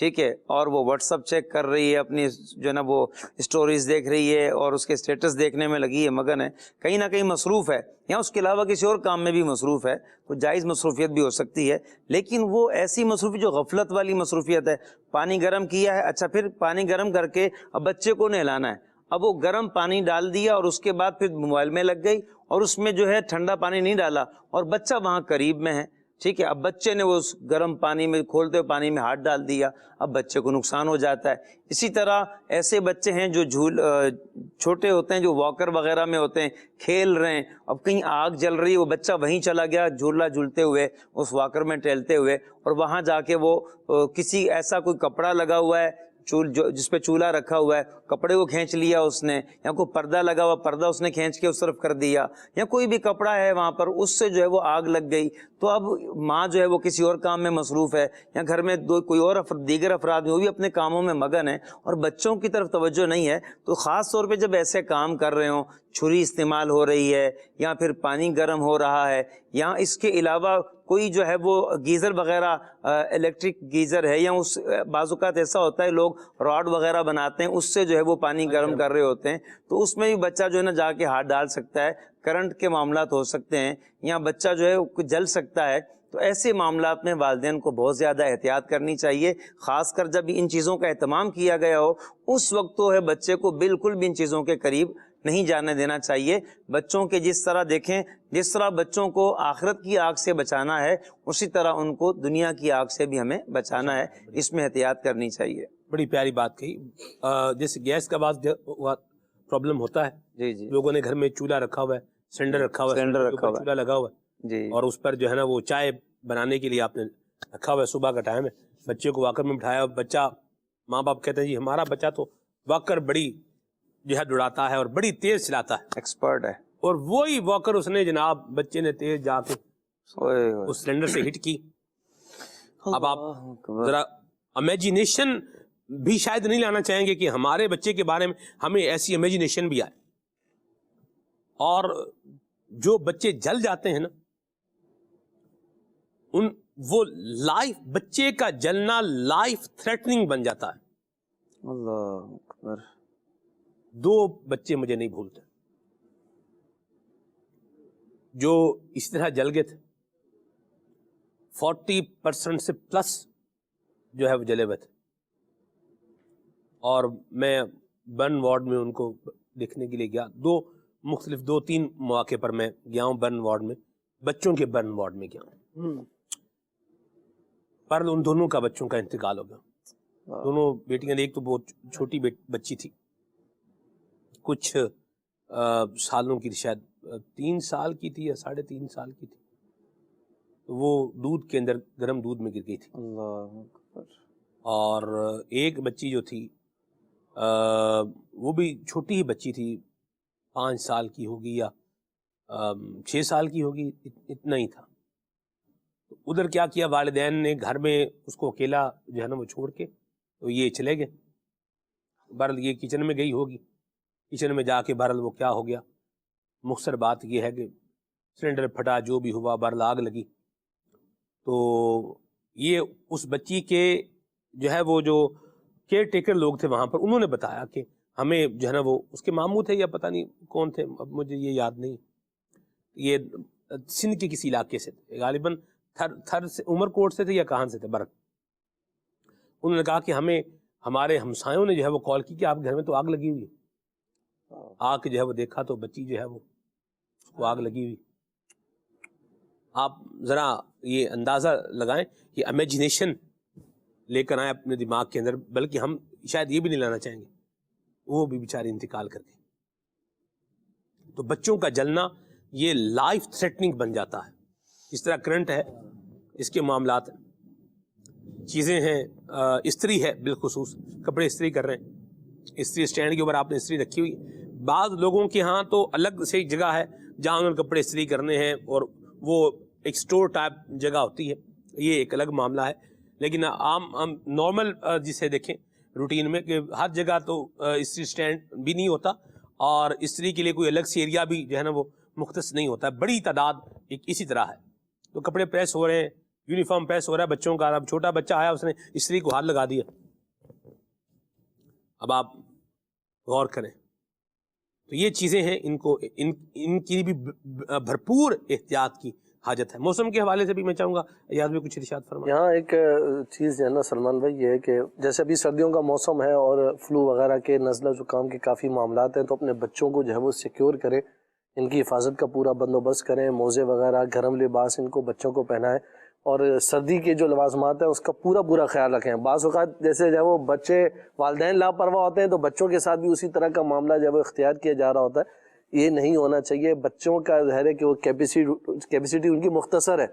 ٹھیک ہے، اور وہ واٹس ایپ چیک کر رہی ہے، اپنی جو ہے نا وہ اسٹوریز دیکھ رہی ہے اور اس کے اسٹیٹس دیکھنے میں لگی ہے، مگن ہے، کہیں نہ کہیں مصروف ہے، یا اس کے علاوہ کسی اور کام میں بھی مصروف ہے، تو جائز مصروفیت بھی ہو سکتی ہے، لیکن وہ ایسی مصروفیت جو غفلت والی مصروفیت ہے. پانی گرم کیا ہے، اچھا پھر پانی گرم کر کے اب بچے کو نہلانا ہے، اب وہ گرم پانی ڈال دیا اور اس کے بعد پھر موبائل میں لگ گئی اور اس میں جو ہے ٹھنڈا پانی نہیں ڈالا اور بچہ وہاں قریب میں ہے، ٹھیک ہے، اب بچے نے وہ اس گرم پانی میں کھولتے ہوئے پانی میں ہاتھ ڈال دیا، اب بچے کو نقصان ہو جاتا ہے. اسی طرح ایسے بچے ہیں جو چھوٹے ہوتے ہیں، جو واکر وغیرہ میں ہوتے ہیں، کھیل رہے ہیں، اب کہیں آگ جل رہی ہے، وہ بچہ وہیں چلا گیا جھولا جھولتے ہوئے اس واکر میں ٹہلتے ہوئے، اور وہاں جا کے وہ کسی ایسا کوئی کپڑا لگا ہوا ہے جس پہ چولہا رکھا ہوا ہے، کپڑے کو کھینچ لیا اس نے، یا کوئی پردہ لگا ہوا پردہ اس نے کھینچ کے اس طرف کر دیا، یا کوئی بھی کپڑا ہے وہاں پر اس سے جو ہے وہ آگ لگ گئی، تو اب ماں جو ہے وہ کسی اور کام میں مصروف ہے، یا گھر میں کوئی اور دیگر افراد ہیں وہ بھی اپنے کاموں میں مگن ہیں اور بچوں کی طرف توجہ نہیں ہے، تو خاص طور پہ جب ایسے کام کر رہے ہوں، چھری استعمال ہو رہی ہے یا پھر پانی گرم ہو رہا ہے، یا اس کے علاوہ کوئی جو ہے وہ گیزر وغیرہ الیکٹرک گیزر ہے، یا اس بعض اوقات ایسا ہوتا ہے لوگ راڈ وغیرہ بناتے ہیں اس سے جو ہے وہ پانی گرم کر رہے ہوتے ہیں، تو اس میں بھی بچہ جو ہے نا جا کے ہاتھ ڈال سکتا ہے، کرنٹ کے معاملات ہو سکتے ہیں، یا بچہ جو ہے جل سکتا ہے. تو ایسے معاملات میں والدین کو بہت زیادہ احتیاط کرنی چاہیے، خاص کر جب ان چیزوں کا اہتمام کیا گیا ہو اس وقت تو ہے بچے کو بالکل بھی ان چیزوں کے قریب نہیں جانے دینا چاہیے. بچوں کے جس طرح دیکھیں، جس طرح بچوں کو آخرت کی آگ سے بچانا ہے اسی طرح ان کو دنیا کی آگ سے بھی ہمیں بچانا ہے، اس میں احتیاط کرنی چاہیے. بڑی پیاری بات کہی. جیسے گیس کا بعض پرابلم ہوتا ہے، جی جی، لوگوں نے گھر میں چولہا رکھا ہوا ہے، سلنڈر رکھا ہوا ہے، چولہا لگا ہوا ہے جی، اور اس پر جو ہے نا وہ چائے بنانے کے لیے آپ نے رکھا ہوا ہے، صبح کا ٹائم ہے، بچے کو واکر میں بٹھایا، بچہ ماں باپ کہتے ہیں جی ہمارا بچہ تو واکر بڑی جو ہے دوڑاتا ہے اور بڑی تیز چلاتا ہے، ایکسپرٹ ہے، اور وہی واکر اس نے جناب بچے نے تیز جا کے اس سلنڈر سے ہٹ کی. اب آپ ذرا امیجینیشن بھی شاید نہیں لانا چاہیں گے کہ ہمارے بچے کے بارے میں ہمیں ایسی امیجینیشن بھی آئے. اور جو بچے جل جاتے ہیں نا وہ لائف، بچے کا جلنا لائف تھریٹننگ بن جاتا ہے. اللہ اکبر. 2 بچے مجھے نہیں بھولتے جو اس طرح جل گئے تھے، 40% سے پلس جو ہے وہ جلے ہوئے تھے، اور میں برن وارڈ میں ان کو دیکھنے کے لیے گیا. 2-3 مواقع پر میں گیا ہوں برن وارڈ میں، بچوں کے برن وارڈ میں گیا ہوں، پر ان دونوں کا بچوں کا انتقال ہو گیا. دونوں بیٹیاں، ایک تو بہت چھوٹی بچی تھی، کچھ سالوں کی، شاید 3 سال کی تھی یا 3.5 سال کی تھی، وہ دودھ کے اندر گرم دودھ میں گر گئی تھی. اللہ اکبر. اور ایک بچی جو تھی وہ بھی چھوٹی ہی بچی تھی، 5 سال کی ہوگی یا 6 سال کی ہوگی، اتنا ہی تھا. ادھر کیا کیا والدین نے، گھر میں اس کو اکیلا جو ہے نا وہ چھوڑ کے تو یہ چلے گئے. بہرحال یہ کچن میں گئی ہوگی، کچن میں جا کے بہرحال وہ کیا ہو گیا، مختصر بات یہ ہے کہ سلنڈر پھٹا، جو بھی ہوا، بہرحال آگ لگی. تو یہ اس بچی کے جو ہے وہ جو کیئر ٹیکر لوگ تھے وہاں پر، انہوں نے بتایا کہ ہمیں جو ہے نا وہ اس کے ماموں تھے یا پتہ نہیں کون تھے، اب مجھے یہ یاد نہیں، یہ سندھ کے کسی علاقے سے تھے، غالباً تھر سے، عمر کوٹ سے تھے یا کہاں سے تھے برق. انہوں نے کہا کہ ہمیں ہمارے ہمسایوں نے جو ہے وہ کال کی کہ آپ گھر میں تو آگ لگی ہوئی ہے. آگ جو ہے وہ دیکھا تو بچی جو ہے وہ اس کو آگ لگی ہوئی. آپ ذرا یہ اندازہ لگائیں کہ امیجینیشن لے کر آئیں اپنے دماغ کے اندر، بلکہ ہم شاید یہ بھی نہیں لانا چاہیں گے، وہ بھی بیچارے انتقال کر گئے. تو بچوں کا جلنا یہ لائف تھریٹننگ بن جاتا ہے. اس طرح کرنٹ ہے، اس کے معاملات چیزیں ہیں، استری ہے، بالخصوص کپڑے استری کر رہے ہیں، استری اسٹینڈ کے اوپر آپ نے استری رکھی ہوئی. بعض لوگوں کے ہاں تو الگ سے ایک جگہ ہے جہاں انہوں نے کپڑے استری کرنے ہیں، اور وہ ایک سٹور ٹائپ جگہ ہوتی ہے، یہ ایک الگ معاملہ ہے. لیکن عام نارمل جسے دیکھیں روٹین میں کہ ہر جگہ تو استری اسٹینڈ بھی نہیں ہوتا، اور استری کے لیے کوئی الگ سے ایریا بھی جو ہے نا وہ مختص نہیں ہوتا ہے. بڑی تعداد ایک اسی طرح ہے. تو کپڑے پریس ہو رہے ہیں، یونیفارم پیس ہو رہا ہے بچوں کا, اب چھوٹا بچہ آیا اس نے استری کو ہاتھ لگا دیا. اب آپ غور کریں. تو یہ چیزیں ہیں, ان کی بھی بھرپور احتیاط کی حاجت ہے. موسم کے حوالے سے بھی میں چاہوں گا ایاز میں کچھ ارشاد فرمائیں. یہاں ایک چیز جو ہے نا سلمان بھائی, یہ ہے کہ جیسے ابھی سردیوں کا موسم ہے اور فلو وغیرہ کے, نزلہ زکام کے کافی معاملات ہیں, تو اپنے بچوں کو جو ہے وہ سیکیور کریں, ان کی حفاظت کا پورا بندوبست کریں, موزے وغیرہ, گرم لباس ان کو بچوں کو پہنائیں, اور سردی کے جو لوازمات ہیں اس کا پورا خیال رکھیں. بعض اوقات جیسے جب وہ بچے والدین لاپرواہ ہوتے ہیں تو بچوں کے ساتھ بھی اسی طرح کا معاملہ جب وہ اختیار کیا جا رہا ہوتا ہے. یہ نہیں ہونا چاہیے. بچوں کا ظاہر ہے کہ وہ کیپیسٹی ان کی مختصر ہے,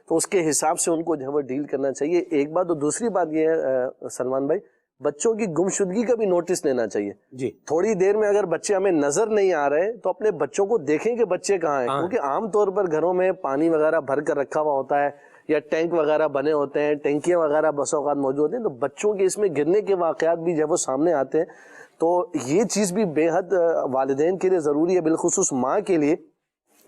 تو اس کے حساب سے ان کو جو ہے وہ ڈیل کرنا چاہیے. ایک بات. تو دوسری بات یہ ہے سلمان بھائی, بچوں کی گمشدگی کا بھی نوٹس لینا چاہیے. جی, تھوڑی دیر میں اگر بچے ہمیں نظر نہیں آ رہے تو اپنے بچوں کو دیکھیں کہ بچے کہاں ہیں, کیونکہ عام طور پر گھروں میں پانی وغیرہ بھر کر رکھا ہوا ہوتا ہے یا ٹینک وغیرہ بنے ہوتے ہیں, ٹینکیاں وغیرہ بس اوقات موجود ہوتے ہیں, تو بچوں کے اس میں گرنے کے واقعات بھی جب وہ سامنے آتے ہیں, تو یہ چیز بھی بے حد والدین کے لیے ضروری ہے, بالخصوص ماں کے لیے,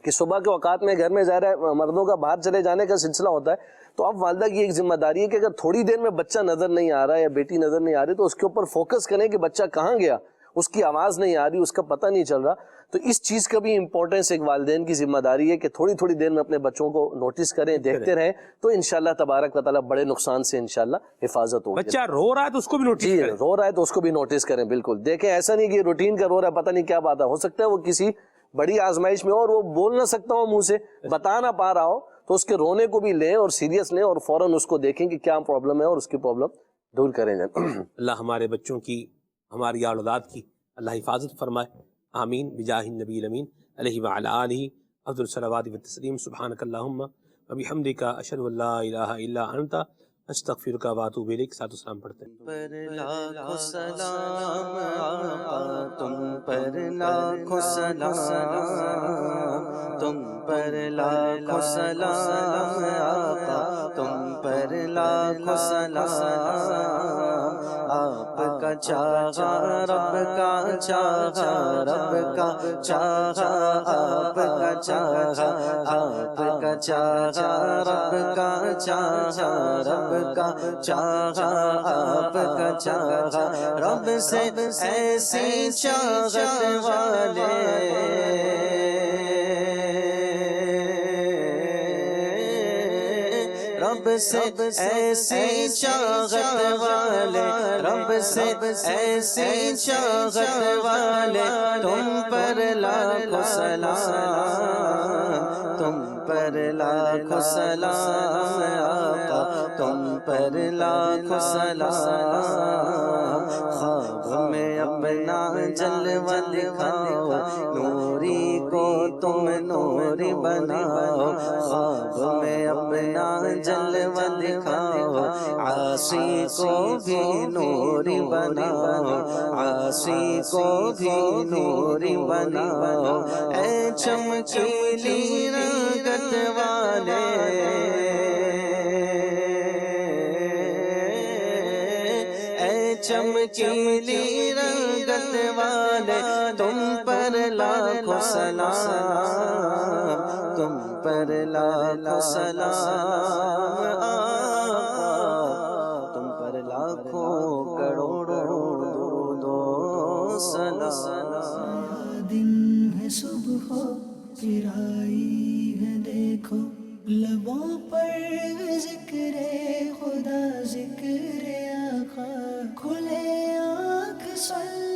کہ صبح کے اوقات میں گھر میں ظاہر ہے مردوں کا باہر چلے جانے کا سلسلہ ہوتا ہے, تو اب والدہ کی ایک ذمہ داری ہے کہ اگر تھوڑی دیر میں بچہ نظر نہیں آ رہا ہے یا بیٹی نظر نہیں آ رہی, تو اس کے اوپر فوکس کریں کہ بچہ کہاں گیا, اس کی آواز نہیں آ رہی, اس کا پتہ نہیں چل رہا. تو اس چیز کا بھی امپورٹنس ایک والدین کی ذمہ داری ہے کہ تھوڑی دیر میں اپنے بچوں کو نوٹس کریں, دیکھتے رہیں, تو انشاءاللہ تبارک و تعالیٰ بڑے نقصان سے انشاءاللہ حفاظت ہوگی. بچہ رو رہا ہے تو اس کو بھی نوٹس کریں. رو رہا ہے تو اس کو بھی نوٹس کریں, بالکل. دیکھیں ایسا نہیں کہ روٹین کا رو رہا ہے, پتہ نہیں کیا بات ہے, ہو سکتا ہے وہ کسی بڑی آزمائش میں ہو اور وہ بول نہ سکتا ہو, منہ سے بتا نہ پا رہا ہو, تو اس کے رونے کو بھی لیں اور سیریس لیں اور فوراً اس کو دیکھیں کہ کیا پرابلم ہے اور اس کی پرابلم دور کریں. اللہ ہمارے بچوں کی, ہماری اولاد کی اللہ حفاظت فرمائے. آمین بجاہ النبی الامین علیہ وعلی آلہ افضل الصلوات والتسلیم. سبحانک اللہم وبحمدک اشہد ان لا الہ الا انت استغفرک واتوب الیک. صلوات و سلام پڑھتے ہیں. پر لاکھوں سلام آقا, تم پر لاکھوں سلام, تم پر لاکھوں سلام آقا, تم پر لاکھوں سلام. آپ کا چاہا رب کا چاہا, رب کا چاہا آپ کا چاہا, آپ کا چاہا رب کا چاہا, رب کا چاہا آپ کا چاہا. رب سے ایسی چاہت والے, رب سے ایسی چاہت والے, رب سے ایسی چاہت والے, تم پر لاکھوں سلام, تم پر لاکھوں سلام آقا, تم پر لاکھوں سلام. خواب میں اپنا جلوہ دکھاؤ, نوری کو تم نوری بناؤ, خواب میں اپنا جلوہ دکھاؤ, عاصی کو بھی نوری بناؤ, عاصی کو بھی نوری بناؤ. اے چمکیلی رنگت والے, اے چمکیلی رنگت والے, تم پر لاکھوں سلام, تم پر لاکھوں سلام آقا, تم پر لاکھوں کروڑوں درود و سلام. دن ہے صبح پھر آئی ہے دیکھو, لبوں پر ذکر خدا ذکر آقا, کھلے آنکھ صلی